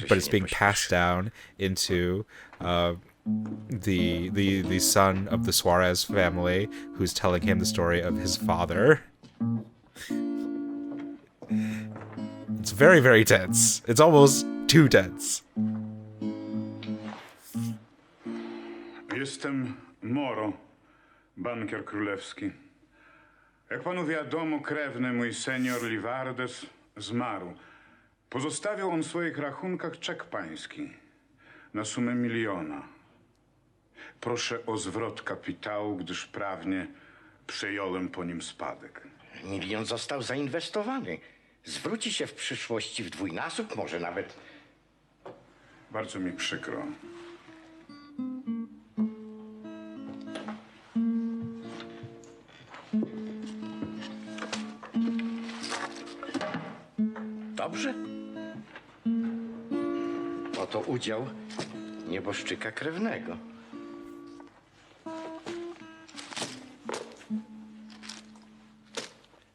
but it's being passed down into the son of the Suarez family, who's telling him the story of his father. It's very, very tense. It's almost too tense. Jestem Moro, bankier królewski. Jak panu wiadomo, krewny mój senior Livardes zmarł. Pozostawił on w swoich rachunkach czek pański na sumę 1 miliona. Proszę o zwrot kapitału, gdyż prawnie przejąłem po nim spadek. 1 milion został zainwestowany. Zwróci się w przyszłości w dwójnasób, może nawet. Bardzo mi przykro. Dobrze. Oto udział nieboszczyka krewnego.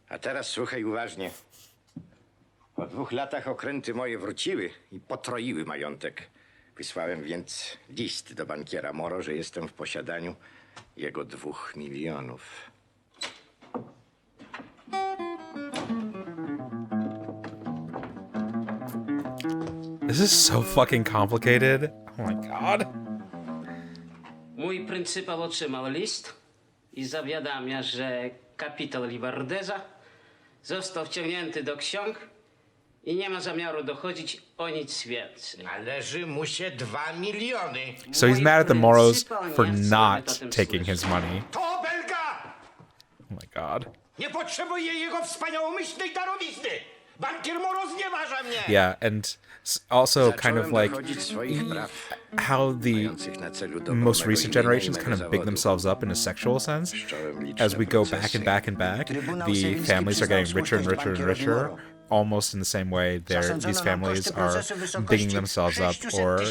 A teraz słuchaj uważnie. Po 2 latach okręty moje wróciły i potroiły majątek. Wysłałem więc list do bankiera Moro, że jestem w posiadaniu jego 2 milionów. This is so fucking complicated. Oh my god. Mój pryncypał otrzymał list i zawiadamia, że kapitan Livardeza został wciągnięty do ksiąg i nie ma zamiaru dochodzić o nic więcej. Należy mu się 2 miliony. So he's mad at the Moros for not taking his money. To Belga! Oh my god. Nie potrzebuję jego wspaniałomyślnej darowizny. Bankier Moro znieważa mnie. Yeah, and also kind of like how the most recent generations kind of big themselves up in a sexual sense. As we go back and back and back, the families are getting richer and richer and richer. Almost in the same way, these families are bigging themselves up or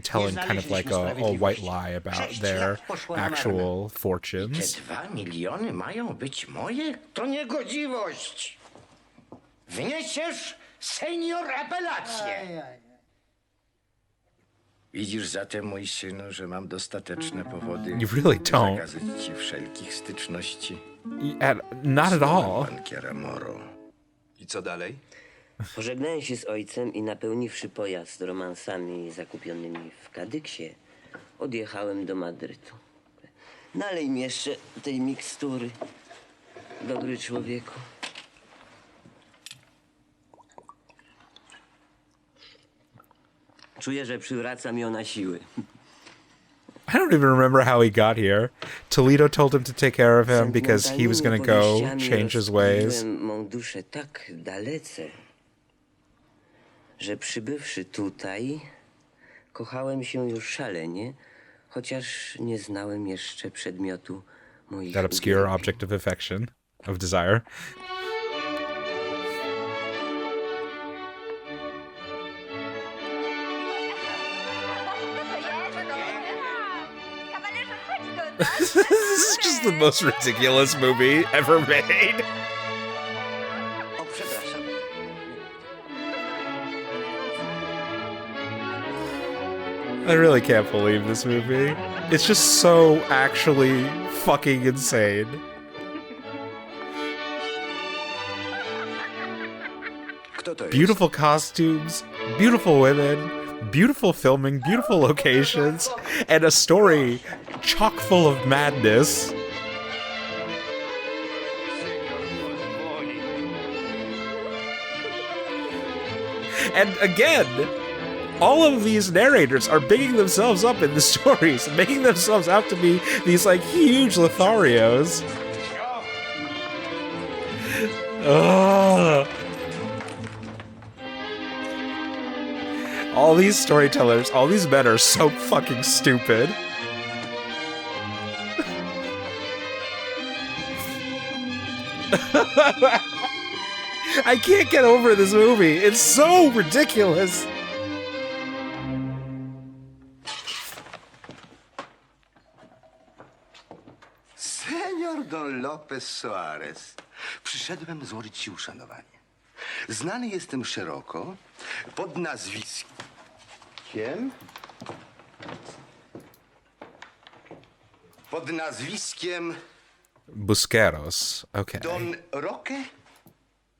telling kind of like a white lie about their actual fortunes. Te 2 miliony mają być moje? To niegodziwość. Wniesiesz, senior, apelację. Widzisz zatem, mój synu, że mam dostateczne powody You really don't. zakazać ci wszelkich styczności. Not at all. Bankiera Moro. I co dalej? Pożegnałem się z ojcem i napełniwszy pojazd romansami zakupionymi w Kadyksie, odjechałem do Madrytu. Nalej mi jeszcze tej mikstury, dobry człowieku. Czuję, że przywraca mi ona siły. I don't even remember how he got here. Toledo told him to take care of him because he was going to go change his ways. Mą duszę tak dalece, że przybywszy tutaj, kochałem się już szalenie, chociaż nie znałem jeszcze przedmiotu moich That obscure object of affection, of desire. This is just the most ridiculous movie ever made. O, przepraszam. I really can't believe this movie. It's just so actually fucking insane. Beautiful costumes, beautiful women, beautiful filming, beautiful locations, and a story chock full of madness. And again, all of these narrators are bigging themselves up in the stories and making themselves out to be these like huge Lotharios. Ugh. All these storytellers, all these men are so fucking stupid. I can't get over this movie. It's so ridiculous. Senior Don Lopez Soares, przyszedłem złożyć ci uszanowanie. Znany jestem szeroko pod nazwiskiem... Pod nazwiskiem... Busqueros. Okay. Don Roque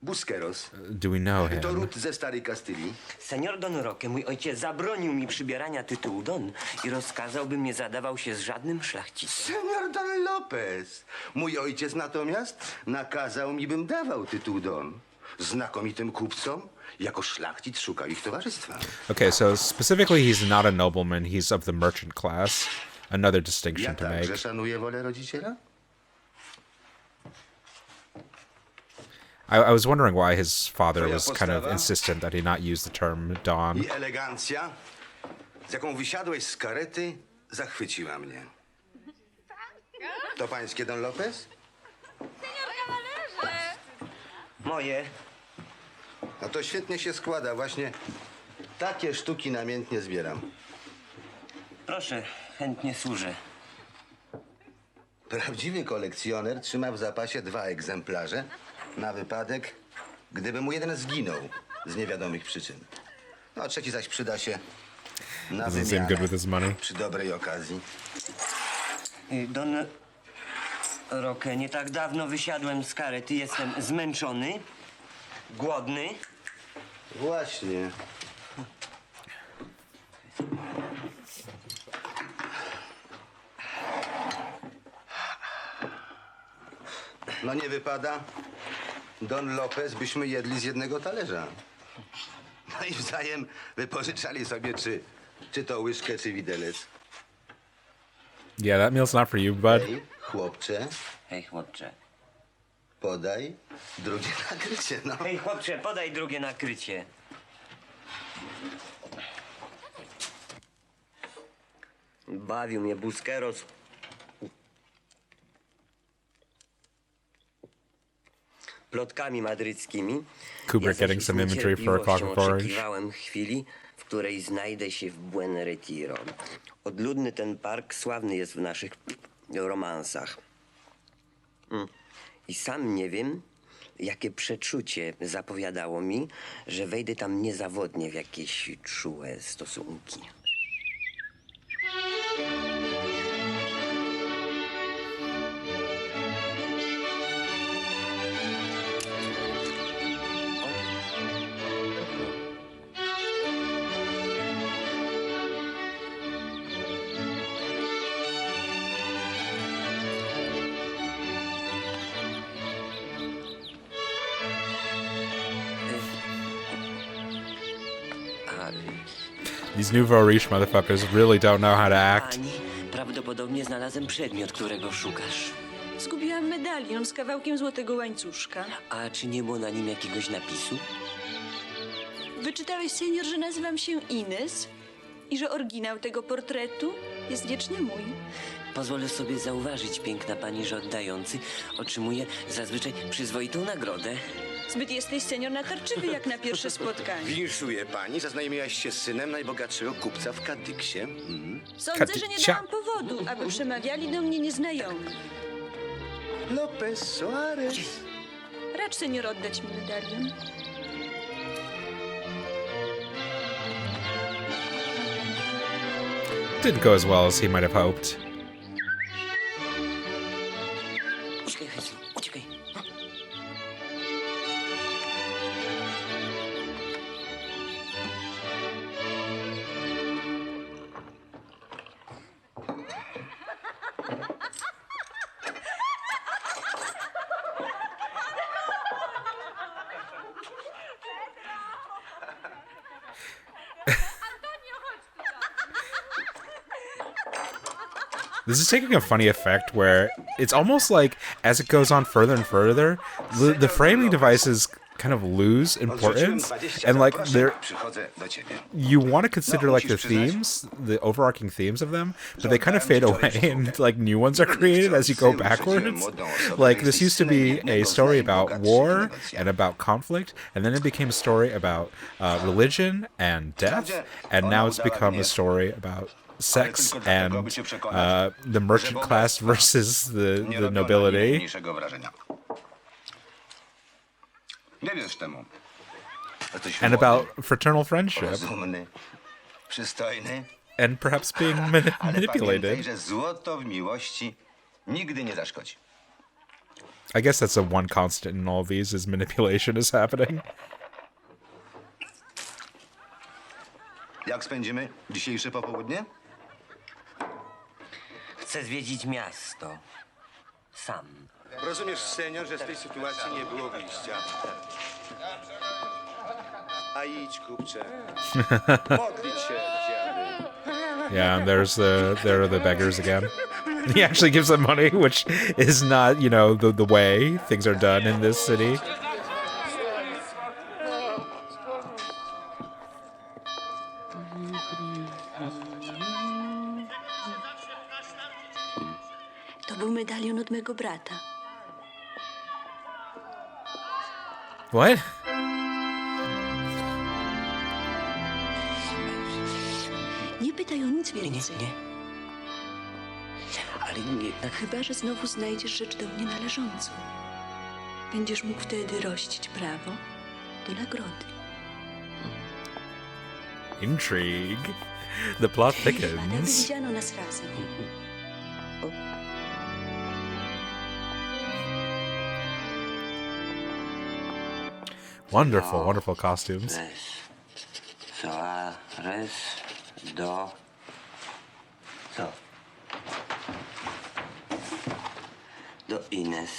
Busqueros. Do we know him? To ród ze starej Kastylii. Senior Don Roque, mój ojciec zabronił mi przybierania tytułu Don i rozkazał, bym nie zadawał się z żadnym szlachcicem. Senior Don Lopez. Mój ojciec natomiast nakazał mi, bym dawał tytuł Don. Znakomitym kupcom jako szlachcic szukał ich towarzystwa. Okay, so specifically he's not a nobleman, he's of the merchant class. Another distinction to make. Ja także szanuję wolę rodziciela? I was wondering why his father was kind of insistent that he not use the term Don. I elegancja, z jaką wysiadłeś z karety, zachwyciła mnie. To pańskie Don Lopez? Moje. No to świetnie się składa, właśnie takie sztuki namiętnie zbieram. Proszę, chętnie służę. Prawdziwy kolekcjoner trzyma w zapasie 2 egzemplarze na wypadek, gdyby mu jeden zginął z niewiadomych przyczyn. No, a trzeci zaś przyda się na wymianę przy dobrej okazji. Don Roque, nie tak dawno wysiadłem z karety. Jestem zmęczony, głodny. Właśnie. No nie wypada. Don Lopez byśmy jedli z jednego talerza. No i wzajem wypożyczali sobie czy to łyżkę, czy widelec. Yeah, that meal's not for you, bud. Hej, chłopcze. Hej, chłopcze. Podaj drugie nakrycie, no. Hej, chłopcze, podaj drugie nakrycie. Bawił mnie Busqueros. Plotkami madryckimi. Kubrick getting some imagery for A Clockwork Orange. Oczekiwałem chwili, w której znajdę się w Buen Retiro. Odludny ten park sławny jest w naszych romansach. I sam nie wiem, jakie przeczucie zapowiadało mi, że wejdę tam niezawodnie w jakieś czułe stosunki. These nouveau riche motherfuckers really don't know how to act. Pani, prawdopodobnie znalazłem przedmiot, którego szukasz. Zgubiłam medalion z kawałkiem złotego łańcuszka. A czy nie było na nim jakiegoś napisu? Wyczytałeś, senior, że nazywam się Ines i że oryginał tego portretu jest wiecznie mój. Pozwolę sobie zauważyć, piękna pani, że oddający otrzymuje zazwyczaj przyzwoitą nagrodę. Zbyt jesteś, senior, natarczywy jak na pierwsze spotkanie. Winszuję pani, zaznajomiłaś się z synem najbogatszego kupca w Kadyksie. Sądzę, że nie dałam powodu, aby przemawiali do mnie nieznajomi. Lopez Soares. Racz, senior, oddać mi medalion. Didn't go as well as he might have hoped. Uciekaj, Hesiu, uciekaj. This is taking a funny effect where it's almost like as it goes on further and further, the framing devices kind of lose importance, and like you want to consider like the themes, the overarching themes of them, but they kind of fade away and like new ones are created as you go backwards. Like this used to be a story about war and about conflict, and then it became a story about religion and death, and now it's become a story about sex and the merchant class versus the nobility. And about fraternal friendship. And perhaps being manipulated. I guess that's the one constant in all of these is manipulation is happening. Jak spędzimy dzisiejsze popołudnie? Chcę zwiedzić miasto. Sam. Rozumiesz, senior, że z tej sytuacji nie było wyjścia. A idź, kupcze. Modlić się, dziady. Yeah, and there are the beggars again. He actually gives them money, which is not, you know, the way things are done in this city. To był medalion od mego brata. What? Nie pytaj o nic więcej. Nie. Ale jednak... Chyba że znowu znajdziesz rzecz do mnie należącą. Będziesz mógł wtedy rościć prawo do nagrody. Intrigue. The plot Aby thickens. widziano nas razem. Wonderful, wonderful costumes. Soares do... Co? Do Ines.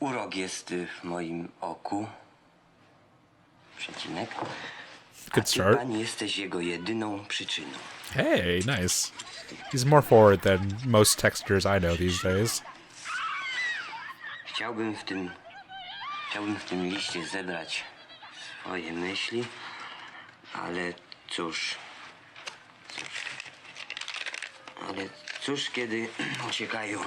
Urok jest w moim oku. Przecinek. Good start. Pan jesteś jego jedyną przyczyną. Hey, nice. He's more forward than most textures I know these days. Chciałbym w tym liście zebrać swoje myśli, ale cóż, kiedy uciekają.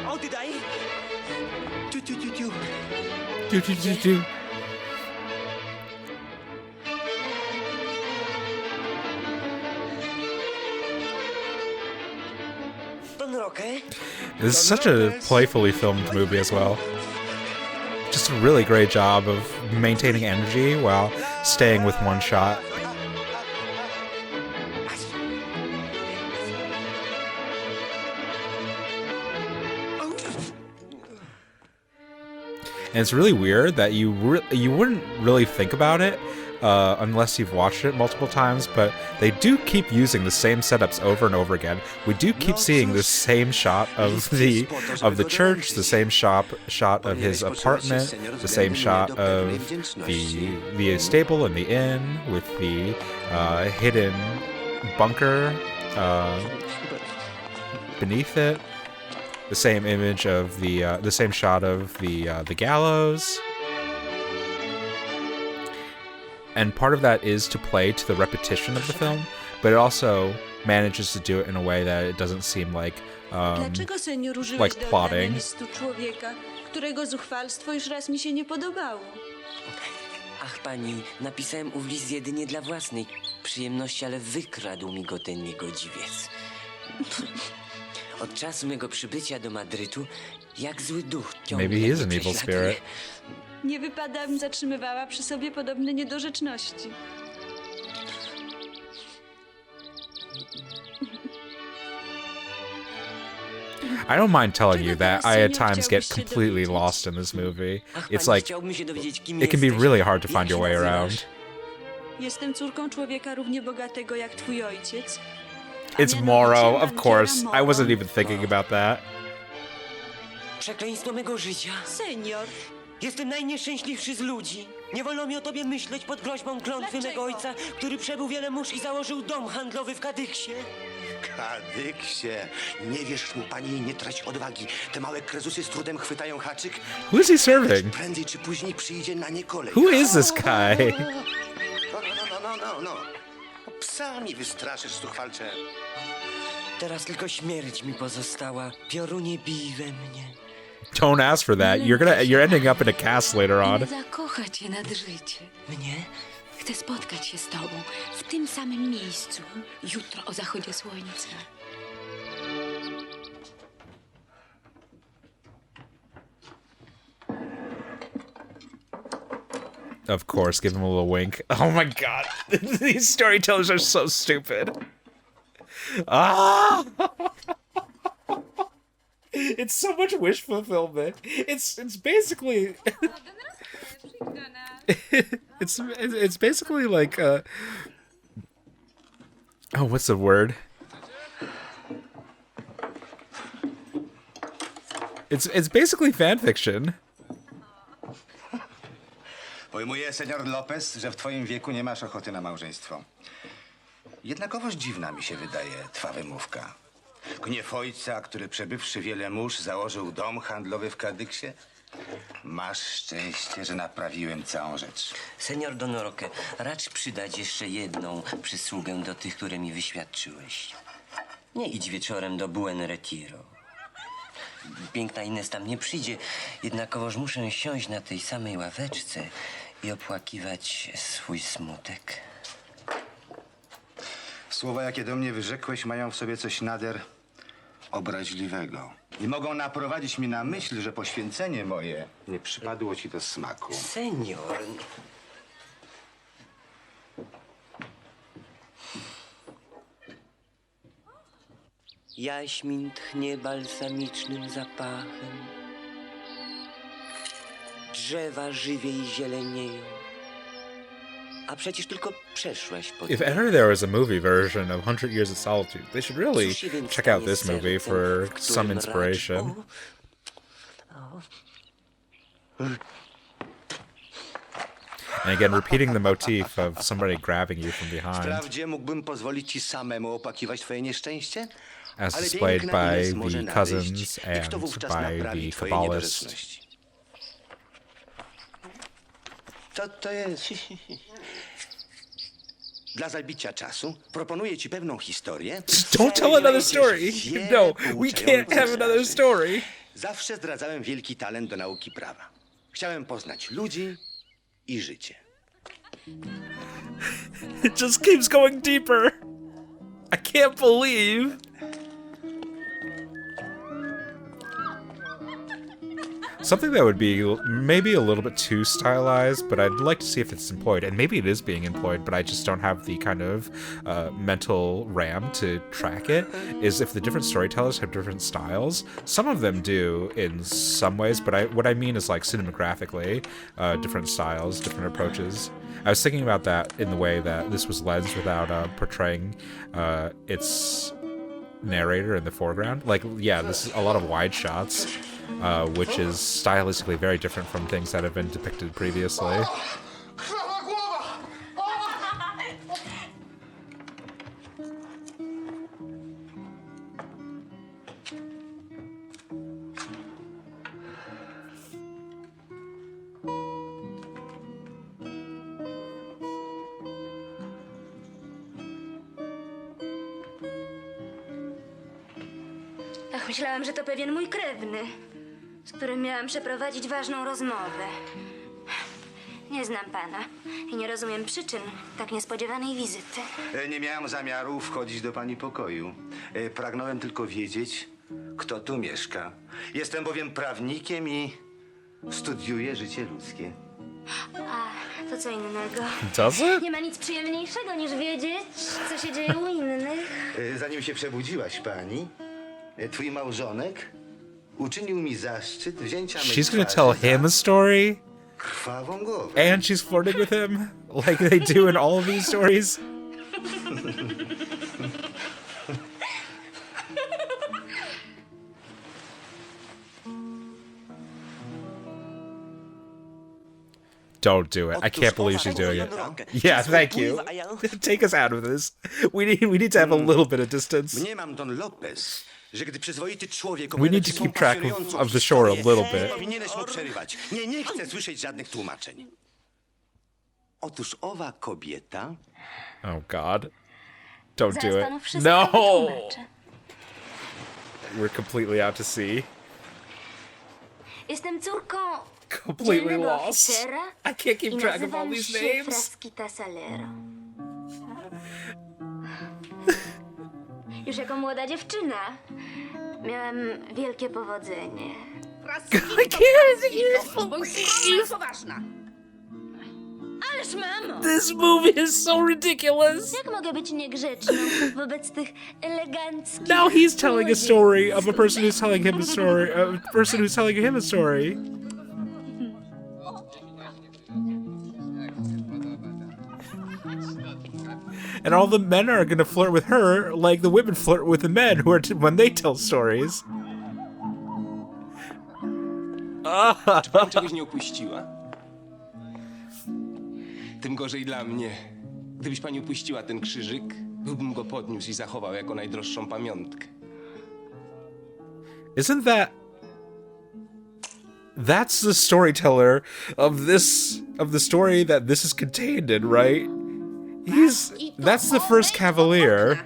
Oddaj! Ciu. This is such a playfully filmed movie as well. Just a really great job of maintaining energy while staying with one shot. And it's really weird that you wouldn't really think about it unless you've watched it multiple times, but they do keep using the same setups over and over again. We do keep seeing the same shot of the church, the same shot of his apartment, the same shot of the stable and the inn with the hidden bunker beneath it. The same image of the same shot of the gallows. And part of that is to play to the repetition of the film, but it also manages to do it in a way that it doesn't seem like plotting. Listu człowieka, którego zuchwalstwo już raz mi się nie podobało. Ach, pani, napisałem ów list jedynie dla własnej przyjemności, ale wykradł mi go ten niegodziwiec. Od czasu mego przybycia do Madrytu, jak zły duch ciągle Maybe he is an evil spirit. Nie wypada, abym zatrzymywała przy sobie podobne niedorzeczności. I don't mind telling you that I at times get completely lost in this movie. It's like, it can be really hard to find your way around. Jestem córką człowieka równie bogatego jak twój ojciec. It's Moro, of course. I wasn't even thinking about that. Przekleństwo mego życia. Senior. Jestem najnieszczęśliwszy z ludzi. Nie wolno mi o tobie myśleć pod groźbą klątwy mego ojca, który przebył wiele mórz i założył dom handlowy w Kadyksie. Kadyksie. Nie wierz mu, pani, nie trać odwagi. Te małe krezusy z trudem chwytają haczyk. Who is he serving? Prędzej czy później przyjdzie na nie kolej. Who is this guy? No. Psami wystraszysz, zuchwalcze. Teraz tylko śmierć mi pozostała. Piorunie, bij we mnie. Don't ask for that. You're ending up in a cast later on. Zakocha cię nad życie. Mnie? Chcę spotkać się z tobą w tym samym miejscu jutro o zachodzie słońca. Of course, give him a little wink. Oh my god. These storytellers are so stupid. Ah! It's so much wish fulfillment. It's basically it's basically like oh, what's the word? It's basically fan fiction. Pojmuję, senior Lopez, że w twoim wieku nie masz ochoty na małżeństwo. Jednakowoż dziwna mi się wydaje twa wymówka. Gniew ojca, który przebywszy wiele mórz, założył dom handlowy w Kadyksie? Masz szczęście, że naprawiłem całą rzecz. Senior Don Roque, racz przydać jeszcze jedną przysługę do tych, które mi wyświadczyłeś. Nie idź wieczorem do Buen Retiro. Piękna Ines tam nie przyjdzie, jednakowoż muszę siąść na tej samej ławeczce i opłakiwać swój smutek. Słowa, jakie do mnie wyrzekłeś, mają w sobie coś nader obraźliwego. I mogą naprowadzić mi na myśl, że poświęcenie moje nie przypadło ci do smaku. Senior. Jaśmin tchnie balsamicznym zapachem. Drzewa żywiej zielenieją. A przecież tylko przeszłaś po If ever there was a movie version of 100 Years of Solitude, they should really check out this movie for some inspiration. And again, repeating the motif of somebody grabbing you from behind, Wprawdzie mógłbym pozwolić ci samemu opakiwać twoje nieszczęście, as ale displayed piękna by iles może the nadejść cousins i kto and wówczas by naprawi the twoje Kabbalists. niedorzeczności. Co to jest? Dla zabicia czasu proponuję ci pewną historię. Don't tell another story. No, we can't have another story. Zawsze zdradzałem wielki talent do nauki prawa. Chciałem poznać ludzi i życie. It just keeps going deeper. I can't believe. Something that would be maybe a little bit too stylized, but I'd like to see if it's employed. And maybe it is being employed, but I just don't have the kind of mental RAM to track it, is if the different storytellers have different styles. Some of them do in some ways, but what I mean is like cinematographically, different styles, different approaches. I was thinking about that in the way that this was lensed without portraying its narrator in the foreground. Like, yeah, this is a lot of wide shots, which is stylistically very different from things that have been depicted previously. Ach, myślałam, że to pewien mój krewny, z którym miałam przeprowadzić ważną rozmowę. Nie znam pana i nie rozumiem przyczyn tak niespodziewanej wizyty. Nie miałem zamiaru wchodzić do pani pokoju. Pragnąłem tylko wiedzieć, kto tu mieszka. Jestem bowiem prawnikiem i studiuję życie ludzkie. A, to co innego. Does it? Nie ma nic przyjemniejszego niż wiedzieć, co się dzieje u innych. Zanim się przebudziłaś, pani, twój małżonek uczynił mi zaszczyt wzięcia mej She's gonna twarzy tell him a story? krwawą głowę. And she's flirting with him? Like they do in all of these stories? Don't do it. I can't believe she's doing it. Yeah, thank you. Take us out of this. We need to have a little bit of distance. Mniemam, Don Lopez, że gdy przyzwoity człowiek We need to keep track of the shore a little bit. powinieneś mu przerywać. Nie chcę słyszeć żadnych tłumaczeń. Otóż owa kobieta... Oh God. Don't do Zaraz panu it. wszystko No! wytłumaczę. We're completely out to sea. Jestem córką Completely dzielnego lost. oficera I can't keep i track of all nazywam these się names. Frasquita Salero. Już jako młoda dziewczyna miałam wielkie powodzenie. Poważna. Ależ mamo! This movie is so ridiculous. Jak mogę być niegrzeczną wobec tych eleganckich... Now he's telling a story of a person who's telling him a story, a person who's telling him a story. And all the men are gonna flirt with her like the women flirt with the men who are when they tell stories. Czy pani czegoś nie upuściła? Tym gorzej dla mnie. Gdybyś pani upuściła ten krzyżyk, byłbym go podniósł i zachował jako najdroższą pamiątkę. Isn't that's the storyteller of the story that this is contained in, right? That's the first cavalier.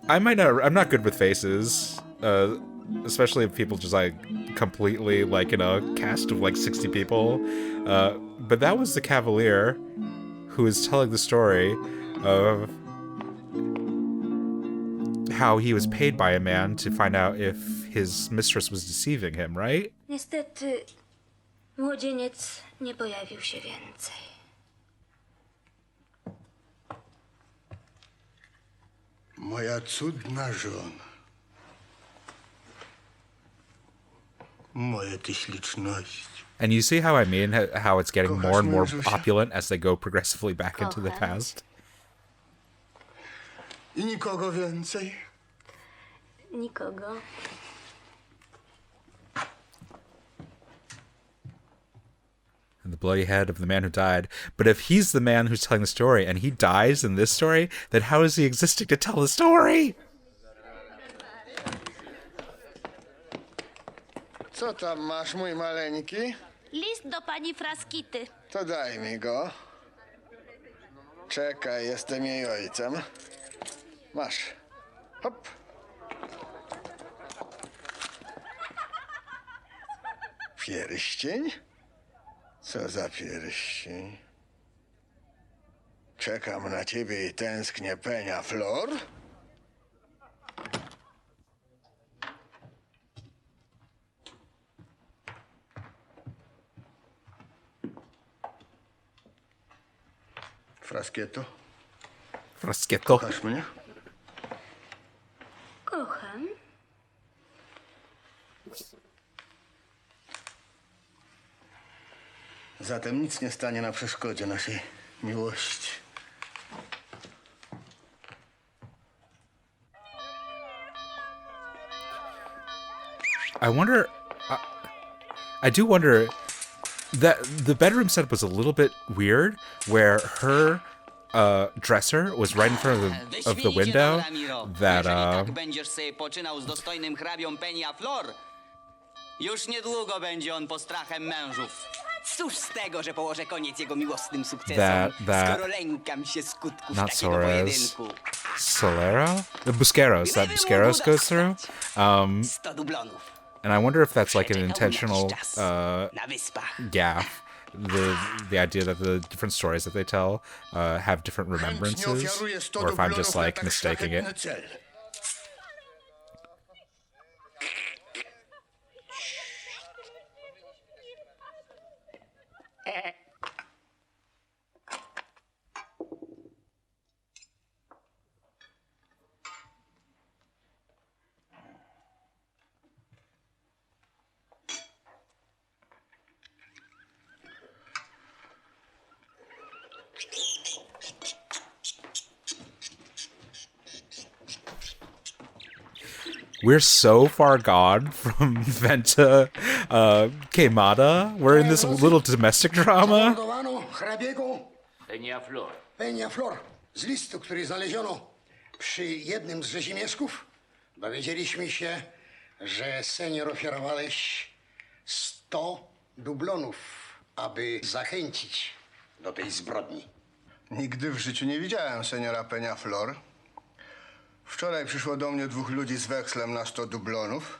I'm not good with faces, especially if people just like completely like in a cast of like 60 people. But that was the Cavalier who is telling the story of how he was paid by a man to find out if his mistress was deceiving him, right? Niestety, młodzieniec nie pojawił się więcej. Moja cudna żona. Moje ty śliczności. And you see how I mean how it's getting more and more opulent as they go progressively back into the past? I nikogo więcej? Nikogo. And the bloody head of the man who died. But if he's the man who's telling the story and he dies in this story, then how is he existing to tell the story? Co tam masz, mój maleńki? List do pani Fraskity. To daj mi go. Czekaj, jestem jej ojcem. Masz. Hop. Pierścień? Co za pierścień? Czekam na ciebie i tęsknię, Penia Flor. Fraskieto? Fraskieto. Kochasz mnie? Kocham. Zatem nic nie stanie na przeszkodzie naszej miłości. I do wonder that the bedroom setup was a little bit weird, where her dresser was right in front of the window. That będziesz sobie poczynał z dostojnym hrabią Penia Flor, już niedługo będzie on postrachem mężów. Cóż z tego, że położę koniec jego miłosnym sukcesom, skoro lękam się skutków takiego pojedynku. Solero? The Busqueros. That Busqueros goes through. 100 dublonów. And I wonder if that's like an intentional gaffe. The idea that the different stories that they tell have different remembrances, or if I'm just like mistaking it. We're so far gone from Venta Queimada. We're in this little domestic drama. Penia Flor, z listu, który znaleziono przy jednym z rzezimieszków, dowiedzieliśmy się, że senior ofiarowałeś 100 dublonów, aby zachęcić do tej zbrodni. Nigdy w życiu nie widziałem seniora Penia Flor. Wczoraj przyszło do mnie 2 ludzi z wekslem na 100 dublonów,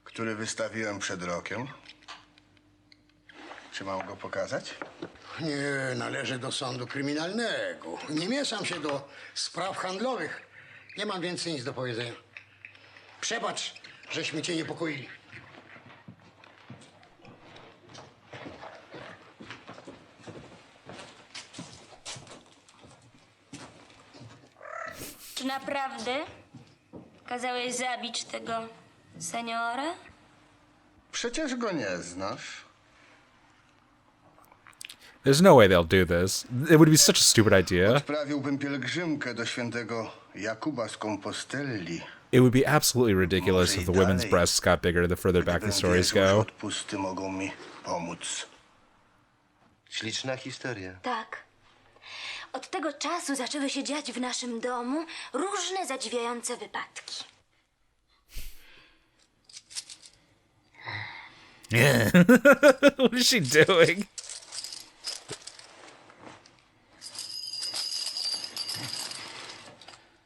który wystawiłem przed rokiem. Czy mam go pokazać? Nie, należy do sądu kryminalnego. Nie mieszam się do spraw handlowych. Nie mam więcej nic do powiedzenia. Przebacz, żeśmy cię niepokoili. Czy naprawdę kazałeś zabić tego seniora? Przecież go nie znasz. There's no way they'll do this. It would be such a stupid idea. Odprawiłbym pielgrzymkę do świętego Jakuba z Kompostelli. It would be absolutely ridiculous if the women's breasts got bigger the further back the stories go. Odpusty mogą mi pomóc. Śliczna historia. Tak. Od tego czasu zaczęły się dziać w naszym domu różne zadziwiające wypadki. Yeah. What is she doing?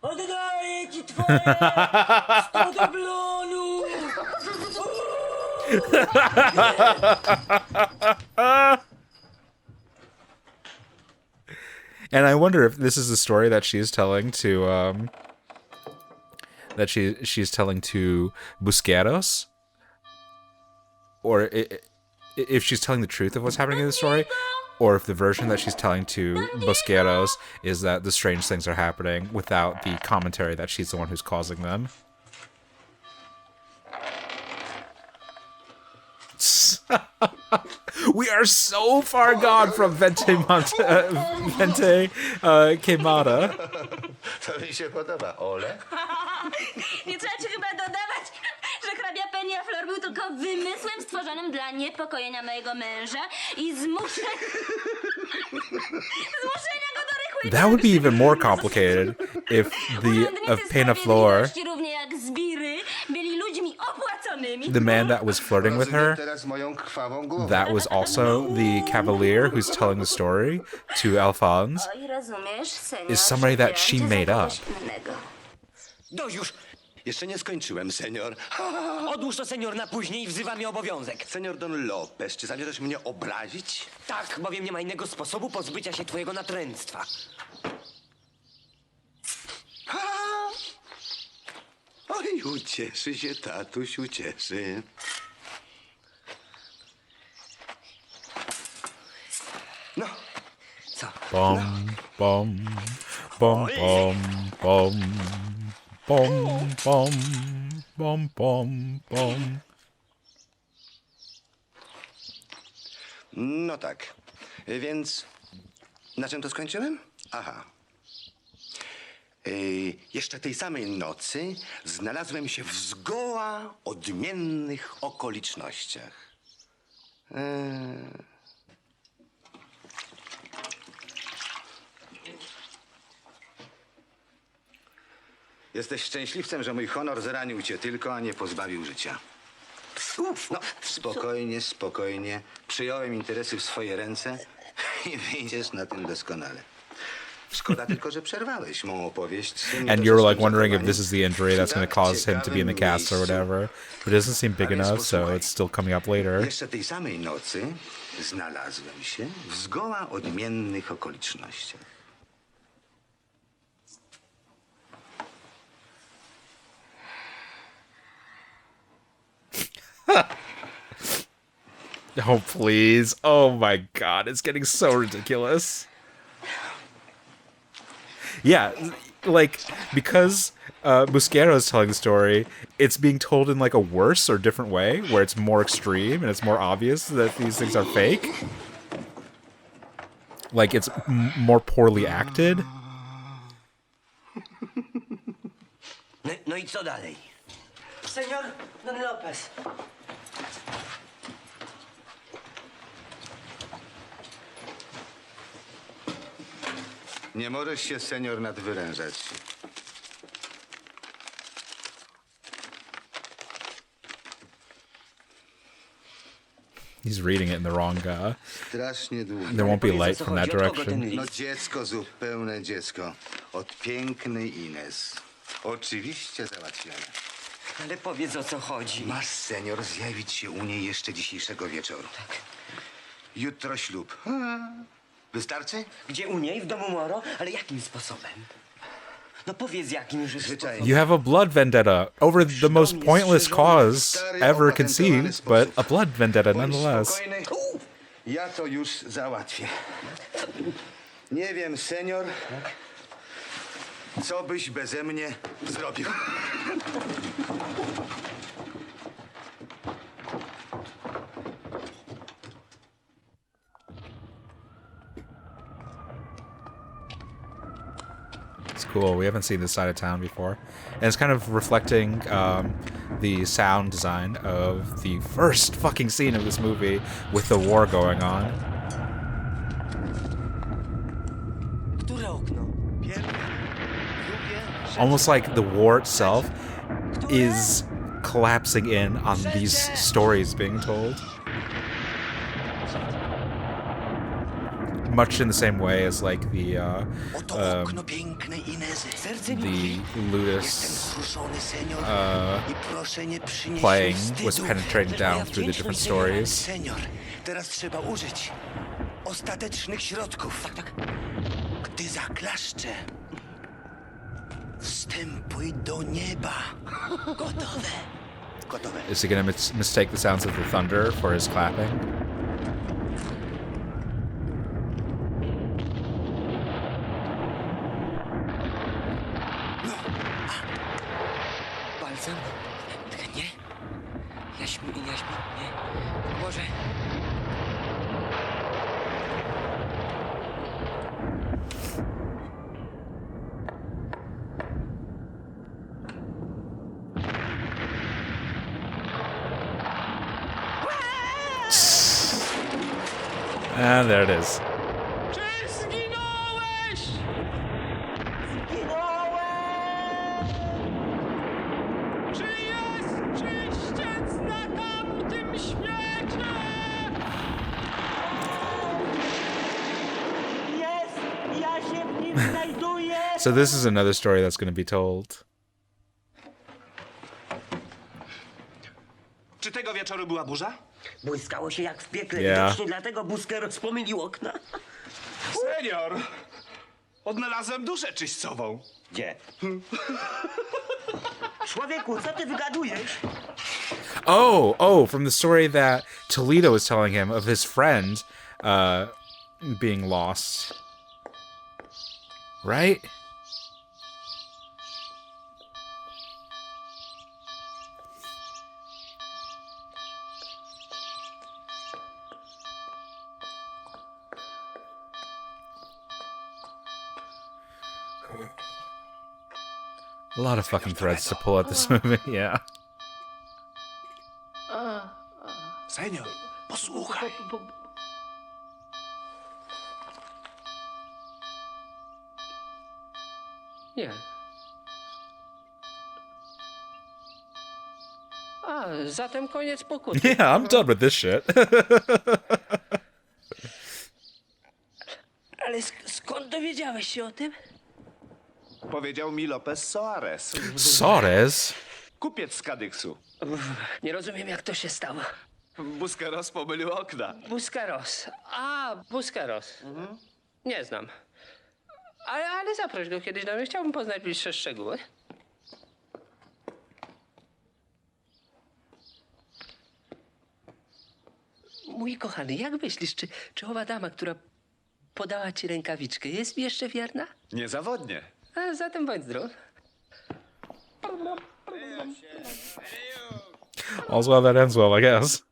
Oddaję ci twoje 100 dublonów! And I wonder if this is a story that she's telling to she's telling to Busqueros, or if she's telling the truth of what's happening in the story, or if the version that she's telling to Busqueros is that the strange things are happening without the commentary that she's the one who's causing them. We are so far gone from Vente Quemada. To mi się podoba, Ole. Nie trzeba ci chyba dodawać, że hrabia Peñaflor był tylko wymysłem stworzonym dla niepokojenia mojego męża i zmuszenia go do rychłej That would be even more complicated if Peñaflor, równie jak zbiry, byli ludźmi opłaconymi. the man that was flirting with her, that was also the cavalier who's telling the story to Alphonse, is somebody that she made up. No już! Jeszcze nie skończyłem, senior. Odłóż to, senior, na później i wzywa mi obowiązek. Senior Don Lopez, czy zamierzasz mnie obrazić? Tak, bowiem nie ma innego sposobu pozbycia się twojego natręctwa. Oj, ucieszy się, tatuś, ucieszy. No, co? Bom, bom, bom, bom, bom, bom, bom, bom, bom, bom. No tak, więc na czym to skończyłem? Aha. Jeszcze tej samej nocy znalazłem się w zgoła odmiennych okolicznościach. Jesteś szczęśliwcem, że mój honor zranił cię tylko, a nie pozbawił życia. No, spokojnie, spokojnie. Przyjąłem interesy w swoje ręce i wyjdziesz na tym doskonale. Szkoda tylko, że przerwałeś mą opowieść. And you're like wondering if this is the injury that's going to cause him to be in the cast or whatever. But it doesn't seem big enough, so it's still coming up later. Jeszcze tej samej nocy znalazłem się w zgoła odmiennych okolicznościach. Oh, please. Oh my god, it's getting so ridiculous. Yeah, like, because Busqueros is telling the story, it's being told in like a worse or different way, where it's more extreme and it's more obvious that these things are fake. Like, it's more poorly acted. No I co dalej? Senior Don Lopez. Nie możesz się, senior, nadwyrężać. He's reading it in the wrong Strasznie długo. There won't be light from that direction. No dziecko, zupełne dziecko. Od pięknej Ines. Oczywiście załatwione. Ale powiedz, o co chodzi. Masz, senior, zjawić się u niej jeszcze dzisiejszego wieczoru. Tak. Jutro ślub. Wystarczy? Gdzie u niej? W domu Moro? Ale jakim sposobem? No powiedz, jakim sposobem. You have a blood vendetta over the most pointless cause ever conceived, but a blood vendetta nonetheless. Ja to już załatwię. Nie wiem, senior, co byś beze mnie zrobił. It's cool. We haven't seen this side of town before. And it's kind of reflecting the sound design of the first fucking scene of this movie with the war going on. Almost like the war itself is collapsing in on these stories being told. much in the same way as like the Ludus playing was penetrating down through the different stories. Senior, teraz trzeba użyć ostatecznych środków. Gdy zaklaszczę, wstępuj do nieba. Gotowe. Gotowe. Is he gonna mistake the sounds of the thunder for his clapping? Balsam? Nie. Jaśmi, nie. Boże. And there it is. Czy zginąłeś? Czy jest czyściec na tamtym świecie? Jest! Ja się w nim znajduję! So this is another story that's going to be told. Czy tego wieczoru była burza? Błyskało się jak w piekle. Yeah. Widocznie dlatego Busqueros pomylił okna. Senior! Odnalazłem duszę czyśćcową. Gdzie? Człowieku, co ty wygadujesz? Oh, from the story that Toledo was telling him of his friend being lost. Right? A lot of fucking threads to pull at this movie, yeah. Senior, posłuchaj. Nie. A, zatem koniec pokuty. Yeah, I'm done with this shit. Ale skąd dowiedziałeś się o tym? Powiedział mi Lopez Soares. Soares? Kupiec z Kadyksu. Nie rozumiem, jak to się stało. Busqueros pomylił okna. Busqueros. A, Busqueros. Nie znam. Ale zaproś go kiedyś do mnie. Chciałbym poznać bliższe szczegóły. Mój kochany, jak myślisz, czy owa dama, która podała ci rękawiczkę, jest mi jeszcze wierna? Niezawodnie. A zatem bądź zdrów. All's well that ends well, I guess.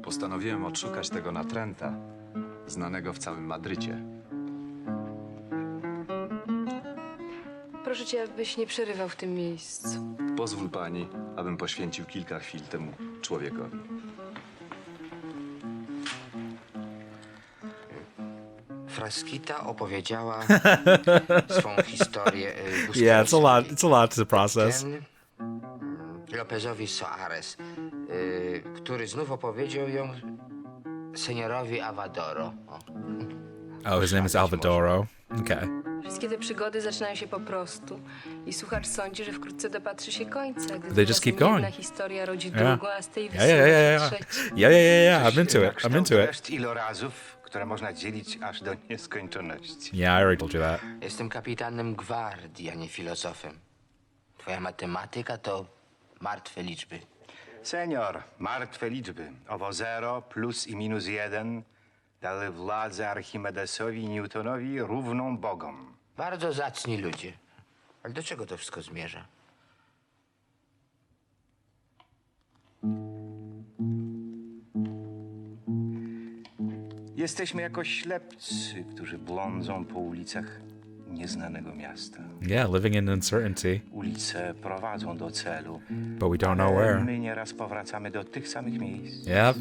Postanowiłem odszukać tego natręta, znanego w całym Madrycie. Proszę cię, abyś nie przerywał w tym miejscu. Pozwól pani, abym poświęcił kilka chwil temu człowiekowi. Frasquita opowiedziała swą historię Yeah, it's a lot to process. Lopezowi Soares, który znów opowiedział ją seniorowi Avadoro. Oh, his name is Alvadoro. Okay. Wszystkie te przygody zaczynają się po prostu. I słuchacz sądzi, że wkrótce dopatrzy się końca. Gdy They just keep going. jedna historia rodzi Yeah. drugą, a z tej Yeah, yeah. trzecią. Yeah, I'm into it. I'm into it. Reszt ilorazów, które można dzielić aż do nieskończoności. Yeah, I already told you that. Jestem kapitanem gwardii, a nie filozofem. Twoja matematyka to martwe liczby. Senior, martwe liczby. Owo 0, plus i minus 1 dały władzę Archimedesowi i Newtonowi równą bogom. Bardzo zacni ludzie. Ale do czego to wszystko zmierza? Jesteśmy jako ślepcy, którzy błądzą po ulicach nieznanego miasta. Yeah, living in uncertainty. Ulice prowadzą do celu. But we don't know where. My nieraz powracamy do tych samych miejsc. Yep.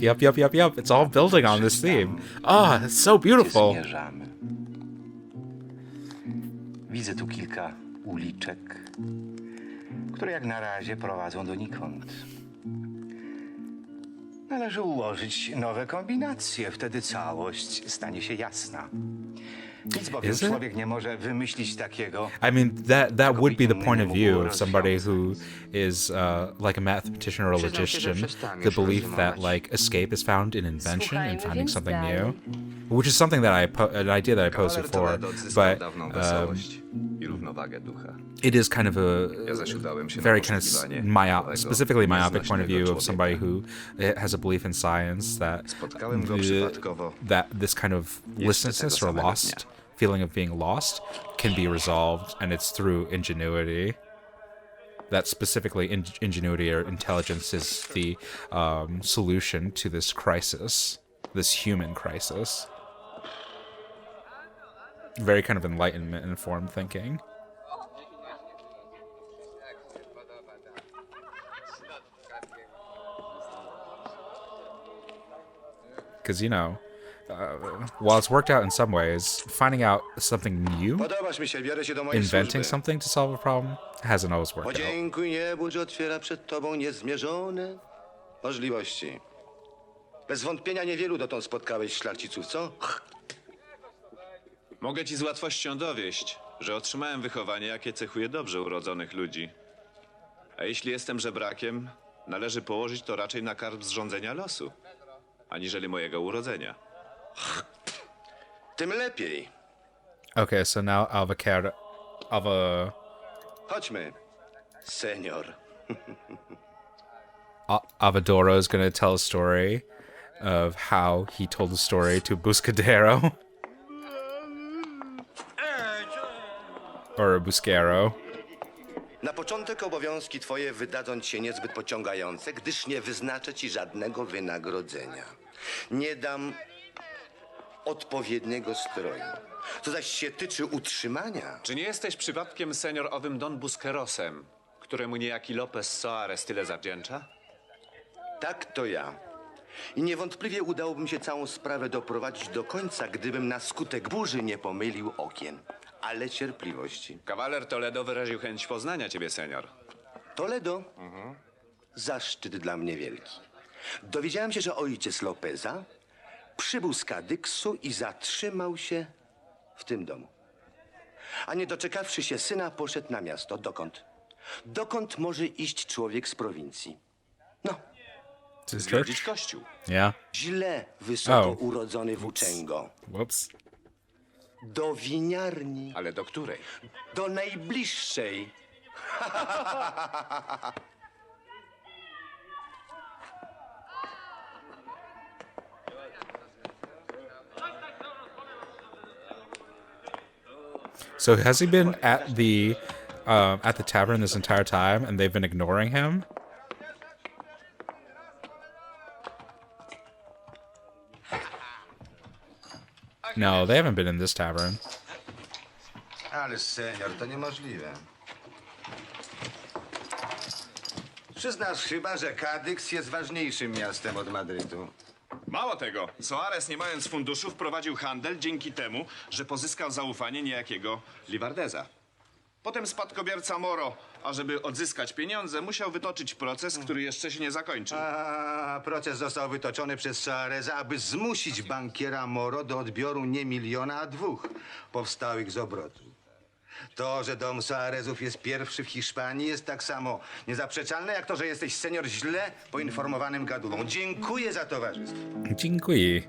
It's all building on this theme. Oh, it's so beautiful. Zmierzamy. Widzę tu kilka uliczek, które jak na razie prowadzą donikąd. Należy ułożyć nowe kombinacje, wtedy całość stanie się jasna. Nic bowiem człowiek nie może wymyślić takiego. I mean, that would be the point of view of somebody who is like a mathematician or a logician. The belief that like escape is found in invention and finding something new, which is something that an idea that I posed before, but it is kind of a very kind of specifically myopic point of view of somebody who has a belief in science that this kind of listlessness or lost feeling of being lost can be resolved, and it's through ingenuity. That specifically ingenuity or intelligence is the solution to this crisis, this human crisis. Very kind of enlightenment informed thinking. Because, you know, while it's worked out in some ways, finding out something new, inventing something to solve a problem, hasn't always worked out. Podziękuj niebu, że otwiera przed tobą niezmierzone możliwości. Bez wątpienia niewielu dotąd spotkałeś szlachciców, co? Mogę ci z łatwością dowieść, że otrzymałem wychowanie, jakie cechuje dobrze urodzonych ludzi. A jeśli jestem żebrakiem, należy położyć to raczej na karb zrządzenia losu, aniżeli mojego urodzenia. Tym lepiej. Okay, so now Chodźmy, senior. Avadoro is going to tell a story of how he told a story to Buscadero. Or Busquero. Na początek obowiązki twoje wydadzą ci się niezbyt pociągające, gdyż nie wyznaczę ci żadnego wynagrodzenia. Nie dam odpowiedniego stroju. Co zaś się tyczy utrzymania... Czy nie jesteś przypadkiem senior owym Don Busquerosem, któremu niejaki Lopez Soares tyle zawdzięcza? Tak, to ja. I niewątpliwie udałoby mi się całą sprawę doprowadzić do końca, gdybym na skutek burzy nie pomylił okien. Ale cierpliwości. Kawaler Toledo wyraził chęć poznania ciebie, senior. Toledo? Zaszczyt dla mnie wielki. Dowiedziałem się, że ojciec Lopeza przybył z Kadyksu i zatrzymał się w tym domu. A nie doczekawszy się syna, poszedł na miasto. Dokąd? Dokąd może iść człowiek z prowincji? No. Zwiedzić kościół. Yeah. Źle wysoko urodzony włóczęgo. Whoops. Do winiarni. Ale do której? Do najbliższej. So has he been at the tavern this entire time, and they've been ignoring him? No, they haven't been in this tavern. Ale senior, to niemożliwe. Przyznasz chyba, że Kadyks jest ważniejszym miastem od Madrytu. Mało tego, Soares, nie mając funduszów, prowadził handel dzięki temu, że pozyskał zaufanie niejakiego Livardeza. Potem spadkobierca Moro, a żeby odzyskać pieniądze, musiał wytoczyć proces, który jeszcze się nie zakończył. A proces został wytoczony przez Soareza, aby zmusić bankiera Moro do odbioru nie miliona, a 2 powstałych z obrotu. To, że dom Soarezów jest pierwszy w Hiszpanii, jest tak samo niezaprzeczalne, jak to, że jesteś senior źle poinformowanym gadulą. Dziękuję za towarzystwo. Dziękuję.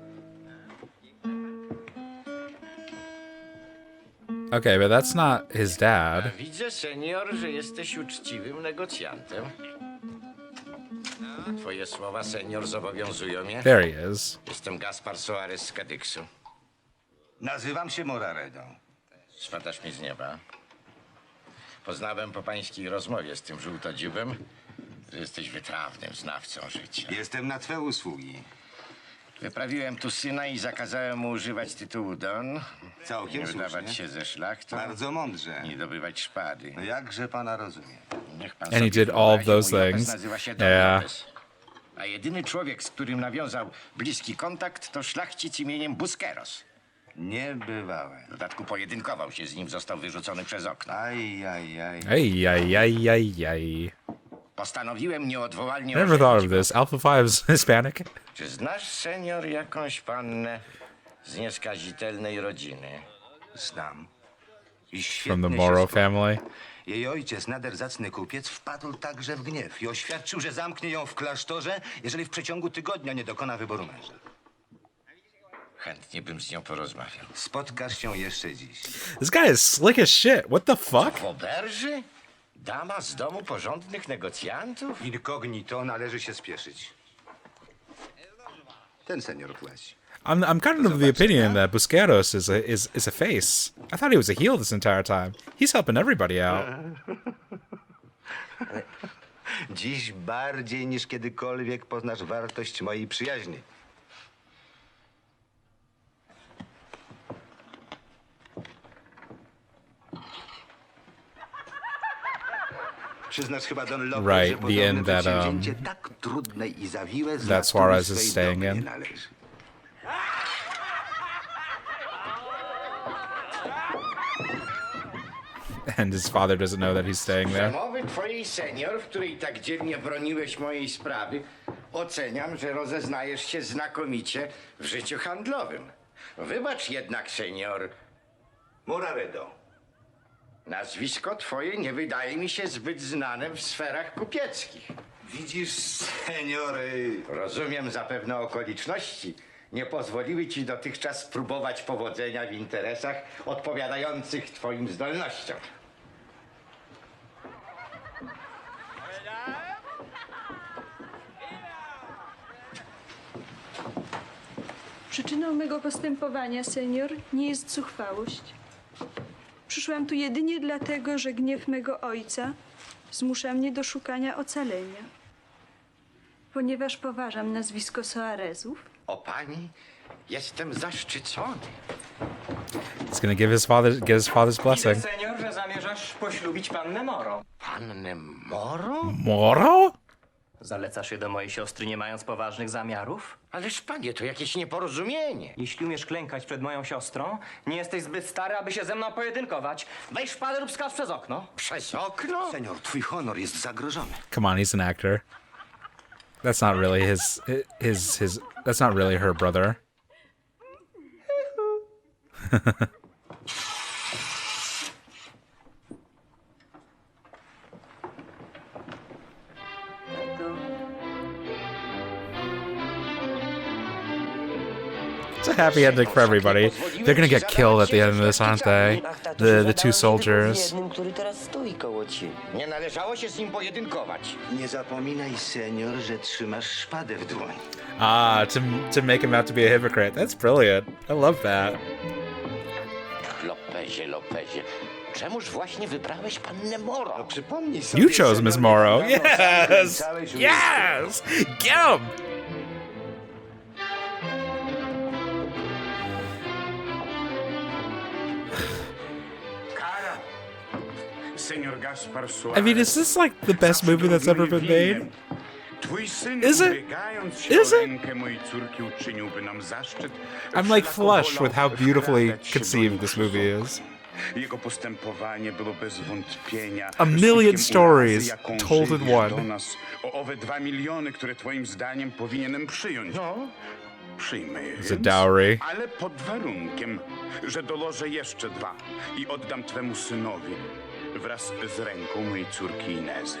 Okay, but that's not his dad. Widzę, senior, że jesteś uczciwym negocjantem. Twoje słowa, senior, zobowiązują mnie. There he is. Jestem Gaspar Soares z Kadyksu. Nazywam się Moraredo. Spadasz mi z nieba. Poznałem po pańskiej rozmowie z tym żółtodziubem, że jesteś wytrawnym znawcą życia. Jestem na twe usługi. Wyprawiłem tu syna i zakazałem mu używać tytułu Don. Całkiem nie wydawać słusznie. się ze szlachtą. Bardzo mądrze. Nie dobywać szpady. No jakże pana rozumiem. Niech pan And he sobie did all of wyobrazi, those mój Lopez things. nazywa się Don Yeah. Lopez. A jedyny człowiek, z którym nawiązał bliski kontakt, to szlachcic imieniem Busqueros. Nie bywałem. W dodatku pojedynkował się z nim, został wyrzucony przez okno. Aj. Ej. Postanowiłem nieodwołalnie Never thought of ożenić this. Alpha 5's Hispanic. Czy znasz, senior, jakąś pannę z nieskazitelnej rodziny? Znam. I From świetnie the się Moro składa. family. Jej ojciec, nader zacny kupiec, wpadł także w gniew i oświadczył, że zamknie ją w klasztorze, jeżeli w przeciągu tygodnia nie dokona wyboru męża. Chętnie bym z nią porozmawiał. Spotkasz się jeszcze dziś. This guy is slick as shit. What the fuck? W oberży? Dama z domu porządnych negocjantów? Incognito, należy się spieszyć. Ten senior płaci. I'm kind of the opinion that Busqueros is a face. I thought he was a heel this entire time. He's helping everybody out. Dziś bardziej niż kiedykolwiek poznasz wartość mojej przyjaźni. Przyznasz chyba, Don Lopez, Right, że the podobne end that, przedsięwzięcie tak trudne i zawiłe z that natury Suarez is swej staying domy in. nie należy. And his father doesn't know that he's staying there. Przemowy twojej senior, w której tak dzielnie broniłeś mojej sprawy, oceniam, że rozeznajesz się znakomicie w życiu handlowym. Wybacz jednak, senior. Moraredo. Nazwisko twoje nie wydaje mi się zbyt znane w sferach kupieckich. Widzisz, seniory... Rozumiem, zapewne okoliczności nie pozwoliły ci dotychczas spróbować powodzenia w interesach odpowiadających twoim zdolnościom. Przyczyną mego postępowania, senior, nie jest zuchwałość. Przyszłam tu jedynie dlatego, że gniew mego ojca zmusza mnie do szukania ocalenia. Ponieważ poważam nazwisko Soarezów. O pani, jestem zaszczycony. He's gonna get his father's blessing. Widzę, senior, że zamierzasz poślubić pannę Moro. Pannę Moro? Moro? Zalecasz je do mojej siostry, nie mając poważnych zamiarów? Ależ panie, to jakieś nieporozumienie. Jeśli umiesz klękać przed moją siostrą, nie jesteś zbyt stary, aby się ze mną pojedynkować. Weź szpadę lub skacz przez okno. Przez okno? Senior, twój honor jest zagrożony. Come on, he's an actor. That's not really his that's not really her brother. It's a happy ending for everybody. They're gonna get killed at the end of this, aren't they? The two soldiers. Jednym, który teraz stoi koło ciebie. Nie należało się z nim pojedynkować. Nie zapominaj, senior, że trzymasz szpadę w dłoni. Ah, to make him out to be a hypocrite. That's brilliant. I love that. Lopezie, czemuż właśnie wybrałeś pannę Moro? No przypomnij sobie, You chose Miss Morrow. senior, Yes! całej Yes! Get him! Senior Gaspar I mean, is this like the best movie that's ever been made? Is it? Is it? I'm like flushed with how beautifully conceived this movie is. Jego postępowanie było bez wątpienia A million skutkiem stories urazy, jaką told in żywisz do one. nas, o owe 2 miliony, które twoim zdaniem powinienem przyjąć. No, przyjmę je It's a więc, dowry. ale pod warunkiem, że dołożę jeszcze 2 i oddam twemu synowi wraz z ręką mojej córki Inezy.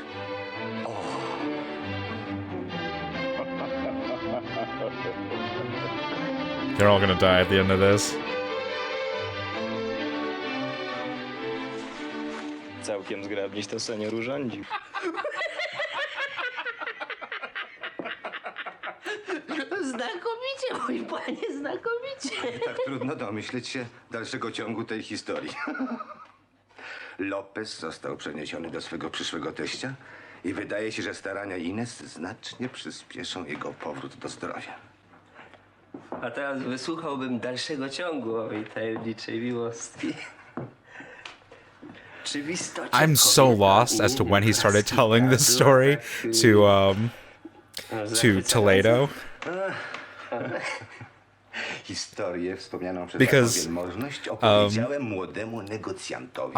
They're all gonna die at the end of this. Całkiem zgrabnieś to senior urządził. Znakomicie, mój panie, znakomicie. Tak trudno domyśleć się dalszego ciągu tej historii. Lopez został przeniesiony do swego przyszłego teścia i wydaje się, że starania Ines znacznie przyspieszą jego powrót do zdrowia. A teraz wysłuchałbym dalszego ciągu owej tajemniczej miłostki. Czy w istocie I'm so lost as to when he started telling this story to Toledo. Historię wspomnianą przez Because, wielmożność opowiedziałem młodemu negocjantowi.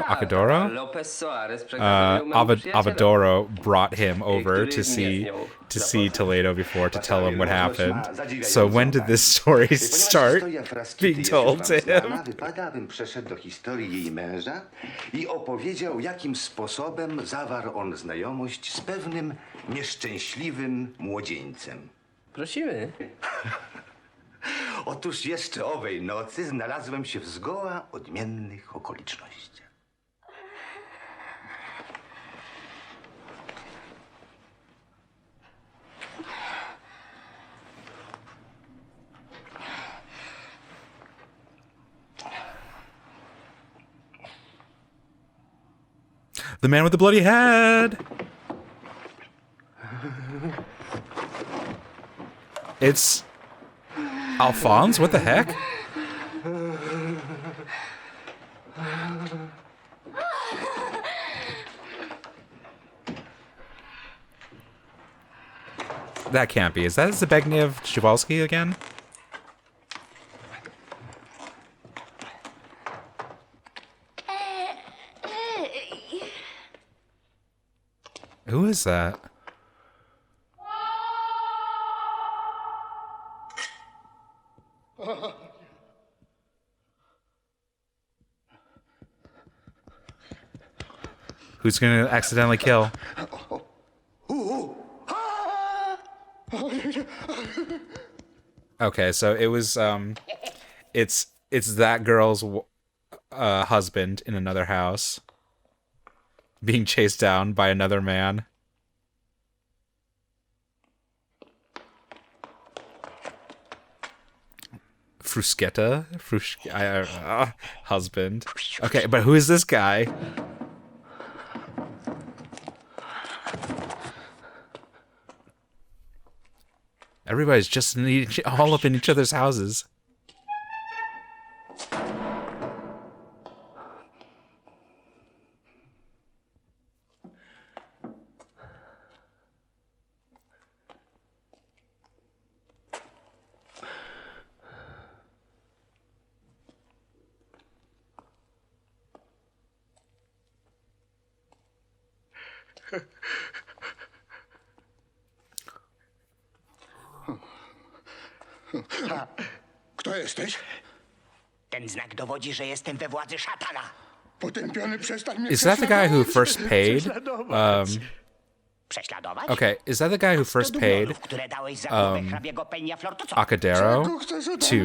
Acadoro? Lopez Soares przekazał memu przyjacielowi. Avadoro brought him over to see Toledo before to tell him what happened. So when did this story start being told to him? Wypada, abym przeszedł do historii jej męża i opowiedział, jakim sposobem zawarł on znajomość z pewnym nieszczęśliwym młodzieńcem. Prosimy. Otóż jeszcze owej nocy znalazłem się w zgoła odmiennych okolicznościach. The man with the bloody head! It's Alphonse? What the heck? That can't be. Is that Zbigniew Cybulski again? Who is that? Who's gonna accidentally kill? Okay, so it was it's that girl's husband in another house being chased down by another man. Fruschetta? Husband. Okay, but who is this guy? Everybody's just all up in each other's houses. Kto jesteś? Ten znak dowodzi, że jestem we władzy szatana. Potępiony, przestań mnie Is that the guy who first paid? Prześladować? Okay, is that the guy who first paid Acadero to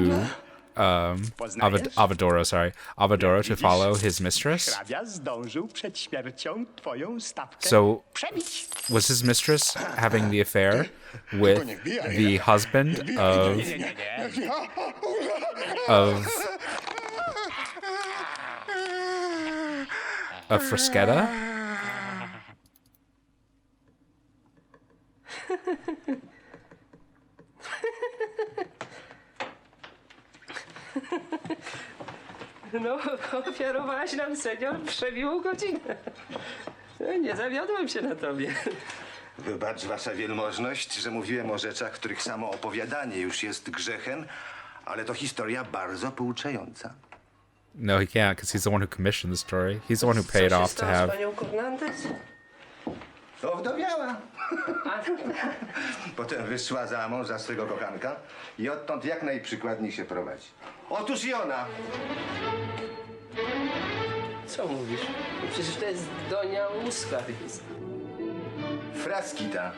Avadoro to follow his mistress? So was his mistress having the affair with the husband of Fruschetta? No, ofiarowałaś nam, senior, przemiłą godzinę. Nie zawiodłem się na tobie. Wybacz, wasza wielmożność, że mówiłem o rzeczach, których samo opowiadanie już jest grzechem, ale to historia bardzo pouczająca. No, he can't, because he's the one who commissioned the story. He's the one who paid off to have... To wdowiała. Potem wyszła za mąż za swego kochanka i odtąd jak najprzykładniej się prowadzi. Otóż i ona. Co mówisz? Przecież to jest Donia Uskaris. Fraskita.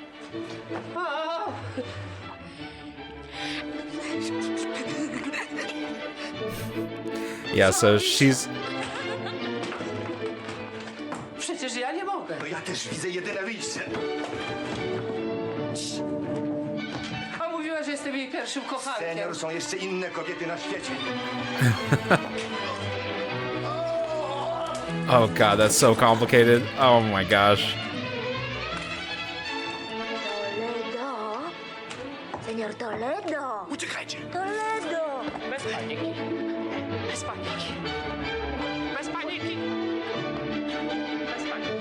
Yeah, so she's... Przecież ja nie mogę. No ja też widzę jedyne wyjście. A mówiła, że jestem jej pierwszym kochankiem. Senior, są jeszcze inne kobiety na świecie. Oh god, that's so complicated. Oh my gosh. Toledo. Senior Toledo. Uciekajcie. Toledo. Bez paniki. Bez paniki. Bez paniki. Bez paniki.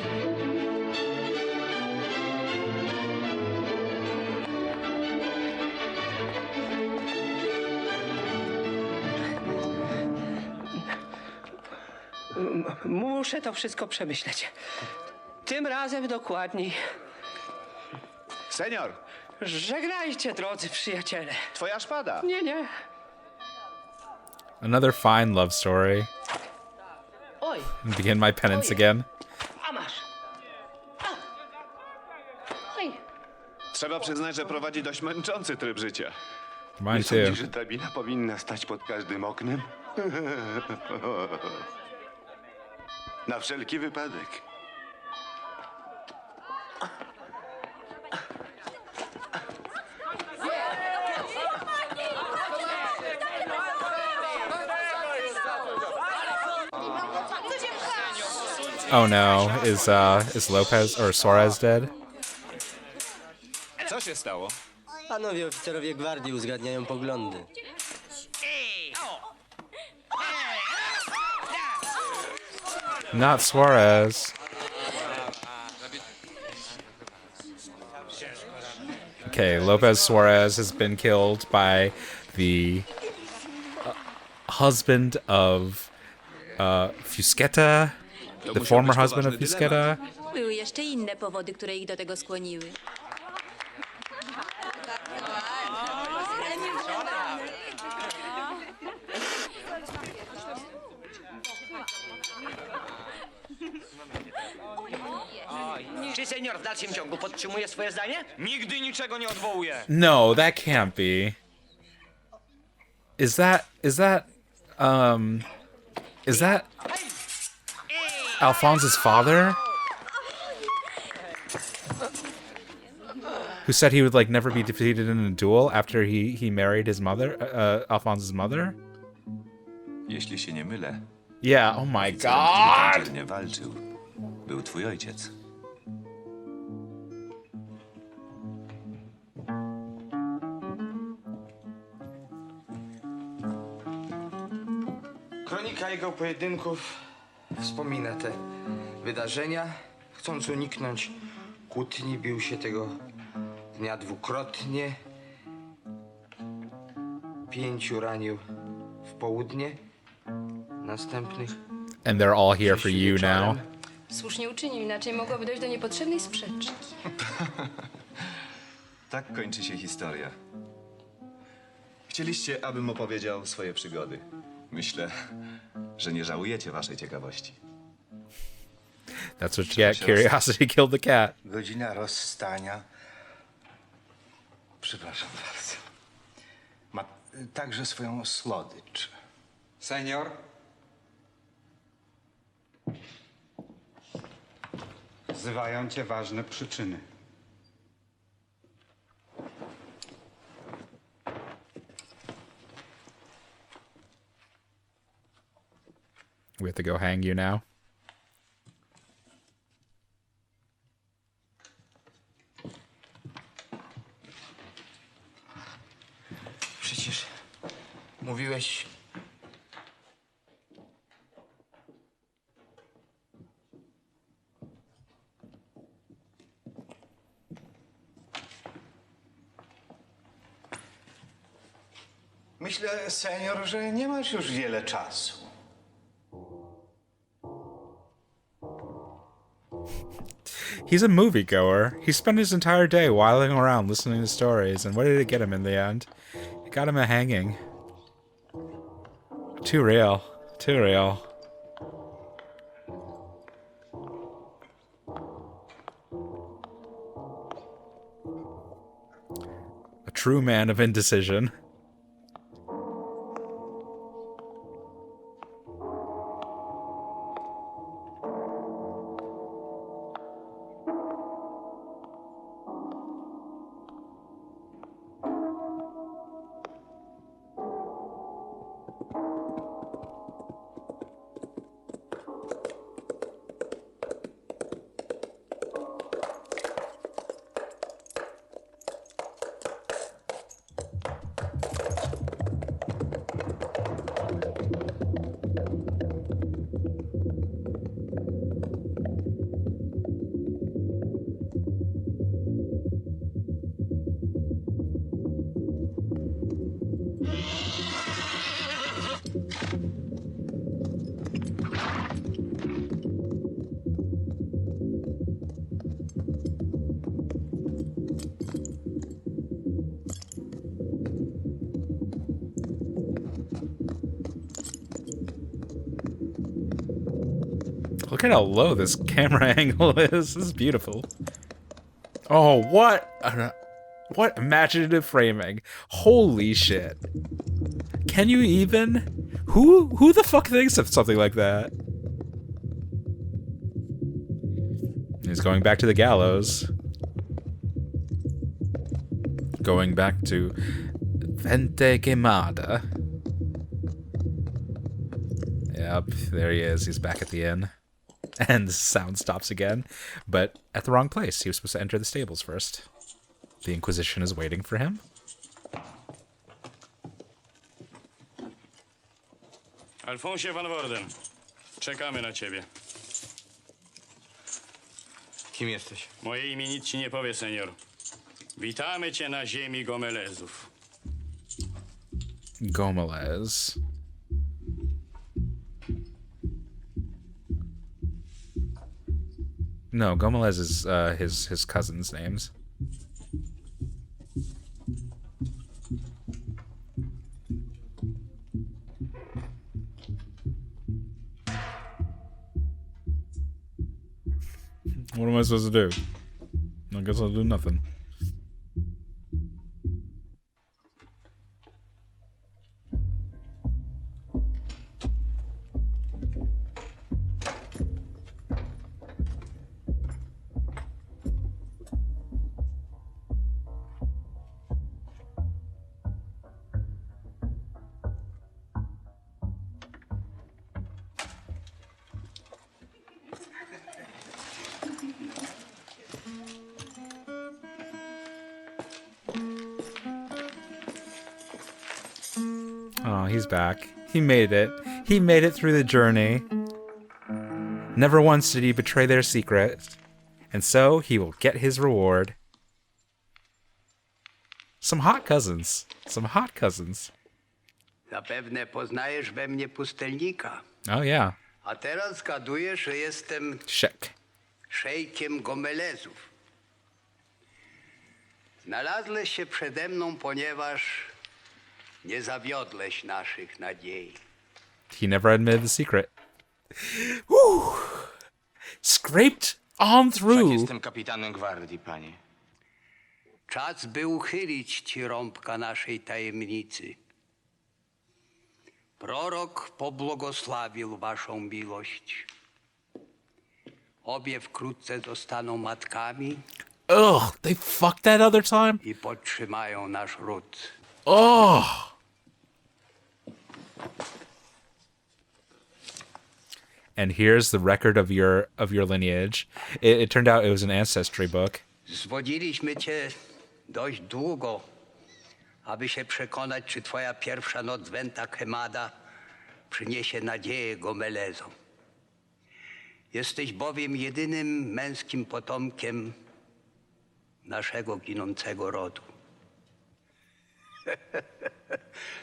Muszę to wszystko przemyśleć. Tym razem dokładniej. Senior! Żegnajcie, drodzy przyjaciele. Twoja szpada. Nie. Another fine love story. Oj. Begin my penance again. A masz. Oj. Trzeba przyznać, że prowadzi dość męczący tryb życia. Mine Nie too. sądzisz, że drabina powinna stać pod każdym oknem? Na wszelki wypadek. Oh no, is Lopez or Suarez dead? Co się stało? Panowie oficerowie gwardii uzgadniają poglądy. Not Suarez. Okay, Lopez Suarez has been killed by the husband of Fusqueta, the former husband of Fusqueta. Były jeszcze inne powody, które ich do tego skłoniły. Czy senior w dalszym ciągu podtrzymuje swoje zdanie? Nigdy niczego nie odwołuję. No, that can't be. Is that Alfonso's father? Who said he would like never be defeated in a duel after he married his mother, Alfonso's mother? Jeśli się nie mylę. Yeah, oh my god! Nie walczył. Był twój ojciec. Kronika jego pojedynków wspomina te wydarzenia. Chcąc uniknąć kłótni, bił się tego dnia dwukrotnie. 5 ranił w południe. Następnych... And they're all here for you now. Słusznie uczynił, inaczej mogłoby dojść do niepotrzebnej sprzeczki. Tak kończy się historia. Chcieliście, abym opowiedział swoje przygody. Myślę, że nie żałujecie waszej ciekawości. That's what you get. Curiosity killed the cat. Godzina rozstania. Przepraszam bardzo. Ma także swoją słodycz. Senior? Wzywają cię ważne przyczyny. We have to go hang you now. Przecież mówiłeś... Myślę, senior, że nie masz już wiele czasu. He's a moviegoer. He spent his entire day whiling around listening to stories, and what did it get him in the end? It got him a hanging. Too real. Too real. A true man of indecision. Look at how low this camera angle is. This is beautiful. Oh, what imaginative framing. Holy shit. Can you even? Who the fuck thinks of something like that? He's going back to the gallows. Going back to Vente Quemada. Yep, there he is. He's back at the inn. And the sound stops again, but at the wrong place. He was supposed to enter the stables first. The Inquisition is waiting for him. Alfonso van Worden, czekamy na ciebie. Kim jesteś? Moje imię nic ci nie powie, senior. Witamy cię na ziemi Gomelezów. Gomelez. No, Gomelez is his cousin's names. What am I supposed to do? I guess I'll do nothing. Oh, he's back. He made it. He made it through the journey. Never once did he betray their secret. And so he will get his reward. Some hot cousins. Some hot cousins. Zapewne poznajesz we mnie pustelnika. Oh, yeah. A teraz zgadujesz, że jestem szejkiem Gomelezów. Znalazłeś się przede mną, ponieważ nie zawiodłeś naszych nadziei. He never admitted the secret. Woo! Scraped on through. Jestem kapitanem gwardii, panie. Czas, by uchylić ci rąbka naszej tajemnicy. Prorok pobłogosławił waszą miłość. Obie wkrótce zostaną matkami. Ugh, they fucked that other time? I podtrzymają nasz ród. Oh! And here's the record of your lineage. It turned out it was an ancestry book. Zwodziliśmy cię dość długo, aby się przekonać, czy twoja pierwsza noc Venta Quemada przyniesie nadzieję Gomelezom. Jesteś bowiem jedynym męskim potomkiem naszego ginącego rodu.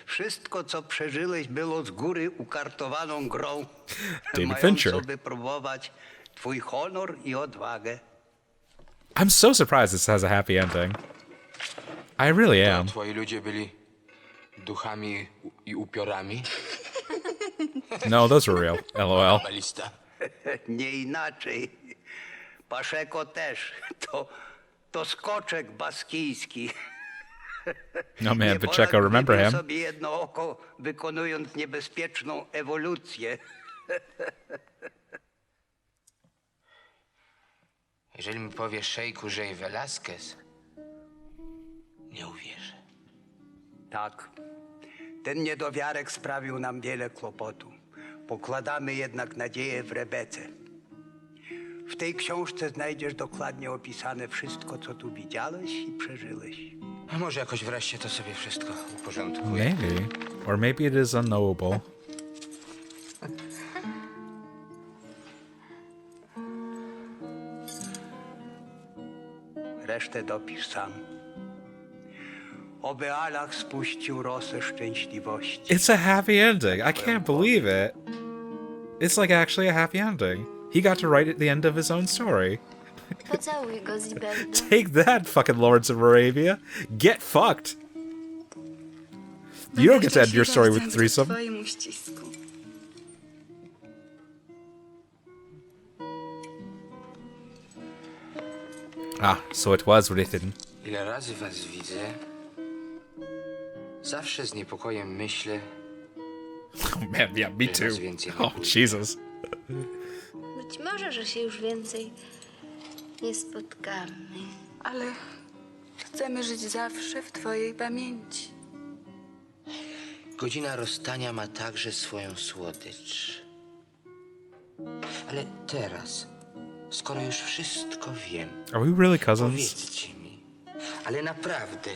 Wszystko, co przeżyłeś, było z góry ukartowaną grą, mającą wypróbować twój honor i odwagę. I'm so surprised this has a happy ending. I really am. Twoi ludzie byli duchami i upiorami? No, those were real. LOL. Nie inaczej. Paszeko też. To skoczek baskijski. No man, Pacheco, remember him? Sobie jedno oko, wykonując niebezpieczną ewolucję. Jeżeli mi powiesz, szejku, że i Velasquez, nie uwierzę. Tak. Ten niedowiarek sprawił nam wiele kłopotu. Pokładamy jednak nadzieję w Rebece. W tej książce znajdziesz dokładnie opisane wszystko, co tu widziałeś i przeżyłeś. A może jakoś wreszcie to sobie wszystko uporządkuje? Maybe. Or maybe it is unknowable. Resztę dopisz sam. Oby Allah spuścił rosę szczęśliwości. It's a happy ending. I can't believe it. It's like actually a happy ending. He got to write at the end of his own story. Pocałuj go, Zibeldo. Take that, fucking Lords of Arabia. Get fucked. You don't get to end your story with a threesome. Ah, so it was written. Ile razy was widzę, zawsze z niepokojem myślę. Oh man, yeah, me too. Oh, Jesus. Być może, że się już więcej nie spotkamy. Ale chcemy żyć zawsze w twojej pamięci. Godzina rozstania ma także swoją słodycz. Ale teraz, skoro już wszystko wiem, Are we really cousins? powiedzcie mi, ale naprawdę,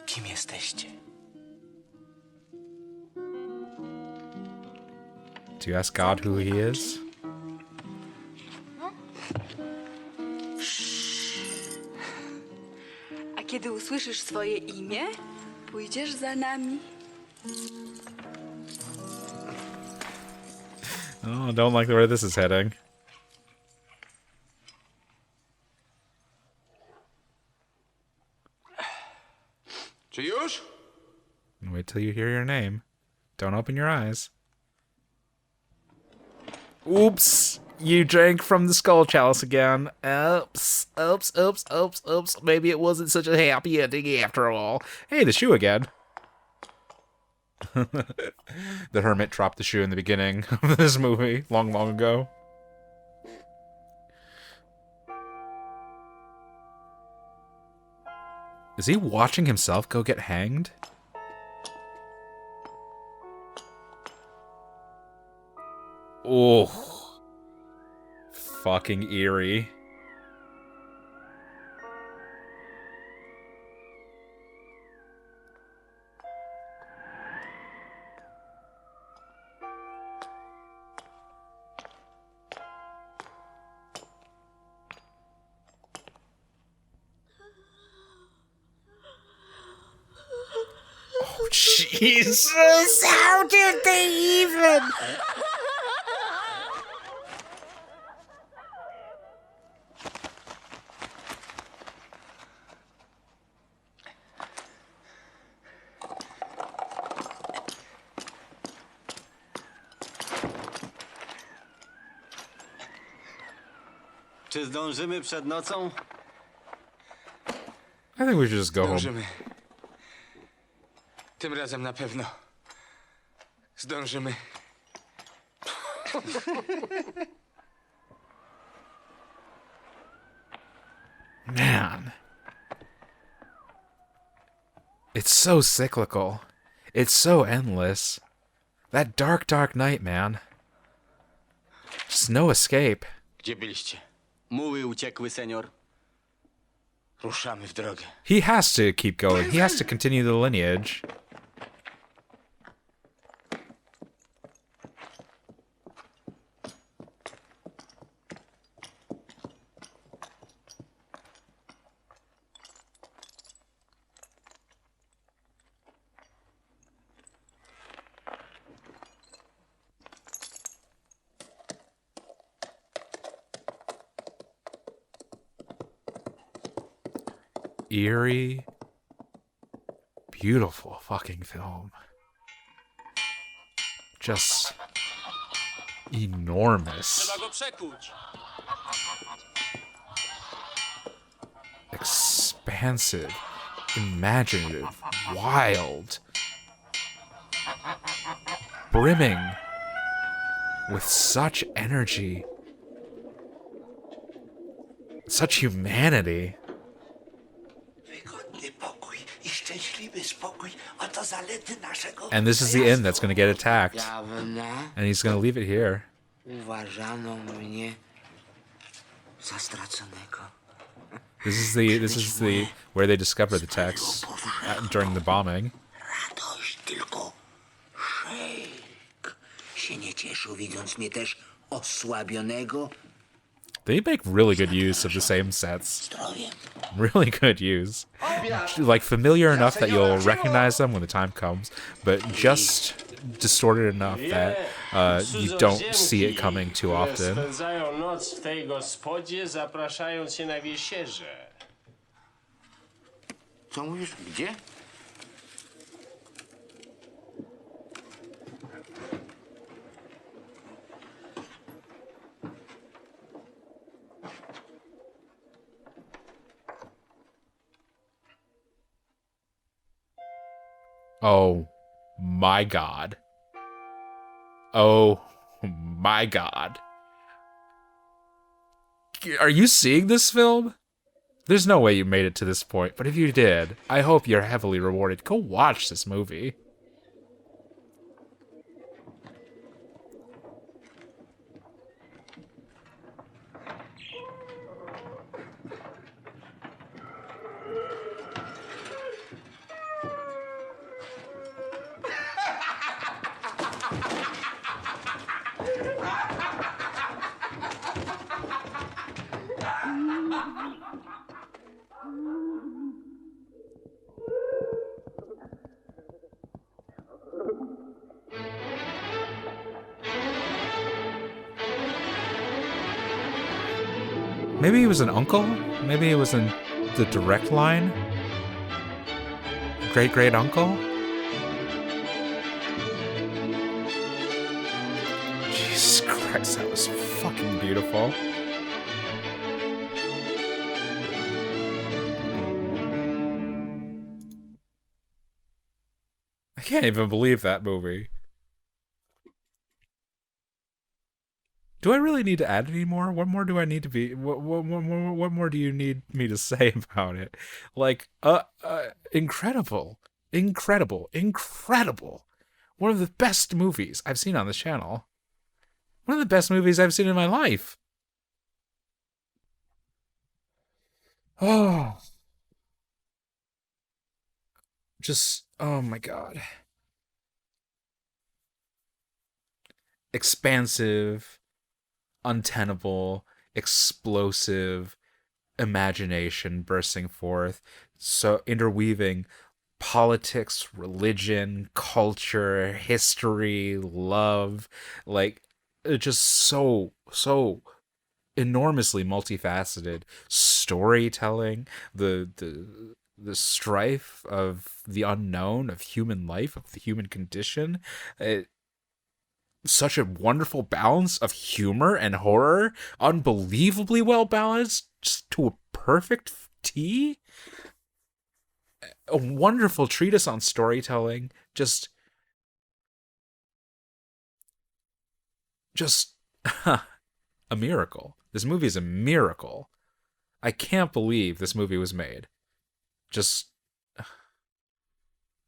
kim jesteście? Do you ask God who he is? A kiedy usłyszysz swoje imię, pójdziesz za nami. Oh, don't like where this is heading. Czy już? Wait till you hear your name. Don't open your eyes. Oops! You drank from the skull chalice again. Oops, oops, oops, oops, oops. Maybe it wasn't such a happy ending after all. Hey, the shoe again. The hermit dropped the shoe in the beginning of this movie, long, long ago. Is he watching himself go get hanged? Oh. Fucking eerie. Oh, Jesus! How did they even? Czy zdążymy przed nocą? I think we should just go home. Zdążymy. Tym razem na pewno. Zdążymy. Man. It's so cyclical. It's so endless. That dark, dark night, man. Just no escape. Gdzie byliście? Muły uciekły, senior. Ruszamy w drogę. He has to keep going. He has to continue the lineage. Eerie, beautiful fucking film. Just enormous. Trzeba go przekuć. Expansive, imaginative, wild, brimming with such energy, such humanity. And this is the end that's going to get attacked. And he's going to leave it here. Uważano mnie za straconego. This is the where they discover the text during the bombing. Radość tylko szejk się nie cieszył, widząc mnie też osłabionego. They make really good use of the same sets. Really good use. Like familiar enough that you'll recognize them when the time comes, but just distorted enough that you don't see it coming too often. Spędzają noc w tej gospodzie, zapraszając się na wiesierze. Co mówisz? Gdzie? Oh my God. Oh my God. Are you seeing this film? There's no way you made it to this point, but if you did, I hope you're heavily rewarded. Go watch this movie. Maybe he was an uncle? Maybe he was in the direct line? Great uncle? Jesus Christ, that was fucking beautiful. I can't even believe that movie. Do I really need to add any more? What more do I need to be? What more do you need me to say about it? Like, incredible. One of the best movies I've seen on this channel. One of the best movies I've seen in my life. Oh. Just, oh my God. Expansive, untenable, explosive imagination bursting forth, so interweaving politics, religion, culture, history, love, like just so enormously multifaceted storytelling, the strife of the unknown, of human life, of the human condition. Such a wonderful balance of humor and horror, unbelievably well balanced, just to a perfect T. A wonderful treatise on storytelling, just a miracle. This movie is a miracle. I can't believe this movie was made. Just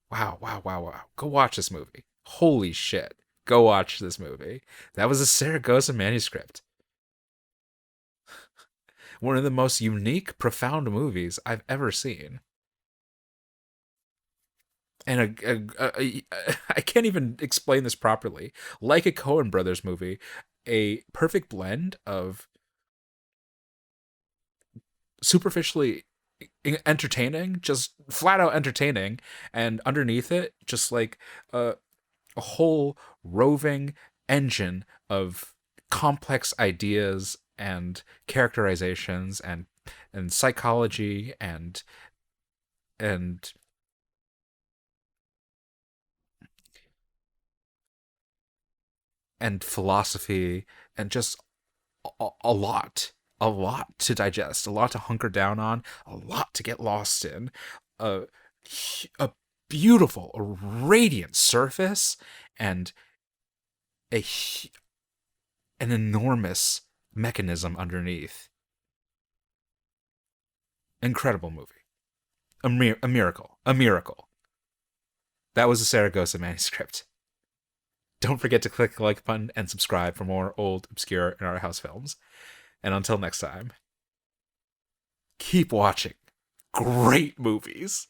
wow. Go watch this movie. Holy shit. Go watch this movie. That was a Saragossa Manuscript. One of the most unique, profound movies I've ever seen. And I can't even explain this properly. Like a Coen Brothers movie, a perfect blend of superficially entertaining, just flat out entertaining, and underneath it, just like a whole roving engine of complex ideas and characterizations and psychology and philosophy, and just a lot to digest, a lot to hunker down on, a lot to get lost in, a beautiful, a radiant surface, and an enormous mechanism underneath. Incredible movie. A miracle. That was a Saragossa Manuscript. Don't forget to click the like button and subscribe for more old, obscure, and art house films. And until next time, keep watching great movies.